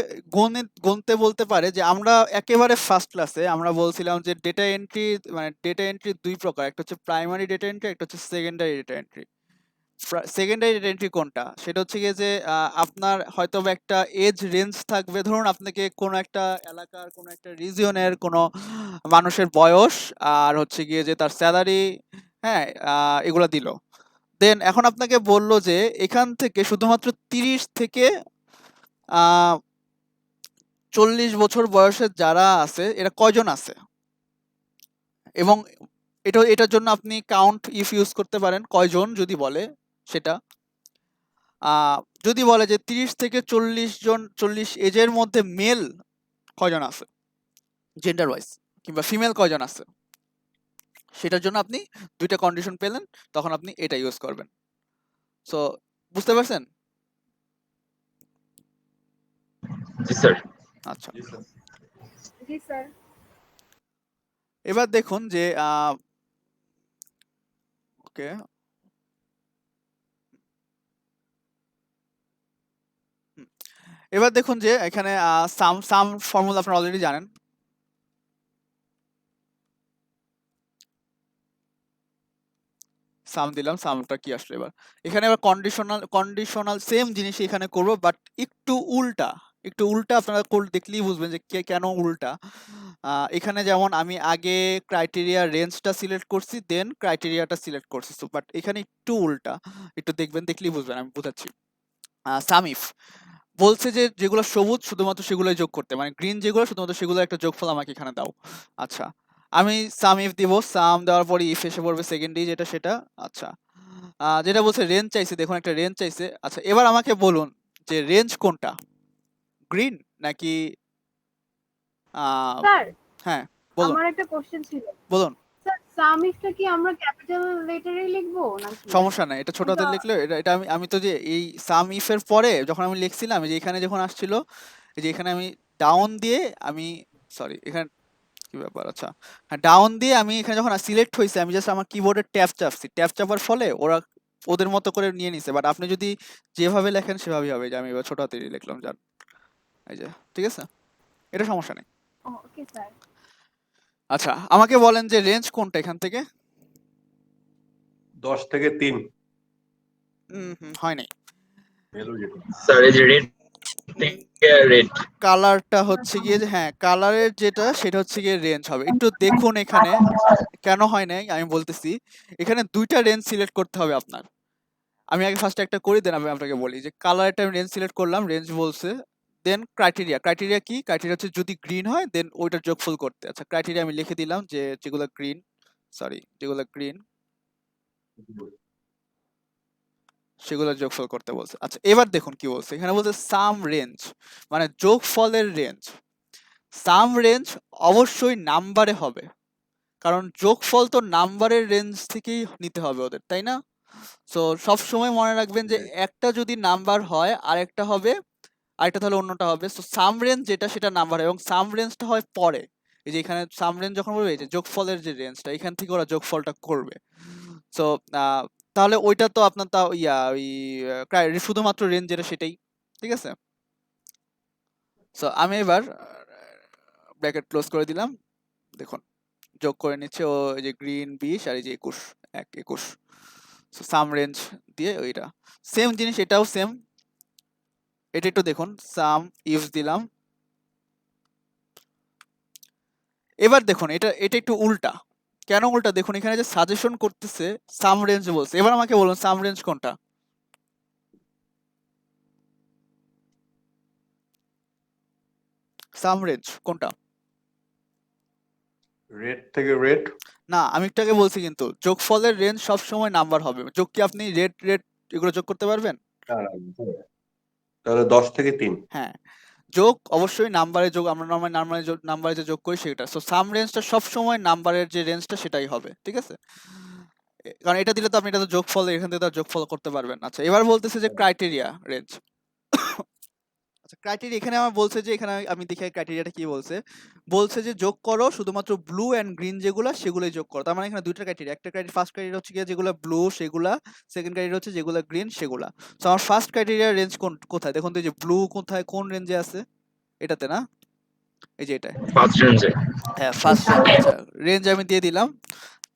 গুনতে বলতে পারে যে আমরা একেবারে ফার্স্ট ক্লাসে আমরা বলছিলাম যে ডেটা এন্ট্রি, মানে ডেটা এন্ট্রি দুই প্রকার, একটা হচ্ছে প্রাইমারি ডেটা এন্ট্রি, একটা হচ্ছে secondary data entry. Secondary data entry কোনটা? সেটা হচ্ছে গিয়ে যে আপনার হয়তো বা একটা এজ রেঞ্জ থাকবে। ধরুন আপনাকে কোনো একটা এলাকার কোনো একটা রিজিয়নের কোনো মানুষের বয়স আর হচ্ছে গিয়ে যে তার স্যালারি, হ্যাঁ, এগুলো দিল। দেন এখন আপনাকে বলল যে এখান থেকে শুধুমাত্র 30 থেকে 40 বছর বয়সের যারা আছে এরা কয়জন আছে, এবং এটার জন্য আপনি কাউন্ট ইফ ইউজ করতে পারেন। কয়জন যদি বলে সেটা, যদি বলে যে 30 থেকে 40 এজের মধ্যে মেল কয়জন আছে জেন্ডার ওয়াইজ, কিংবা ফিমেল কয়জন আছে, সেটার জন্য আপনি দুইটা কন্ডিশন পেলেন, তখন আপনি এটা ইউজ করবেন। সো বুঝতে পারছেন?
জি স্যার।
আচ্ছা,
জি স্যার।
এবার দেখুন যে ওকে, এবার দেখুন যে এখানে সাম ফর্মুলা আপনারা অলরেডি জানেন। সাম দিলাম, সামটা কি আসলো এবার এখানে, এবার কন্ডিশনাল সেম জিনিস এখানে করব, বাট একটু উল্টা আপনারা দেখলেই বুঝবেন যে কেন উল্টা। এখানে যেমন আমি আগে ক্রাইটেরিয়া রেঞ্জটা সিলেক্ট করছি, দেন ক্রাইটেরিয়াটা সিলেক্ট করছি, বাট এখানে একটু উল্টা, একটু দেখবেন, দেখলেই বুঝবেন, আমি বোঝাচ্ছি। সাম ইফ বলছে যে যেগুলো সবুজ শুধুমাত্র সেগুলোই যোগ করতে, মানে গ্রিন যেগুলো শুধুমাত্র সেগুলো একটা যোগফল আমাকে এখানে দাও। আচ্ছা, আমি সাম ইফ দিব, সাম দেওয়ার পরে ইফ এসে পড়বে সেকেন্ডলি যেটা সেটা। আচ্ছা, যেটা বলছে রেঞ্জ চাইছে, দেখুন একটা রেঞ্জ চাইছে। আচ্ছা, এবার আমাকে বলুন যে রেঞ্জ কোনটা, গ্রিন নাকি
স্যার
হ্যাঁ বলুন
আমার একটা কোশ্চেন ছিল।
বলুন।
স্যার সাম ইফটা কি আমরা ক্যাপিটাল লেটারে লিখবো নাকি?
সমস্যা নাই, এটা ছোট হাতের লিখলে এটা এটা আমি তো যে এই সাম ইফ এর পরে যখন আমি লিখছিলাম, এই যে এখানে যখন আসছিল, এই যে এখানে আমি ডাউন দিয়ে আমি, সরি এখানে কি ব্যাপার, আচ্ছা হ্যাঁ ডাউন দিয়ে আমি এখানে যখন সিলেক্ট হয়েছে, আমি জাস্ট আমার কিবোর্ডে ট্যাব চাপছি, ট্যাব চাপার ফলে ওরা ওদের মতো করে নিয়ে নিছে। বাট আপনি যদি যেভাবে লেখেন সেভাবেই হবে, যে আমি এবার ছোট হাতেরই লিখলাম, যান এই যে, ঠিক আছে, এটা সমস্যা নেই।
Okay sir.
আচ্ছা, আমাকে বলেন যে রেঞ্জ কোনটা এখান থেকে।
10 থেকে 3
হয় নাই।
স্যার এই যে রেড থেকে রেড।
কালারটা হচ্ছে গিয়ে যে, হ্যাঁ কালারের যেটা সেটা হচ্ছে গিয়ে রেঞ্জ হবে। একটু দেখুন এখানে কেন হয় নাই, আমি বলতেছি। এখানে দুইটা রেঞ্জ সিলেক্ট করতে হবে আপনার। আমি আগে ফার্স্ট একটা করি, দেন আমি আপনাকে বলি যে কালারটা আমি রেঞ্জ সিলেক্ট করলাম, রেঞ্জ বলছে, দেন ক্রাইটেরিয়া কি, ক্রাইটেরিয়া হচ্ছে যদি গ্রিন হয় দেন ওইটার যোগফল করতে। আচ্ছা, ক্রাইটেরিয়া আমি লিখে দিলাম যে যেগুলো গ্রিন, যেগুলো গ্রিন সেগুলো যোগফল করতে বলছে। আচ্ছা, এবার দেখুন কি বলছে, এখানে বলছে সাম রেঞ্জ, মানে যোগফলের রেঞ্জ। সাম রেঞ্জ অবশ্যই নাম্বারে হবে, কারণ যোগফল তো নাম্বারের রেঞ্জ থেকেই নিতে হবে ওদের, তাই না? সো সব সময় মনে রাখবেন যে একটা যদি নাম্বার হয় আরেকটা হবে, আরেকটা তাহলে অন্যটা হবে। সো সাম রেঞ্জ যেটা সেটা নাম্বার হয়, এবং সাম রেঞ্জটা হয় পরে। এই যে এখানে সাম রেঞ্জ যখন বলবে, এই যে যোগফলের যে রেঞ্জটা, এখান থেকে ওরা যোগফলটা করবে। সো তাহলে ওইটা তো আপনার তা ওই শুধুমাত্র রেঞ্জ যেটা সেটাই, ঠিক আছে। সো আমি এবার ব্র্যাকেট ক্লোজ করে দিলাম, দেখুন যোগ করে নিচ্ছে ও, এই যে গ্রিন 20 আর এই যে 21। সো সাম রেঞ্জ দিয়ে ওইটা সেম জিনিস, এটাও সেম। এটা একটু দেখুন, সাম ইফ দিলাম। এবার দেখুন এটা এটা একটু উল্টা, কেন উল্টা দেখুন, এখানে যে সাজেশন করতেছে সাম রেঞ্জ বলছে। এবার আমাকে বলুন সাম রেঞ্জ কোনটা, সাম রেঞ্জ কোনটা?
রেড থেকে রেড।
না, আমি একটু আগে বলছি কিন্তু যোগফলের রেঞ্জ সব সময় নাম্বার হবে। যোগ কি আপনি রেড রেড এগুলো যোগ করতে পারবেন?
তাহলে 10 থেকে 3।
হ্যাঁ, যোগ অবশ্যই নাম্বারে যোগ, আমরা নরমালি নাম্বারে যে যোগ করি সেটা। সো সাম রেঞ্জটা সব সময় নাম্বারের যে রেঞ্জটা সেটাই হবে, ঠিক আছে। কারণ এটা দিলে তো আপনি এটা তো যোগফল, এখান থেকে তো আর যোগফল করতে পারবেন। আচ্ছা, এবার বলতেছে যে ক্রাইটেরিয়া রেঞ্জ। আচ্ছা, ক্রাইটেরিয়া এখানে আমার বলছে যে, এখানে আমি দেখি ক্রাইটেরিয়াটা কি বলছে। বলছে যে যোগ করো শুধুমাত্র ব্লু এন্ড গ্রিন যেগুলো সেগুলোই যোগ করো। তার মানে এখানে দুইটা ক্রাইটেরিয়া, একটা ক্রাইটেরিয়া ফার্স্ট ক্রাইটেরিয়া হচ্ছে গিয়ে যেগুলো ব্লু সেগুলা, সেকেন্ড ক্রাইটেরিয়া হচ্ছে যেগুলো গ্রিন সেগুলা। সো আমার ফার্স্ট ক্রাইটেরিয়া রেঞ্জ কোথায় দেখুন তো, এই যে ব্লু কোথায়, কোন রেঞ্জে আছে, এটাতে না, এই যে এটা,
ফার্স্ট রেঞ্জে।
হ্যাঁ ফার্স্ট রেঞ্জ। আচ্ছা, রেঞ্জ আমি দিয়ে দিলাম।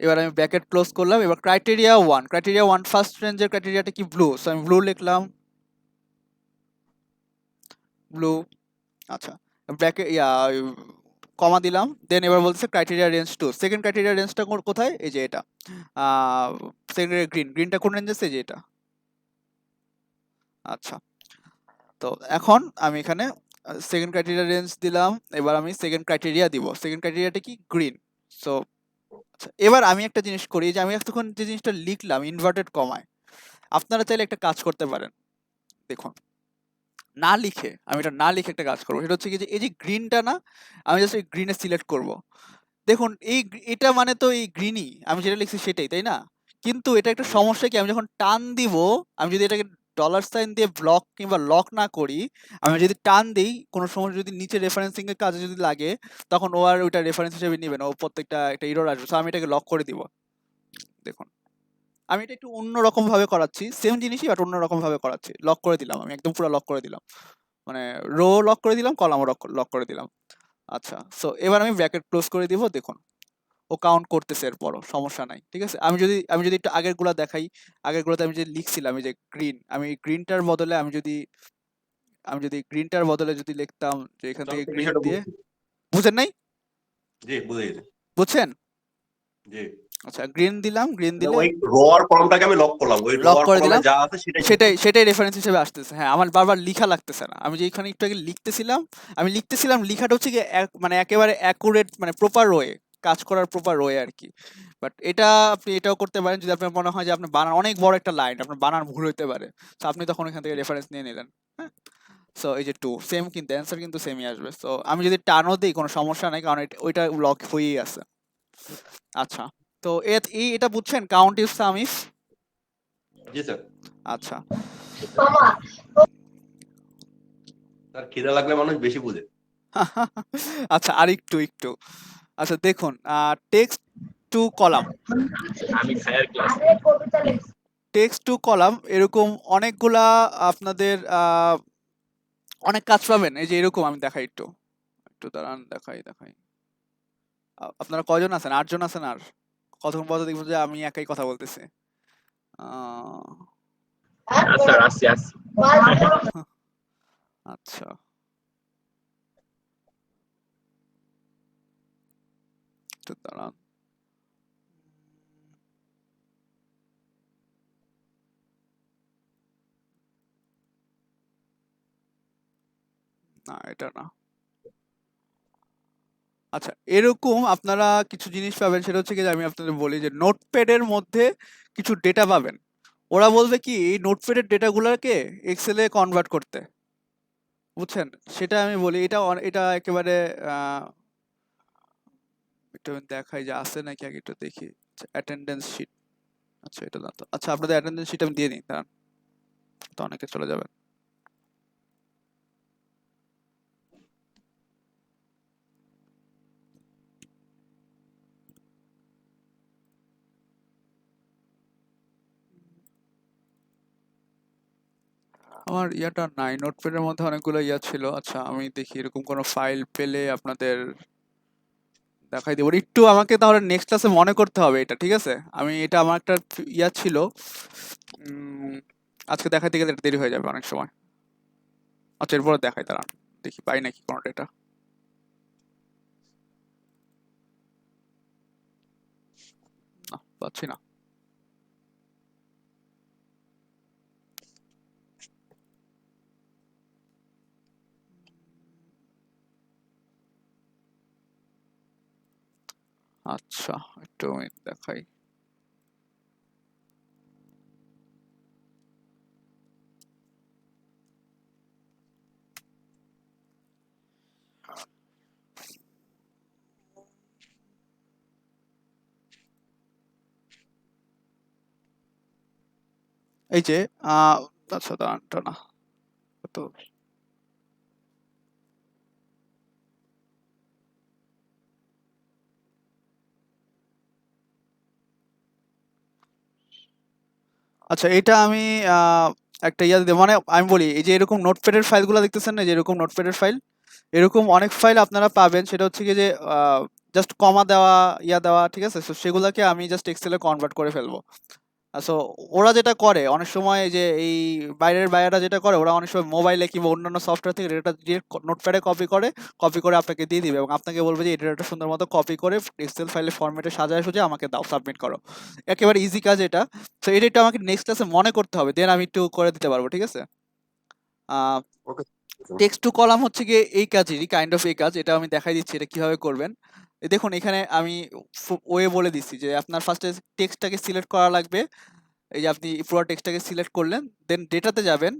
এবার আমি ব্র্যাকেট ক্লোজ করলাম। এবার ক্রাইটেরিয়া 1 ফার্স্ট রেঞ্জের ক্রাইটেরিয়াটা কি ব্লু, সো আমি ব্লু লিখলাম, ব্লু। আচ্ছা, ব্র্যাকেট কমা দিলাম। দেন এবার বলছে ক্রাইটেরিয়া রেঞ্জ 2, সেকেন্ড ক্রাইটেরিয়া রেঞ্জটা কোথায়, এই যে এটা, সেকেন্ড গ্রিনটা কোন রেঞ্জ আছে, যে এটা। আচ্ছা, তো এখন আমি এখানে সেকেন্ড ক্রাইটেরিয়া রেঞ্জ দিলাম। এবার আমি সেকেন্ড ক্রাইটেরিয়া দিব, সেকেন্ড ক্রাইটেরিয়াটা কি গ্রিন। সো আচ্ছা, এবার আমি একটা জিনিস করি, যে আমি এতক্ষণ যে জিনিসটা লিখলাম ইনভার্টেড কমায়, আপনারা চাইলে একটা কাজ করতে পারেন। দেখুন, না লিখে, আমি এটা না লিখে একটা কাজ করবো, সেটা হচ্ছে কি যে এই যে গ্রিনটা না, আমি জাস্ট এই গ্রিনে সিলেক্ট করব। দেখুন এটা মানে তো এই গ্রিনই, আমি যেটা লিখছি সেটাই, তাই না? কিন্তু এটা একটা সমস্যা কি, আমি যখন টান দিব, আমি যদি এটাকে ডলার সাইন দিয়ে ব্লক কিংবা লক না করি, আমি যদি টান দিই কোনো সময় যদি নিচে রেফারেন্সিং এর কাজে যদি লাগে, তখন ও আর ওইটা রেফারেন্স হিসেবে নিবে না, ও প্রত্যেকটা একটা এরর আসবে। সো আমি এটাকে লক করে দিব। দেখুন আমি এটা একটু অন্যরকম ভাবে করাচ্ছি, সেম জিনিসই বাট অন্যরকম ভাবে করাচ্ছি। লক করে দিলাম, আমি একদম পুরো লক করে দিলাম, মানে রো লক করে দিলাম, কলামও লক করে দিলাম। আচ্ছা, সো এবার আমি ব্র্যাকেট ক্লোজ করে দিব। দেখুন ও কাউন্ট করতেছে, এরপরও সমস্যা নাই, ঠিক আছে। আমি যদি একটু আগের গুলা দেখাই, আগের গুলোতে আমি যে লিখছিলাম এই যে গ্রিন, আমি গ্রিনটার বদলে আমি যদি গ্রিনটার বদলে যদি লিখতাম যে এখান থেকে গ্রিন
বিষয়টা
দিয়ে,
বুঝছি।
বুঝেন নাই?
জি, বুঝে গেছি।
বুঝছেন?
জি,
আচ্ছা, গ্রিন দিলাম, গ্রিন দিলে
ওই রো আর কলামটাকে আমি লক করলাম, ওই রো
লক
আর
করে
কলামে
দিলাম,
যা আছে সেটাই
সেটাই রেফারেন্স হিসেবে আসতেছে। হ্যাঁ, আমার বারবার লিখা লাগতেছে না। আমি যে এখানে একটু আগে লিখতেছিলাম লিখাটা হচ্ছে কি মানে একেবারে অ্যাকুরেট, মানে প্রপার ওয়ে, কাজ করার প্রপার ওয়ে আর কি। বাট এটা আপনি এটাও করতে পারেন যদি আপনার মনে হয় যে আপনার বানান অনেক বড় একটা লাইন, আপনার বানান ভুল হতে পারে, তো আপনি তখন এখান থেকে রেফারেন্স নিয়ে নিলেন। হ্যাঁ, সো এই যে টু সেম, কিন্তু অ্যান্সার কিন্তু সেমই আসবে। সো আমি যদি টানও দিই কোনো সমস্যা নাই, কারণ ওইটা লক হয়েই আছে। আচ্ছা, তো এটা বুঝছেন, count if some if?
G sir.
আচ্ছা,
স্যার খিদা লাগলে মানুষ বেশি বুঝে।
আচ্ছা আর একটু আচ্ছা দেখুন, টেক্সট টু কলাম,
আমি ভাইয়ার ক্লাস
টেক্সট টু কলাম এরকম অনেকগুলা আপনাদের অনেক কাজ পাবেন। এই যে এরকম আমি দেখাই, একটু একটু দাঁড়ান, দেখাই। আপনারা কয়জন আছেন? 8 জন আছেন। আর কতক্ষণ পর্যন্ত দেখবো যে আমি একাই কথা বলতেছি? আহ,
স্যার আসছি
আচ্ছা, একটু দাঁড়ান। না, এটা না। আচ্ছা, এরকম আপনারা কিছু জিনিস পাবেন, সেটা হচ্ছে কি যে আমি আপনাদের বলি যে নোটপ্যাডের মধ্যে কিছু ডেটা পাবেন। ওরা বলবে কি এই নোটপ্যাডের ডেটাগুলোকে এক্সেলে কনভার্ট করতে, বুঝছেন? সেটা আমি বলি, এটা একেবারে একটু আমি দেখাই যে আছে নাকি, আগে একটু দেখি। অ্যাটেন্ডেন্স শিট, আচ্ছা এটা না তো। আচ্ছা, আপনাদের অ্যাটেন্ডেন্স শিট আমি দিয়ে দিই, দাঁড়ান, তো অনেকে চলে যাবেন। আমার ইয়াটা নাই, নোটপ্যাডের মধ্যে অনেকগুলো ইয়া ছিল। আচ্ছা, আমি দেখি এরকম কোনো ফাইল পেলে আপনাদের দেখাই দেবো। একটু আমাকে তাহলে নেক্সট ক্লাসে মনে করতে হবে এটা, ঠিক আছে? এটা আমার একটা ইয়া ছিল, আজকে দেখাইতে গেলে দেরি হয়ে যাবে অনেক সময়। আচ্ছা, এরপরে দেখাই, দাঁড়ান দেখি পাই নাকি কোনো ডেটা। না, পাচ্ছি না। আচ্ছা, একটু আমি দেখাই। এই যে আচ্ছা দাঁড়ান, এটা না তো। আচ্ছা, এটা আমি একটা ইয়া দিতে, মানে আমি বলি এই যে এরকম নোটপ্যাডের ফাইলগুলো দেখতেছেন না, যে এরকম নোটপ্যাডের ফাইল, এরকম অনেক ফাইল আপনারা পাবেন। সেটা হচ্ছে কি যে জাস্ট কমা দেওয়া, ইয়া দেওয়া, ঠিক আছে? তো সেগুলোকে আমি জাস্ট এক্সেলে কনভার্ট করে ফেলবো। সো ওরা যেটা করে অনেক সময়, যে এই বাইরের বাইরেরা যেটা করে, ওরা অনেক সময় মোবাইলে কিংবা অন্যান্য সফটওয়্যার থেকে ডেটা দিয়ে নোটপ্যাডে কপি করে আপনাকে দিয়ে দিবে, এবং আপনাকে বলবে যে এই ডেটাটা সুন্দর মতো কপি করে এক্সেল ফাইলের ফরম্যাটে সাজায় সুজে আমাকে দাও, সাবমিট করো। একেবারে ইজি কাজ এটা। তো এটা একটু আমাকে নেক্সট ক্লাসে মনে করতে হবে, দেন আমি একটু করে দিতে পারবো, ঠিক আছে?
ওকে।
টেক্সট টু কলাম হচ্ছে গিয়ে এই কাজেরই, কাইন্ড অফ এই কাজ। এটা আমি দেখাই দিচ্ছি এটা কিভাবে করবেন। দেখুন এখানে আমি ওয়ে বলে দিচ্ছি যে আপনার ফার্স্টে টেক্সটটাকে সিলেক্ট করা লাগবে। এই যে আপনি পুরো টেক্সটটাকে সিলেক্ট করলেন, দেন ডেটাতে যাবেন,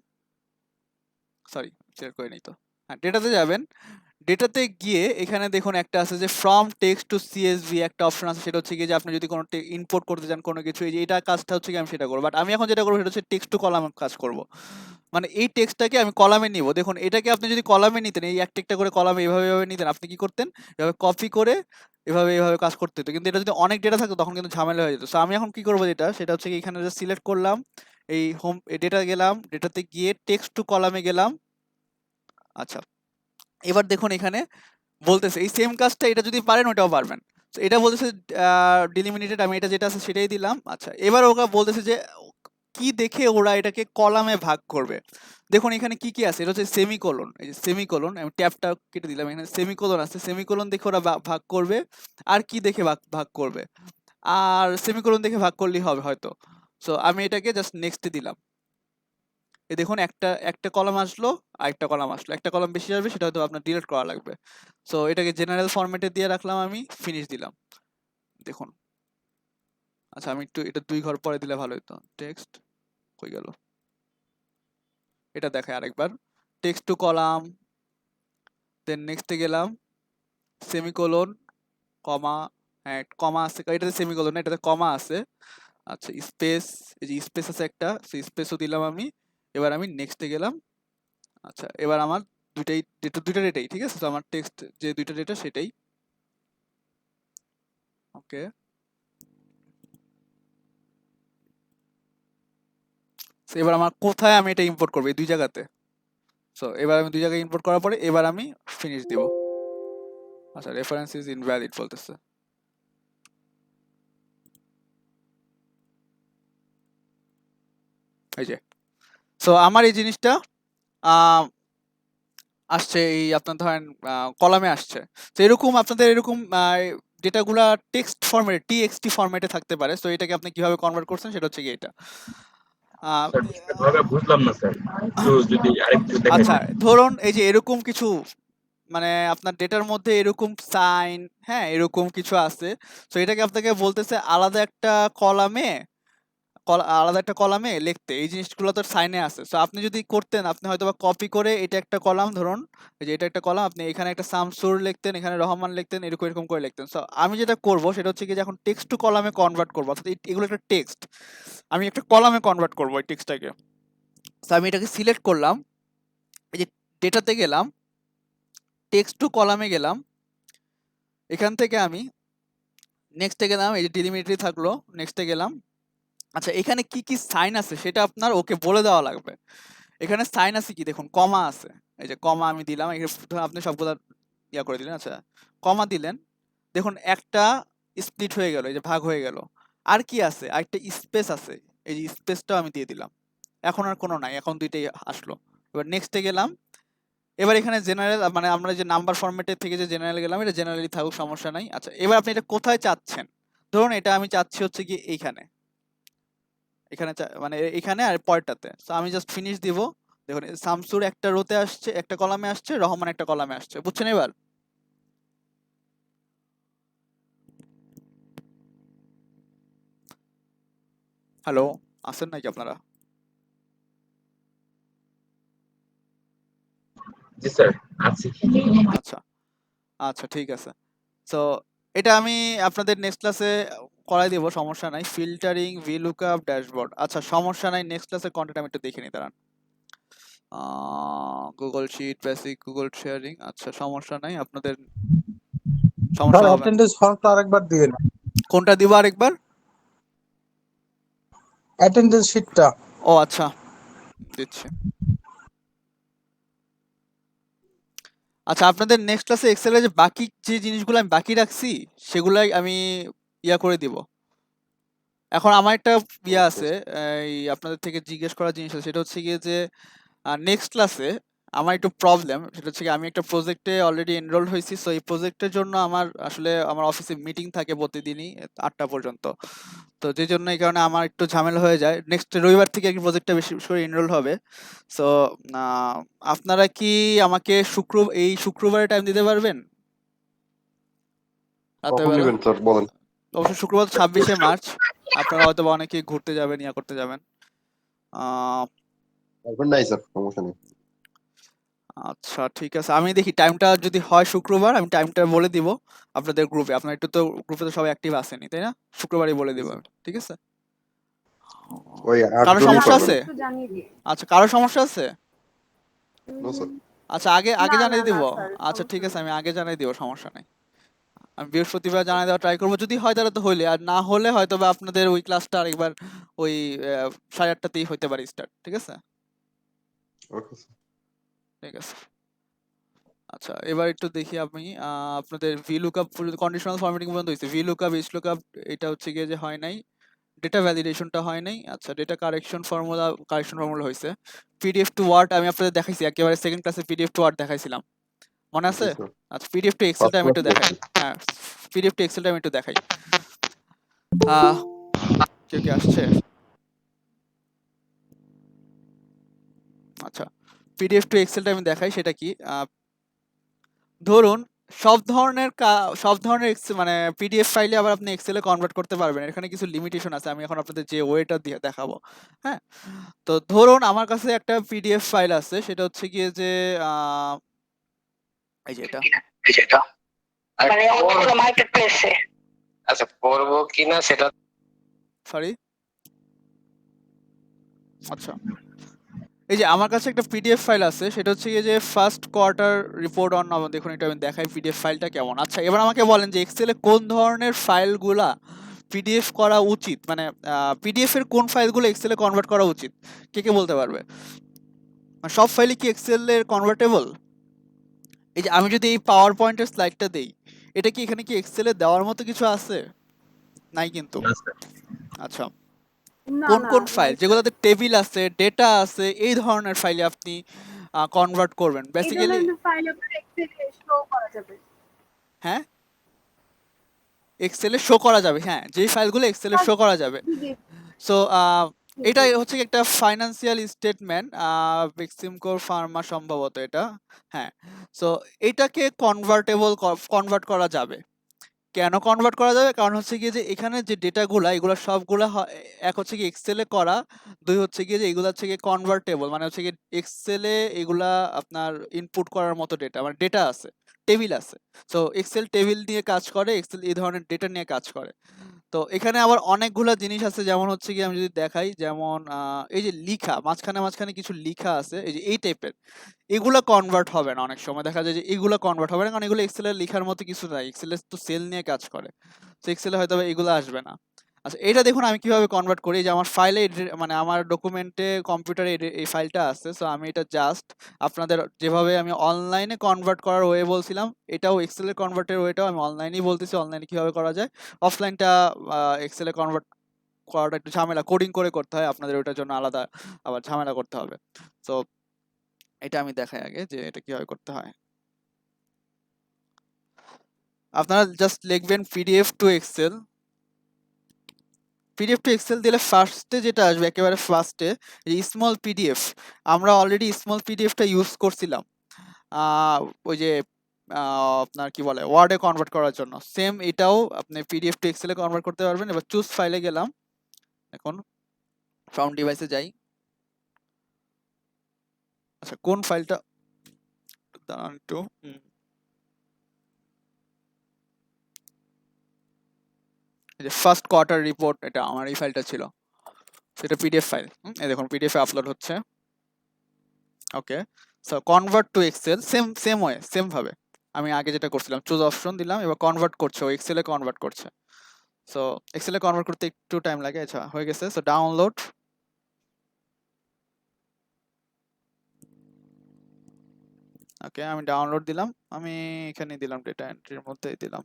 সরি সিলেক্ট করে নেই তো, হ্যাঁ ডেটাতে যাবেন। ডেটাতে গিয়ে এখানে দেখুন একটা আছে যে ফ্রম টেক্সট টু সিএসভি একটা অপশন আছে, সেটা হচ্ছে কি যে আপনি যদি কোনো ইম্পোর্ট করতে চান কোনো কিছু, এই যে এটা কাজটা হচ্ছে কি আমি সেটা করবো, বাট আমি এখন যেটা করবো সেটা হচ্ছে টেক্সট টু কলাম কাজ করব। মানে এই টেক্সটটাকে আমি কলামে নিব। দেখুন এটাকে আপনি যদি কলামে নিতেন, এই একটা একটা করে কলামে এভাবে এভাবে নিতেন, আপনি কি করতেন, এভাবে কপি করে এভাবে এভাবে কাজ করতে হতো। কিন্তু এটা যদি অনেক ডেটা থাকতো তখন কিন্তু ঝামেলা হয়ে যেত। সো আমি এখন কি করবো, যেটা সেটা হচ্ছে কি এখানে জাস্ট সিলেক্ট করলাম, এই হোম ডেটা গেলাম, ডেটাতে গিয়ে টেক্সট টু কলামে গেলাম। আচ্ছা, এবার দেখুন এখানে বলতেছে এই সেম কাজটা এটা যদি পারেন ওটাও পারবেন। তো এটা বলতেছে ডিলিমিনেটেড, আমি এটা যেটা আছে সেটাই দিলাম। আচ্ছা, এবার ওরা বলতেছে যে কি দেখে ওরা এটাকে কলামে ভাগ করবে। দেখুন এখানে কি কি আছে, এটা হচ্ছে সেমিকোলন, এই যে সেমিকোলন, আমি ট্যাবটা কেটে দিলাম, এখানে সেমিকোলন আছে, সেমিকোলন দেখে ওরা ভাগ করবে। আর কি দেখে ভাগ করবে, আর সেমিকোলন দেখে ভাগ করলেই হবে হয়তো। সো আমি এটাকে জাস্ট নেক্সটে দিলাম। এই দেখুন একটা একটা কলাম আসলো, আর একটা কলাম আসলো, একটা কলাম বেশি আসবে সেটা হয়তো আপনার ডিলিট করা লাগবে। সো এটাকে জেনারেল ফরম্যাটে দিয়ে রাখলাম, আমি ফিনিশ দিলাম। দেখুন, আচ্ছা আমি একটু এটা 2 ঘর পরে দিলে ভালো হতো। টেক্সট কই গেল, এটা দেখায় আরেকবার, টেক্সট টু কলাম, দেন নেক্সটে গেলাম, সেমিকোলন, কমা, হ্যাঁ কমা আছে, এটাতে সেমিকোলন না, এটাতে কমা আছে। আচ্ছা স্পেস, এই যে স্পেস আছে একটা, সেই স্পেসও দিলাম আমি। এবার আমি নেক্সটে গেলাম। আচ্ছা এবার আমার দুইটা ডেটাই ঠিক আছে, তো আমার টেক্সট যে দুইটা ডেটা সেটাই ওকে। এবার আমার কোথায় আমি এটা ইম্পোর্ট করবো, এই দুই জায়গাতে। সো এবার আমি দুই জায়গায় ইম্পোর্ট করার পরে এবার আমি ফিনিশ দিব। আচ্ছা রেফারেন্স ইজ ইনভ্যালিড বলতেছে। এই যে, সো আমার এই জিনিসটা আসছে, এই আপনার ধরেন কলামে আসছে। তো এরকম আপনাদের এরকম ডেটাগুলা টেক্সট ফরম্যাটে, টিএক্সটি ফরম্যাটে থাকতে পারে। সো এটাকে আপনি কিভাবে কনভার্ট করছেন সেটা হচ্ছে কি এটা।
স্যার বিষয়টা বুঝলাম না স্যার, একটু যদি আরেকটু
আচ্ছা
দেখাইতেন।
ধরুন এই যে এরকম কিছু, মানে আপনার ডেটার মধ্যে এরকম সাইন, হ্যাঁ এরকম কিছু আছে। তো এটাকে আপনাকে বলতেছে আলাদা একটা কলামে, আলাদা একটা কলামে লিখতে, এই জিনিসগুলো তো সাইনে আছে। সো আপনি যদি করতেন, আপনি হয়তো বা কপি করে এটা একটা কলাম, ধরুন এই যে এটা একটা কলাম, আপনি এখানে একটা শামসুর লিখতেন, এখানে রহমান লিখতেন, এরকম এরকম করে লিখতেন। সো আমি যেটা করব সেটা হচ্ছে কি যে এখন টেক্সট টু কলামে কনভার্ট করবো, অর্থাৎ এগুলো একটা টেক্সট, আমি একটা কলামে কনভার্ট করবো এই টেক্সটটাকে। সো আমি এটাকে সিলেক্ট করলাম, এই যে ডেটাতে গেলাম, টেক্সট টু কলামে গেলাম, এখান থেকে আমি নেক্সটে গেলাম, এই যে ডিলিমিটারি থাকলো, নেক্সটে গেলাম। আচ্ছা এখানে কি কি সাইন আছে সেটা আপনার ওকে বলে দেওয়া লাগবে। এখানে সাইন আছে কি, দেখুন কমা আছে, এই যে কমা আমি দিলাম, আপনি সবগুলা ইয়া করে দিলেন। আচ্ছা কমা দিলেন, দেখুন একটা স্প্লিট হয়ে গেল, এই যে ভাগ হয়ে গেল। আর কি আছে, আরেকটা স্পেস আছে, এই যে স্পেসটাও আমি দিয়ে দিলাম। এখন আর কোনো নাই, এখন দুইটাই আসলো। এবার নেক্সটে গেলাম, এবার এখানে জেনারেল, মানে আমরা যে নাম্বার ফরম্যাটের থেকে যে জেনারেল গেলাম, এটা জেনারেলি থাকুক, সমস্যা নাই। আচ্ছা এবার আপনি এটা কোথায় চাচ্ছেন, ধরুন এটা আমি চাচ্ছি হচ্ছে কি এইখানে, এখানে মানে এখানে আর পরেরটাতে। তো আমি জাস্ট ফিনিশ দিব। দেখুন শামসুর একটা রোতে আসছে, একটা কলামে আসছে, রহমান একটা কলামে আসছে, বুঝছেন এবার? হ্যালো, আছেন নাকি আপনারা?
জি স্যার আছি।
আচ্ছা আচ্ছা ঠিক আছে। তো এটা আমি আপনাদের নেক্সট ক্লাসে করাই দেবো, সমস্যা নাই। ফিল্টারিং, ভিলুকআপ, ড্যাশবোর্ড, আচ্ছা সমস্যা নাই, নেক্সট ক্লাসের কন্টেন্ট আমি একটু দেখে নিই, দাঁড়ান। Google sheet, basic Google sharing, আচ্ছা সমস্যা নাই, আপনাদের সমস্যা
স্যার
হবে না।
অ্যাটেন্ডেন্স ফর্মটা আরেকবার দিয়ে না,
কোনটা দিব আরেকবার?
অ্যাটেন্ডেন্স শিটটা।
ও আচ্ছা দিচ্ছি। আচ্ছা আপনাদের নেক্সট ক্লাসে এক্সেলে যে বাকি যে জিনিসগুলো আমি বাকি রাখছি সেগুলাই আমি ইয়া করে দিব। এখন আমার একটা ইয়া আছে, এই আপনাদের থেকে জিজ্ঞেস করার জিনিস আছে, সেটা হচ্ছে গিয়ে যে নেক্সট ক্লাসে আমার একটু প্রবলেম, সেটা হচ্ছে কি আমি একটা প্রজেক্টে অলরেডি এনরোল হয়েছি। সো এই প্রজেক্টের জন্য আমার আসলে আমার অফিসে মিটিং থাকে প্রতিদিনই 8টা পর্যন্ত। তো যে জন্য এই কারণে আমার একটু ঝামেলা হয়ে যায়, নেক্সট রবিবার থেকে আর কি প্রজেক্টটা বেশি করে এনরোল হবে। সো আপনারা কি আমাকে এই শুক্রবারে টাইম দিতে পারবেন রাতের
কখন
বেলা?
নেবেন স্যার বলেন।
অবশ্যই শুক্রবার 26শে মার্চ। আপনারা হয়তো বা অনেকে ঘুরতে যাবেন, ইয়া করতে যাবেন। আহ,
নাই স্যার, সমস্যা নেই।
আচ্ছা ঠিক আছে, আমি দেখি টাইমটা যদি হয় শুক্রবার, আমি টাইমটা বলে দিব আপনাদের গ্রুপে। আপনার একটু তো গ্রুপে তো সবাই অ্যাক্টিভ আসেনি, তাই না? শুক্রবারই বলে দিব আমি, ঠিক আছে?
ওই
কারো
8 জনই
সমস্যা
পারবেন।
আছে?
একটু জানিয়ে দিন।
আচ্ছা, কারো সমস্যা আছে?
No sir.
আচ্ছা, আগে আগে
না না
জানিয়ে
না
দিব।
স্যার,
আচ্ছা ঠিক
সমস্যা
আছে,
নেই।
আমি আগে জানিয়ে দিব, সমস্যা নাই। আমি বৃহস্পতিবার জানিয়ে দেওয়ার ট্রাই করবো, যদি হয় তাহলে তো হইলে, আর না হলে হয়তো বা আপনাদের ওই ক্লাসটা আরেকবার ওই 8:30তেই হইতে পারে স্টার্ট, ঠিক আছে?
Okay sir.
ঠিক আছে। আচ্ছা, এবার একটু দেখি আমি আপনাদের VLOOKUP কন্ডিশনাল ফরম্যাটিং পর্যন্ত হয়েছে। VLOOKUP HLOOKUP এটা হচ্ছে গিয়ে যে হয় নাই। ডেটা ভ্যালিডেশনটা হয় নাই। আচ্ছা, ডেটা কারেকশন ফর্মুলা হয়েছে। পিডিএফ টু ওয়ার্ড আমি আপনাদের দেখাইছি, একেবারে সেকেন্ড ক্লাসে পিডিএফ টু ওয়ার্ড দেখাইছিলাম, মনে
জি
আছে?
স্যার।
আচ্ছা, পিডিএফ টু এক্সেলটা
ফার্স্ট
আমি একটু
ক্লাস।
দেখাই। হ্যাঁ, পিডিএফ টু এক্সেলটা আমি একটু দেখাই। আহ কেউ কি আসছে? আচ্ছা, পিডিএফ টু এক্সেলটা আমি দেখাই, সেটা কি? ধরুন সব ধরনের মানে পিডিএফ ফাইলে আবার আপনি এক্সেলে কনভার্ট করতে পারবেন, এখানে কিছু লিমিটেশন আছে, আমি এখন আপনাদের যে ওয়েটা দিয়ে দেখাবো। হ্যাঁ, তো ধরুন আমার কাছে একটা পিডিএফ ফাইল আছে, সেটা হচ্ছে গিয়ে যে এই যে এটা,
যেটা মানে অন্য মার্কেট প্লেসে আচ্ছা পড়বো কিনা সেটা
সরি, আচ্ছা, এই যে আমার কাছে একটা পিডিএফ ফাইল আছে, সেটা হচ্ছে গিয়ে যে ফার্স্ট কোয়ার্টার রিপোর্ট অন, দেখুন এটা আমি দেখাই পিডিএফ ফাইলটা কেমন। আচ্ছা, এবার আমাকে বলেন যে এক্সেলে কোন ধরনের ফাইলগুলা পিডিএফ করা উচিত, মানে পিডিএফ এর কোন ফাইলগুলো এক্সেলে কনভার্ট করা উচিত, কে কে বলতে পারবে? মানে সব ফাইলই কি এক্সেলের কনভার্টেবল? এই যে আমি যদি এই পাওয়ার পয়েন্টের স্লাইডটা দেই, এটা কি এখানে কি এক্সেলে দেওয়ার মতো কিছু আছে? নাই কিন্তু।
না স্যার।
আচ্ছা,
না
কোন
না
কোন ফাইল
নাই স্যার।
যেগুলোতে টেবিল আছে, ডেটা আছে, এই ধরনের ফাইলে আপনি কনভার্ট করবেন
এই
বেসিক্যালি?
ধরনের ফাইল আপনার এক্সেলে শো করা যাবে।
হ্যাঁ, এক্সেলে শো করা যাবে, হ্যাঁ, যেই ফাইলগুলো এক্সেলে শো করা যাবে।
জি জি
সো
জি
এটা
জি।
হচ্ছে কি একটা ফাইনান্সিয়াল স্টেটমেন্ট, বেক্সিমকো ফার্মা সম্ভবত এটা। হ্যাঁ, সো এটাকে কনভার্ট করা যাবে। কেন কনভার্ট করা যাবে? কারণ হচ্ছে গিয়ে যে এখানে যে ডেটাগুলা, এগুলা সবগুলা এক হচ্ছে কি এক্সেলে করা, দুই হচ্ছে গিয়ে যে এগুলা হচ্ছে গিয়ে কনভার্টেবল, মানে হচ্ছে গিয়ে এক্সেলে এগুলা আপনার ইনপুট করার মতো ডেটা, মানে ডেটা আছে, টেবিল আছে। সো এক্সেল টেবিল নিয়ে কাজ করে, এক্সেল এই ধরনের ডেটা নিয়ে কাজ করে। তো এখানে আবার অনেকগুলা জিনিস আছে, যেমন হচ্ছে গিয়ে আমি যদি দেখাই, যেমন এই যে লিখা মাঝখানে মাঝখানে কিছু লিখা আছে, এই যে এই টাইপের, এগুলা কনভার্ট হবে না। অনেক সময় দেখা যায় যে এগুলা কনভার্ট হবে না, কারণ এগুলো এক্সেলের লেখার মতো কিছু নাই, এক্সেলের তো সেল নিয়ে কাজ করে, তো এক্সেলে হয়তো বা এগুলো আসবে না। আচ্ছা, এটা দেখুন আমি কিভাবে কনভার্ট করি, যে আমার ফাইলে, মানে আমার ডকুমেন্টে কম্পিউটারে এই ফাইলটা আছে, সো আমি এটা জাস্ট আপনাদের যেভাবে আমি অনলাইনে কনভার্ট করার ওয়ে বলছিলাম, এটাও এক্সেলের কনভার্টের ওয়েটাও আমি অনলাইনেই বলতেছি, অনলাইনে কিভাবে করা যায়। অফলাইনটা এক্সেলে কনভার্ট করাটা একটু ঝামেলা, কোডিং করে করতে হয়, আপনাদের ওটার জন্য আলাদা আবার ঝামেলা করতে হবে। তো এটা আমি দেখাই আগে যে এটা কিভাবে করতে হয়। আপনারা জাস্ট লিখবেন PDF to Excel. PDF to Excel দিলে ফার্স্টে যেটা আসবে, একেবারে ফার্স্টে স্মল পিডিএফ, আমরা অলরেডি স্মল পিডিএফটা ইউজ করছিলাম ওই যে আপনার কি বলে ওয়ার্ডে কনভার্ট করার জন্য। সেম এটাও আপনি পিডিএফ টু এক্সেলে কনভার্ট করতে পারবেন। এবার চুজ ফাইলে গেলাম, এখন ফ্রম ডিভাইসে যাই। আচ্ছা, কোন ফাইলটা, দাঁড়ান একটু, এই যে ফার্স্ট কোয়ার্টার রিপোর্ট, এটা আমার এই ফাইলটা ছিল, সেটা পিডিএফ ফাইল। এই দেখুন পিডিএফ এ আপলোড হচ্ছে। Okay, so convert to Excel, same way, same ভাবে আমি আগে যেটা করছিলাম, চুজ অপশন দিলাম, এবার কনভার্ট করছে, ও এক্সেলে কনভার্ট করছে। সো এক্সেলে কনভার্ট করতে একটু টাইম লাগে। আচ্ছা, হয়ে গেছে। সো ডাউনলোড, ওকে, আমি ডাউনলোড দিলাম, আমি এখানে দিলাম, ডেটা এন্ট্রির মধ্যেই দিলাম।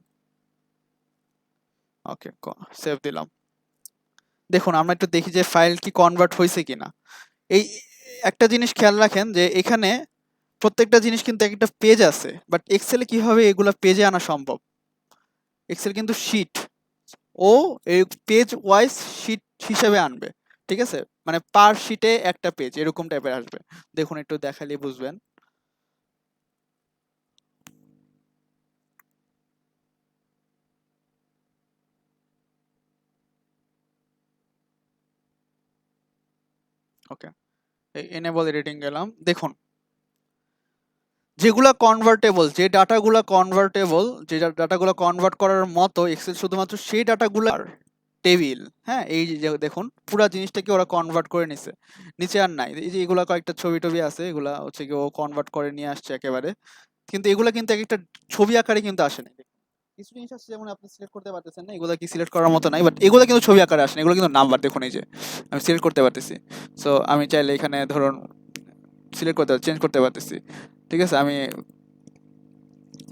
ওকে, সেভ দিলাম। দেখুন আমরা একটু দেখি যে ফাইল কি কনভার্ট হয়েছে কিনা। এই একটা জিনিস খেয়াল রাখেন যে এখানে প্রত্যেকটা জিনিস কিন্তু একটা পেজ আছে, বাট এক্সেলে কিভাবে এগুলা পেজে আনা সম্ভব? এক্সেল কিন্তু শিট, ও এই পেজ ওয়াইজ শিট হিসেবে আনবে, ঠিক আছে? মানে পার শিটে একটা পেজ এরকম টাইপের আসবে। দেখুন একটু দেখালে বুঝবেন। ওকে, এনেবল এডিটিং গেলাম, দেখুন যেগুলা কনভার্টেবল, যে ডাটাগুলা কনভার্টেবল, যে ডাটাগুলো কনভার্ট করার মতো এক্সেল শুধুমাত্র সেই ডাটাগুলার টেবিল। হ্যাঁ, এই যে দেখুন পুরা জিনিসটাকে ওরা কনভার্ট করে নিছে, নিচে আর নাই। এই যে এগুলা কয়েকটা ছবি টবি আছে, এগুলা হচ্ছে কি ও কনভার্ট করে নিয়ে আসছে একেবারে। কিন্তু এগুলা কিন্তু এক একটা ছবি আকারে কিন্তু আসে না। কিছু জিনিস আছে যেমন আপনি সিলেক্ট করতে পারতেছেন না, এগুলা কি সিলেক্ট করার মতো নাই, বাট এগুলা কিন্তু ছবি আকারে আসে না, এগুলো কিন্তু নাম্বার। দেখুন এই যে আমি সিলেক্ট করতে পারতেছি, সো আমি চাইলে এখানে ধরুন সিলেক্ট করতে চেঞ্জ করতে পারতেছি। ঠিক আছে, আমি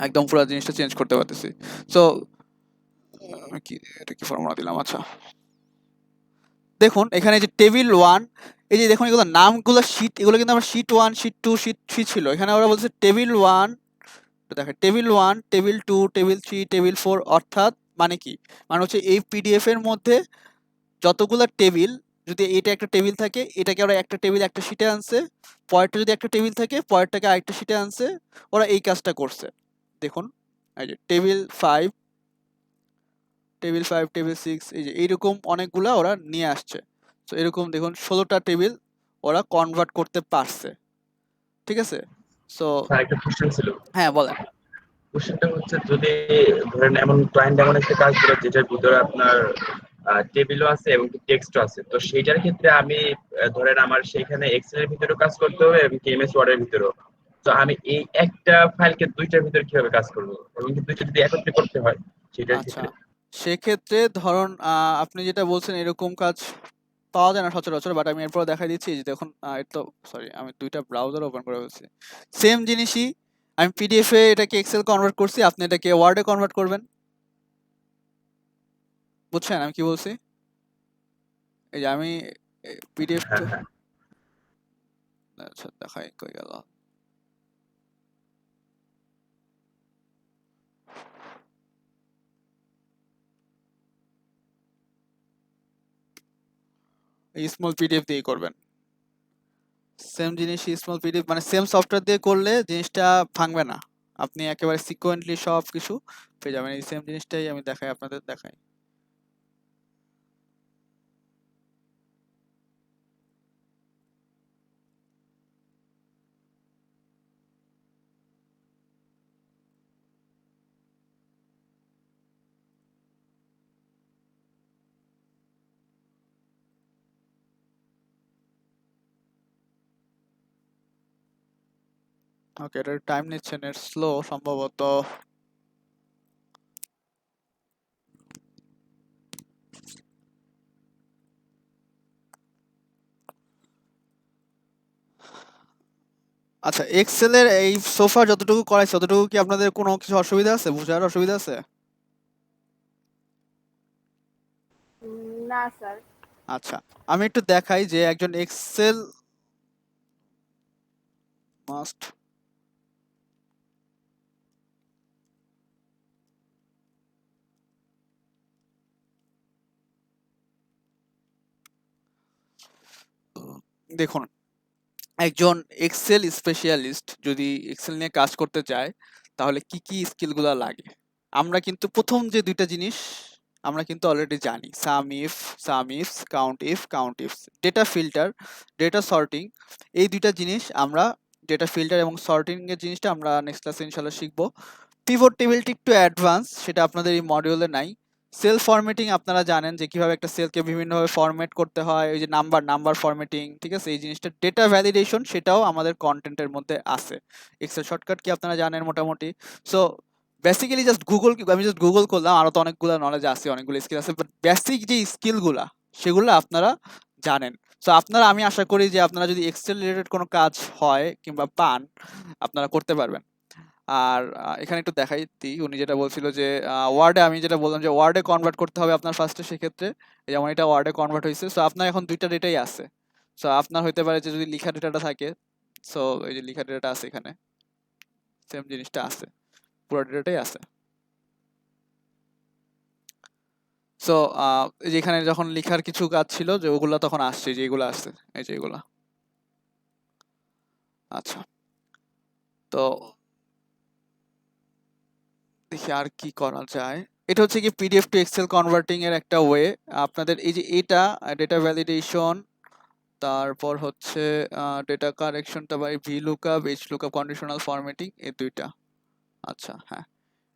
একদম পুরো জিনিসটা চেঞ্জ করতে পারতেছি। সো কি এটা কি ফর্মুলা দিলাম? আচ্ছা, দেখুন এখানে যে টেবিল 1, এই যে দেখুন এগুলো নামগুলো শীট, এগুলো কিন্তু আমার শীট 1, শীট 2, শীট 3 ছিল। এখানে ওরা বলছে টেবিল 1, দেখেন টেবিল 1, টেবিল 2, টেবিল 3, টেবিল 4, অর্থাৎ মানে কি? মানে হচ্ছে এই পিডিএফ এর মধ্যে যতগুলো টেবিল, যদি এটা একটা টেবিল থাকে, এটাকে ওরা একটা টেবিল একটা শীটে আনছে, পরেরটা যদি একটা টেবিল থাকে পরেরটাকে আরেকটা শীটে আনছে, ওরা এই কাজটা করছে। দেখুন এই যে টেবিল 5, টেবিল 5, টেবিল 6, এই যে এইরকম অনেকগুলা ওরা নিয়ে আসছে। তো এরকম দেখুন 16টা টেবিল ওরা কনভার্ট করতে পারছে। ঠিক আছে, সো
স্যার একটা কোশ্চেন ছিল।
হ্যাঁ বলেন।
কোশ্চেনটা হচ্ছে, যদি ধরেন এমন ক্লায়েন্ট এমন একটা কাজ করে যেটার ভিতরে আপনার টেবিলও আছে এবং টেক্সটও আছে, তো সেইটার ক্ষেত্রে আমি ধরেন আমার সেইখানে এক্সেল এর ভিতরেও কাজ করতে হবে এবং এমএস ওয়ার্ড এর ভিতরেও, তো আমি এই একটা ফাইলকে দুইটার ভিতরে কিভাবে কাজ করবো, এবং কি দুইটা যদি একত্রে করতে হয় সেটার
আচ্ছা,
ক্ষেত্রে?
সেক্ষেত্রে ধরুন আপনি যেটা বলছেন এরকম কাজ পাওয়া যায় না সচরাচর, বাট আমি এরপর দেখাই দিচ্ছি। যে দেখুন তো সরি, আমি দুইটা ব্রাউজার ওপেন করে ফেলছি। সেম জিনিসই আমি পিডিএফ এ এটাকে এক্সেল কনভার্ট করছি, আপনি এটাকে ওয়ার্ডে কনভার্ট করবেন। বুঝছেন আমি কি বলছি? এই যে আমি পিডিএফ
হ্যাঁ
তো
হ্যাঁ।
আচ্ছা দেখাই কই গেল। এই স্মল পিডিএফ দিয়ে করবেন। সেম জিনিস স্মল পিডিএফ, মানে সেম সফটওয়্যার দিয়ে করলে জিনিসটা ভাঙবে না, আপনি একেবারে সিকোয়েন্টলি সব কিছু পেয়ে যাবেন। এই সেম জিনিসটাই আমি দেখাই, আপনাদের দেখাই। ওকে, এটার টাইম নিচ্ছে, নেট স্লো সম্ভবত। আচ্ছা, এক্সেলের এই সোফা যতটুকু করাইছে ততটুকু কি আপনাদের কোনো কিছু অসুবিধা আছে, বুঝার অসুবিধা আছে?
না স্যার।
আচ্ছা, আমি একটু দেখাই যে একজন এক্সেল মাস্ট দেখুন, একজন এক্সেল স্পেশালিস্ট যদি এক্সেল নিয়ে কাজ করতে চায় তাহলে কি কি স্কিলগুলো লাগে। আমরা কিন্তু প্রথম যে দুইটা জিনিস আমরা কিন্তু অলরেডি জানি, sum ifs, count ifs, data filter, data sorting. এই দুইটা জিনিস আমরা, ডেটা ফিল্টার এবং সর্টিং এর জিনিসটা আমরা নেক্সট ক্লাসে ইনশাআল্লাহ শিখবো। পিভট টেবিলটি একটু অ্যাডভান্স, সেটা আপনাদের এই মডিউলে নাই। সেল ফরম্যাটিং আপনারা জানেন যে কিভাবে একটা সেলকে বিভিন্নভাবে ফরম্যাট করতে হয়, ওই যে নাম্বার ফরম্যাটিং, ঠিক আছে, এই জিনিসটা। ডেটা ভ্যালিডেশন সেটাও আমাদের কন্টেন্টের মধ্যে আছে। এক্সেল শর্টকাট কি আপনারা জানেন মোটামুটি। সো বেসিক্যালি জাস্ট আমি জাস্ট গুগল করলাম, আরো তো অনেকগুলো নলেজ আছে, অনেকগুলো স্কিল আছে, বাট বেসিক যে স্কিলগুলা সেগুলো আপনারা জানেন। সো আপনারা, আমি আশা করি যে আপনারা যদি এক্সেল রিলেটেড কোনো কাজ হয় কিংবা পান, আপনারা করতে পারবেন। আর এখানে একটু দেখাই দিই, উনি যেটা বলছিল যে ওয়ার্ডে, আমি যেটা বললাম যে ওয়ার্ডে কনভার্ট করতে হবে আপনার ফার্স্টে, সেক্ষেত্রে যেমন এটা ওয়ার্ডে কনভার্ট হয়েছে। সো আপনার এখন দুইটা ডেটাই আছে। সো আপনার হইতে পারে যে যদি লিখা ডেটাটা থাকে, সো এই যে লিখা ডেটাটা আছে এখানে, সেম জিনিসটা আছে, পুরো ডেটাটাই আছে। সো এই যে এখানে যখন লিখার কিছু কাজ ছিল যে ওগুলা তখন আসছে, যে এগুলো আসছে, এই যে এগুলা। আচ্ছা, তো দেখি আর কি করা যায়। এটা হচ্ছে কি পিডিএফ টু এক্সেল কনভার্টিং এর একটা ওয়ে। আপনাদের এই যে এটা ডেটা ভ্যালিডেশন, তারপর হচ্ছে ডেটা কারেকশনটা by VLOOKUP, HLOOKUP, conditional formatting, এই দুইটা। আচ্ছা হ্যাঁ,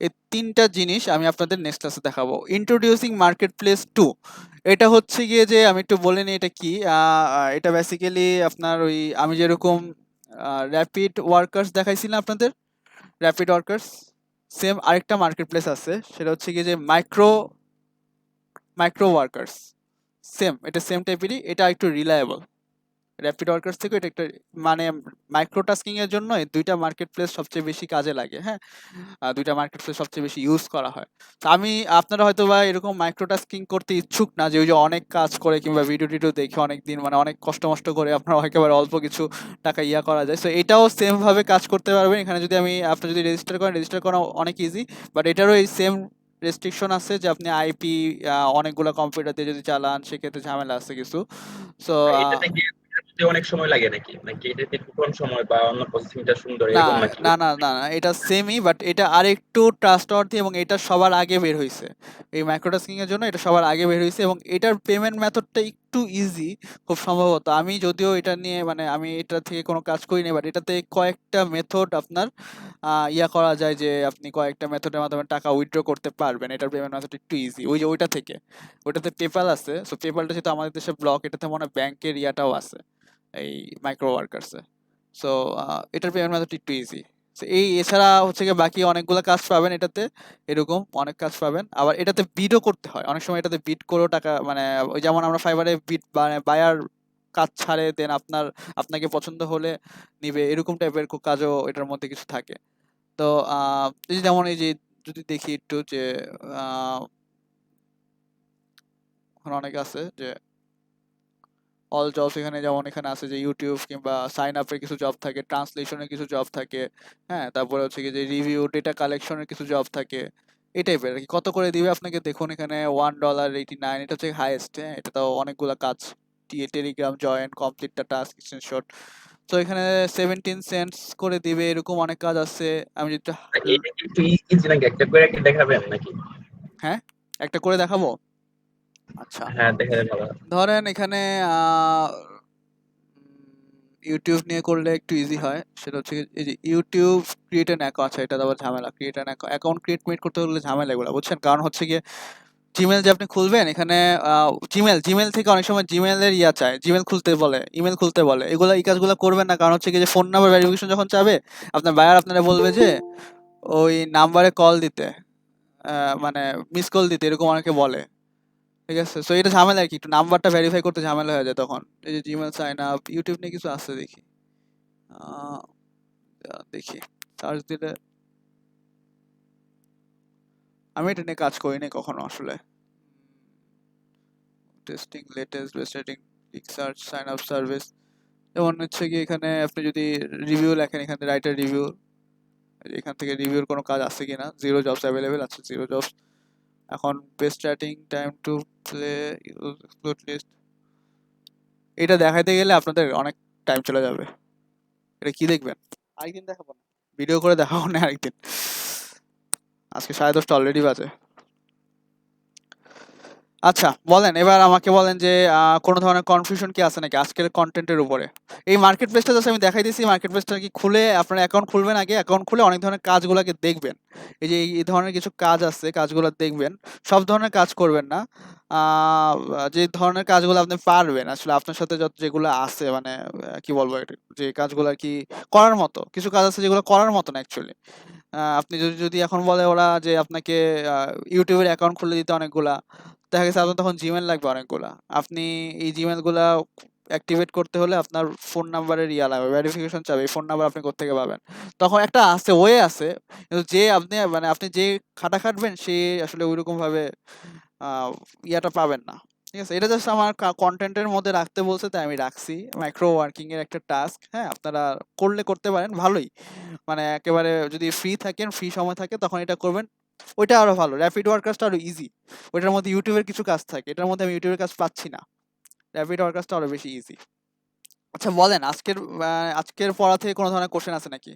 এই তিনটা জিনিস আমি আপনাদের নেক্সট ক্লাসে দেখাবো। ইন্ট্রোডিউসিং মার্কেটপ্লেস 2, এটা হচ্ছে গিয়ে যে আমি একটু বলে নিই এটা কি। এটা বেসিক্যালি আপনার ওই আমি যেরকম র্যাপিড ওয়ার্কার্স দেখাইছিলাম আপনাদের, র্যাপিড ওয়ার্কার্স, সেম আরেকটা মার্কেটপ্লেস আছে, সেটা হচ্ছে গিয়ে যে মাইক্রো ওয়ার্কার্স। সেম, এটা সেম টাইপেরই, এটা একটু রিলায়েবল র্যাপিড ওয়ার্কার্স থেকে। এটা একটা মানে মাইক্রোটাস্কিং এর জন্য এই দুইটা মার্কেটপ্লেস সবচেয়ে বেশি কাজে লাগে। হ্যাঁ, দুইটা মার্কেটপ্লেস সবচেয়ে বেশি ইউজ করা হয়। তো আপনারা হয়তো বা এরকম মাইক্রোটাস্কিং করতে ইচ্ছুক না, যে ওই যে অনেক কাজ করে কিংবা ভিডিও টিডিও দেখে অনেক দিন মানে অনেক কষ্ট মষ্ট করে আপনারা একেবারে অল্প কিছু টাকা করা যায়। সো এটাও সেম ভাবে কাজ করতে পারবেন। এখানে যদি আপনি যদি রেজিস্টার করেন, রেজিস্টার করা অনেক ইজি, বাট এটারও এই সেম রেস্ট্রিকশন আছে যে আপনি আইপি অনেকগুলো কম্পিউটার দিয়ে যদি চালান সেক্ষেত্রে ঝামেলা আছে কিছু। সো
এটাতে কি এটাতে অনেক সময় লাগে নাকি নাকি এটাতে একটু কম সময় বা অন্য প্রসেসিংটা সুন্দর
না
এরকম নাকি?
না না না না, এটা সেমই, বাট এটা আরেকটু ট্রাস্টওয়ার্দি এবং এটা সবার আগে বের হয়েছে। এই মাইক্রোটাস্কিং এর জন্য এটা সবার আগে বের হয়েছে এবং এটার পেমেন্ট মেথডটা একটু ইজি খুব সম্ভবত। আমি যদিও এটা নিয়ে মানে আমি এটা থেকে কোনো কাজ করিনি, বাট এটাতে কয়েকটা মেথড আপনার করা যায়, যে আপনি কয়েকটা মেথডের মাধ্যমে টাকা উইথড্র করতে পারবেন। এটার পেমেন্ট মেথড একটু ইজি, ওই যে ওইটা থেকে। ওইটাতে পেপাল আছে, সো পেপালটা যেহেতু আমাদের দেশে ব্লক, এটাতে মনে হয় ব্যাংকের ইয়াটাও আছে এই মাইক্রো ওয়ার্কার্সে। সো এটার পেমেন্ট মেথড একটু ইজি। এছাড়া হচ্ছে গিয়ে বাকি অনেকগুলো কাজ পাবেন এটাতে, এরকম অনেক কাজ পাবেন। আবার এটাতে বিডও করতে হয়, অনেক সময় এটাতে বিড করেও টাকা মানে ওই যেমন আমরা ফাইবারে বিড বায়ার কাজ ছাড়ে দেন আপনাকে পছন্দ হলে নিবে, এরকম টাইপের কাজও এটার মধ্যে কিছু থাকে। তো এই যে যেমন এই যে যদি দেখি একটু যে অনেক আছে যে অল জবস, এখানে যেমন এখানে আছে যে ইউটিউব কিংবা সাইন আপের কিছু জব থাকে, ট্রান্সলেশনের কিছু জব থাকে, হ্যাঁ, তারপরে হচ্ছে কি যে রিভিউ ডেটা কালেকশনের কিছু জব থাকে, এই টাইপের আর কি। কত করে দিবে আপনাকে দেখুন এখানে $1.89, এটা হচ্ছে হাইয়েস্ট। হ্যাঁ, এটা তো অনেকগুলা কাজ, Telegram join, complete the task, screenshot. তো এখানে 17 সেন্টস করে দিবে, এরকম অনেক কাজ আছে। আমি যেটা
এটা কি একটু ইজি নাকি একটা করে কি দেখাবেন নাকি?
হ্যাঁ, একটা করে দেখাবো। আচ্ছা,
হ্যাঁ দেখালে ভালো হয়।
ধরেন এখানে ইউটিউব নিয়ে করলে একটু ইজি হয়। সেটা হচ্ছে এই যে ইউটিউব ক্রিয়েট অ্যান অ্যাকাউন্ট, আচ্ছা এটা আবার ঝামেলা, ক্রিয়েট অ্যান অ্যাকাউন্ট ক্রিয়েট করতে হলে ঝামেলা এগুলো, বুঝছেন? কারণ হচ্ছে গিয়ে জিমেল যে আপনি খুলবেন এখানে জিমেল থেকে অনেক সময় জিমেলের চায়, জিমেল খুলতে বলে, ইমেল খুলতে বলে, এই কাজগুলো করবেন না। কারণ হচ্ছে কি যে ফোন নাম্বার ভেরিফিকেশন যখন চাবে, আপনার বায়ার আপনারা বলবে যে ওই নাম্বারে কল দিতে, মানে মিস কল দিতে, এরকম অনেকে বলে। ঠিক আছে, সো এটা ঝামেলা আর কি, একটু নাম্বারটা ভেরিফাই করতে ঝামেলা হয়ে যায় তখন। এই যে জিমেল সাইন আপ, ইউটিউব নিয়ে কিছু আছে দেখি, দেখি সার্চ দিলে। আমি এটা নিয়ে কাজ করিনি কখনো আসলে। Testing latest best rating click search sign up service, যেমন হচ্ছে কি এখানে আপনি যদি রিভিউ লেখেন, এখানে রাইটার রিভিউ, এখান থেকে রিভিউর কোনো কাজ আছে কিনা, 0 জবস অ্যাভেলেবেল আছে, 0 জবস। এখন best rating time to play explore list, এটা দেখাইতে গেলে আপনাদের অনেক টাইম চলে যাবে। এটা কি দেখবেন, আরেকদিন দেখাবো না, ভিডিও করে দেখাবো না আরেকদিন। আজকে 10:30 অলরেডি বাজে। আচ্ছা বলেন, এবার আমাকে বলেন যে কোনো ধরনের কনফিউশন কি আছে নাকি আজকের কন্টেন্টের উপরে। এই মার্কেট প্লেসটা জাস্ট আমি দেখাই দিয়েছি, মার্কেট প্লেসটা কি খুলে আপনারা অ্যাকাউন্ট খুলবেন, আগে অ্যাকাউন্ট খুলে অনেক ধরনের কাজগুলোকে দেখবেন। এই যে এই ধরনের কিছু কাজ আছে, কাজগুলো দেখবেন, সব ধরনের কাজ করবেন না। যে ধরনের কাজগুলো আপনি পারবেন আসলে, আপনার সাথে যেগুলো আছে মানে কি বলবো, যে কাজগুলো আর কি করার মতো, কিছু কাজ আছে যেগুলো করার মতো না অ্যাকচুয়ালি। আপনি যদি এখন বলে ওরা যে আপনাকে ইউটিউবের অ্যাকাউন্ট খুলে দিতে অনেকগুলা, দেখা গেছে আপনার তখন জিমেল লাগবে অনেকগুলা। আপনি এই জিমেলগুলা অ্যাক্টিভেট করতে হলে আপনার ফোন নাম্বারের লাগবে, ভেরিফিকেশন চাবে, এই ফোন নাম্বার আপনি কোত্থেকে পাবেন? তখন একটা আছে, ওয়ে আছে, কিন্তু যে আপনি যে খাটবেন সে আসলে ওইরকম ভাবে পাবেন না। ঠিক আছে, এটা জাস্ট আমার কন্টেন্টের মধ্যে রাখতে বলছে তাই আমি রাখছি। মাইক্রো ওয়ার্কিং এর একটা টাস্ক, হ্যাঁ, আপনারা করতে পারেন ভালোই, মানে একেবারে যদি ফ্রি থাকেন, ফ্রি সময় থাকে তখন এটা করবেন, ওইটা আরো ভালো। র্যাপিড ওয়ার্কার্সটা আরো ইজি, ওইটার মধ্যে ইউটিউবের কিছু কাজ থাকে, এটার মধ্যে আমি ইউটিউবের কাজ পাচ্ছি না। র্যাপিড ওয়ার্কার্সটা আরো বেশি ইজি। আচ্ছা বলেন, আজকের পড়া থেকে কোনো ধরনের কোশ্চেন আছে নাকি?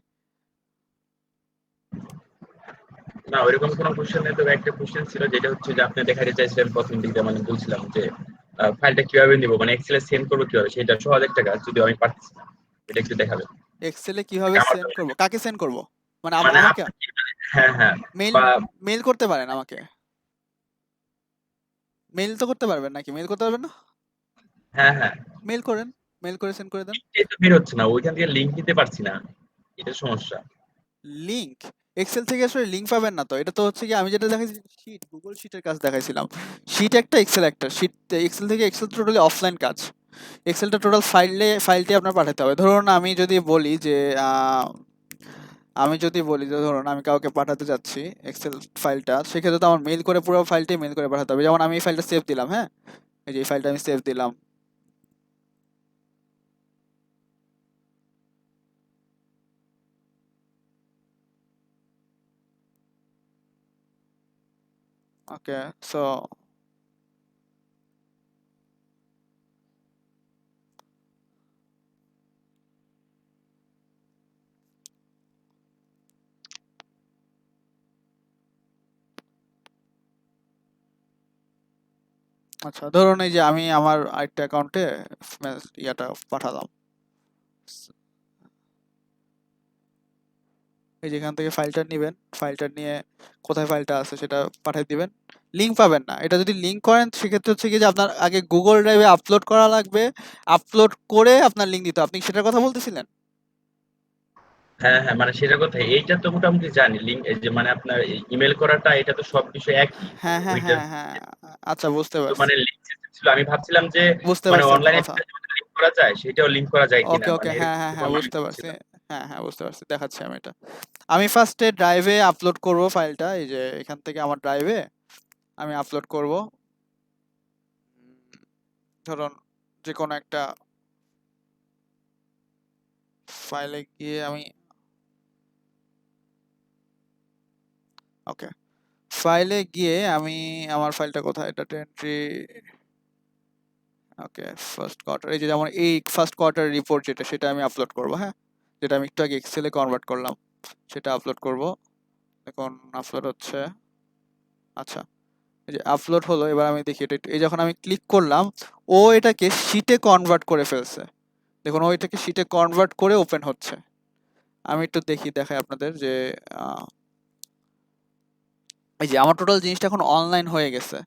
না ওইরকম কোনো কোশ্চেন নেই, তবে একটা কোশ্চেন ছিল যেটা হচ্ছে যে আপনি দেখাতে চাইছিলেন প্রথম দিকে, মানে বলছিলাম যে ফাইলটা কিভাবে নিব, মানে এক্সেলে সেন্ড করবো কিভাবে, সেটা সহজ একটা কাজ, যদি আমি পারতেছি না, এটা একটু দেখাবেন।
এক্সেলে কিভাবে
আমার
সেন্ড করব, কাকে সেন্ড করব, মানে
মানে
আমাকে
আপনি হ্যাঁ হ্যাঁ
মেইল
বা
মেইল করতে পারেন আমাকে, মেইল তো করতে পারবেন নাকি, মেইল করতে পারবেন না,
হ্যাঁ হ্যাঁ
মেইল করেন, মেইল করে সেন্ড করে দেন।
লিঙ্কটাই তো বের হচ্ছে না, ওইখান থেকে লিঙ্ক দিতে পারছি না, এটা সমস্যা।
লিংক এক্সেল থেকে আসলে লিংক পাবেন না, তো এটা তো হচ্ছে কি আমি যেটা দেখাইছি শীট, গুগল শীটের কাজ দেখাইছিলাম, শীট একটা এক্সেল একটা, শীট এক্সেল থেকে, এক্সেল টোটালি অফলাইন কাজ, এক্সেলটা টোটাল ফাইলটি আপনার পাঠাতে হবে। ধরুন আমি যদি বলি যে ধরুন আমি কাউকে পাঠাতে যাচ্ছি এক্সেল ফাইলটা, সেক্ষেত্রে তো আমার মেইল করে পুরো ফাইলটি মেইল করে পাঠাতে হবে। যেমন আমি এই ফাইলটা সেভ দিলাম, হ্যাঁ এই যে এই ফাইলটা আমি সেভ দিলাম, ওকে সো আচ্ছা ধরুন এই যে আমি আমার আরেকটা অ্যাকাউন্টে ইয়াটা পাঠালাম, এই যেখান থেকে ফাইলটা নেবেন, ফাইলটা নিয়ে কোথায় ফাইলটা আছে সেটা পাঠিয়ে দিবেন, লিংক পাবেন না। এটা যদি লিংক করেন সেক্ষেত্রে হচ্ছে কি যে আপনার আগে গুগল ড্রাইভে আপলোড করা লাগবে, আপলোড করে আপনার লিংক দিতে হবে। আপনি সেটার কথা বলতেছিলেন?
হ্যাঁ হ্যাঁ মানে সেটার কথা, এইটা তো মোটামুটি জানি লিঙ্ক, এই যে মানে আপনার ইমেল করাটা, এটা তো সব বিষয় একই, তো
হ্যাঁ হ্যাঁ
ওইটার
হ্যাঁ হ্যাঁ, আচ্ছা বুঝতে
তো
পারছি,
মানে লিঙ্ক সিস্টেম ছিল, আমি ভাবছিলাম যে
বুঝতে
মানে
পারছি আপনার
অনলাইনে
কথা।
লিঙ্ক করা যায়, সেটাও লিঙ্ক করা যায় কিনা,
ওকে ওকে,
মানে
হ্যাঁ
এরকম
হ্যাঁ
কিছু
হ্যাঁ,
আমি
বুঝতে পারছি,
ভাবছিলাম।
হ্যাঁ হ্যাঁ বুঝতে পারছি, দেখাচ্ছি আমি এটা। আমি ফার্স্টে ড্রাইভে আপলোড করব ফাইলটা, এই যে এখান থেকে আমার ড্রাইভে আমি আপলোড করব, ধরুন যে কোনো একটা ফাইলে গিয়ে আমি, ওকে ফাইলে গিয়ে আমি, আমার ফাইলটা কোথায়, data entry, okay first quarter, এই যে যেমন এই ফার্স্ট কোয়ার্টার রিপোর্ট যেটা, সেটা আমি আপলোড করব, হ্যাঁ যেটা আমি একটু আগে এক্সেলে কনভার্ট করলাম, সেটা আপলোড করব। এখন আপলোড হচ্ছে, আচ্ছা এই যে আপলোড হলো, এবার আমি দেখি এটা এই যখন আমি ক্লিক করলাম, ও এটাকে শিটে কনভার্ট করে ফেলছে, দেখুন ও এটাকে শিটে কনভার্ট করে ওপেন হচ্ছে। আমি একটু দেখাই আপনাদের যে এই যে আমার টোটাল জিনিসটা এখন অনলাইন হয়ে গেছে,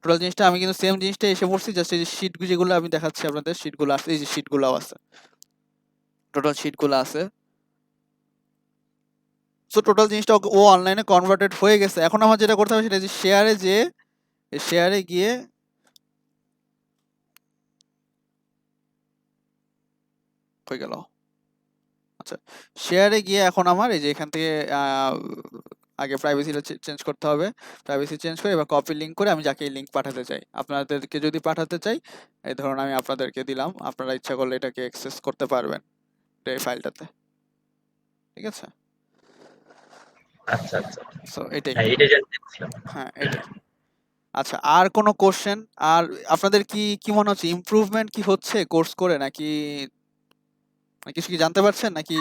টোটাল জিনিসটা আমি কিন্তু সেম জিনিসটা এসে পড়ছি, জাস্ট এই যে শিট যেগুলো আমি দেখাচ্ছি আপনাদের, শিটগুলো আছে, এই যে শিটগুলো আছে, টোটাল শিটগুলো আছে, সো টোটাল জিনিসটা ও অনলাইনে কনভার্টেড হয়ে গেছে। এখন আমার যেটা করতে হবে সেটা যে শেয়ারে গিয়ে হয়ে গেল, আচ্ছা শেয়ারে গিয়ে এখন আমার এই যে এখান থেকে আগে প্রাইভেসিটা চেঞ্জ করতে হবে, প্রাইভেসি চেঞ্জ করে এবার কপি লিংক করে আমি যাকে লিংক পাঠাতে চাই, আপনাদেরকে যদি পাঠাতে চাই, এই ধরুন আমি আপনাদেরকে দিলাম, আপনারা ইচ্ছা করলে এটাকে অ্যাক্সেস করতে পারবেন এই ফাইলটাতে, ঠিক আছে,
আচ্ছা আচ্ছা,
সো এটাই,
হ্যাঁ এটা জানতে চাচ্ছিলাম।
হ্যাঁ এটাই। আচ্ছা আর কোনো কোশ্চেন, আর আপনাদের কি কি মনে হচ্ছে, ইমপ্রুভমেন্ট কি হচ্ছে কোর্স করে, নাকি কিছু কি জানতে পারছেন নাকি?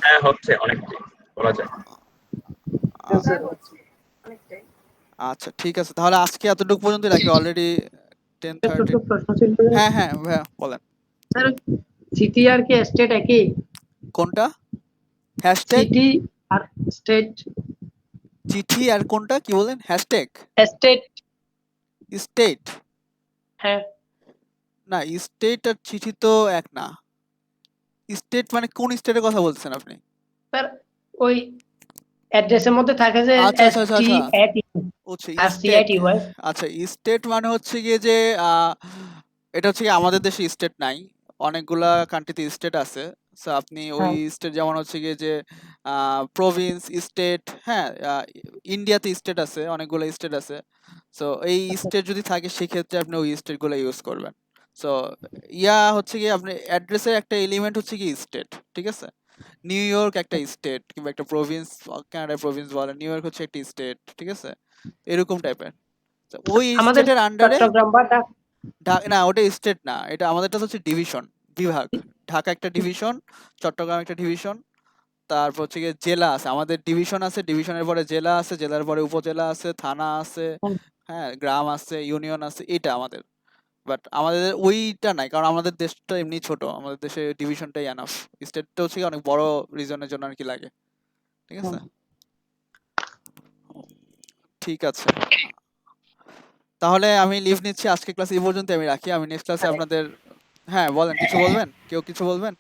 হ্যাঁ হচ্ছে অনেকটাই বলা যায়।
স্যার হচ্ছে অনেকটাই।
আচ্ছা ঠিক আছে, তাহলে আজকে এতটুকু পর্যন্ত রাখি, অলরেডি 10:30।
প্রশ্ন ছিল
হ্যাঁ হ্যাঁ ভাইয়া বলেন।
স্যার, সিটি আর কি স্টেট একই?
কোনটা? হ্যাশট্যাগ
সিটি আর স্টেট?
চিঠি আর কোনটা কি বলেন, হ্যাশট্যাগ
স্টেট?
স্টেট?
হ্যাঁ
না স্টেট আর চিঠি তো এক না, স্টেট মানে কোন স্টেটের কথা বলছেন আপনি?
স্যার, ওই অ্যাড্রেসের মধ্যে থাকে যে
আচ্ছা আচ্ছা আচ্ছা আচ্ছা,
ST@,
হচ্ছে
আর
স্টেট,
CITY।
আচ্ছা স্টেট মানে হচ্ছে গিয়ে যে এটা হচ্ছে গিয়ে আমাদের দেশে স্টেট নাই, অনেকগুলা কান্ট্রিতে স্টেট আছে, সো আপনি ওই
হ্যাঁ
স্টেট যেমন হচ্ছে গিয়ে যে প্রভিন্স স্টেট, হ্যাঁ ইন্ডিয়াতে স্টেট আছে, অনেকগুলো স্টেট আছে, সো এই
আচ্ছা
স্টেট যদি থাকে সেক্ষেত্রে আপনি ওই স্টেটগুলো ইউজ করবেন। সো ইয়া হচ্ছে গিয়ে আপনি অ্যাড্রেসের একটা এলিমেন্ট হচ্ছে কি স্টেট, ঠিক আছে, নিউ ইয়র্ক একটা স্টেট কিংবা একটা প্রভিন্স, কানাডার প্রভিন্স বলে, নিউ ইয়র্ক হচ্ছে একটা স্টেট, ঠিক আছে, এরকম টাইপের, ওই
আমাদের
স্টেটের আন্ডারে,
চট্টগ্রাম বা
না ওটা স্টেট না, এটা আমাদেরটা হচ্ছে ডিভিশন, বিভাগ, ঢাকা একটা ডিভিশন, চট্টগ্রাম একটা ডিভিশন, তারপর হচ্ছে গিয়ে জেলা আছে, আমাদের ডিভিশন আছে, ডিভিশনের পরে জেলা আছে, জেলার পরে উপজেলা আছে, থানা আছে, হ্যাঁ গ্রাম আছে, ইউনিয়ন আছে, এটা আমাদের, বাট আমাদের ওইটা নাই, কারণ আমাদের দেশটা এমনি ছোট, আমাদের দেশে ডিভিশনটাই এনাফ। স্টেটটা হচ্ছে কি অনেক বড় রিজনের জন্য আর কি লাগে, ঠিক আছে? ঠিক আছে, তাহলে আমি লিভ নিচ্ছি, আজকে ক্লাস এই পর্যন্ত আমি রাখি। আমি নেক্সট ক্লাসে আপনাদের, হ্যাঁ বলেন, কিছু বলবেন, কেউ কিছু বলবেন?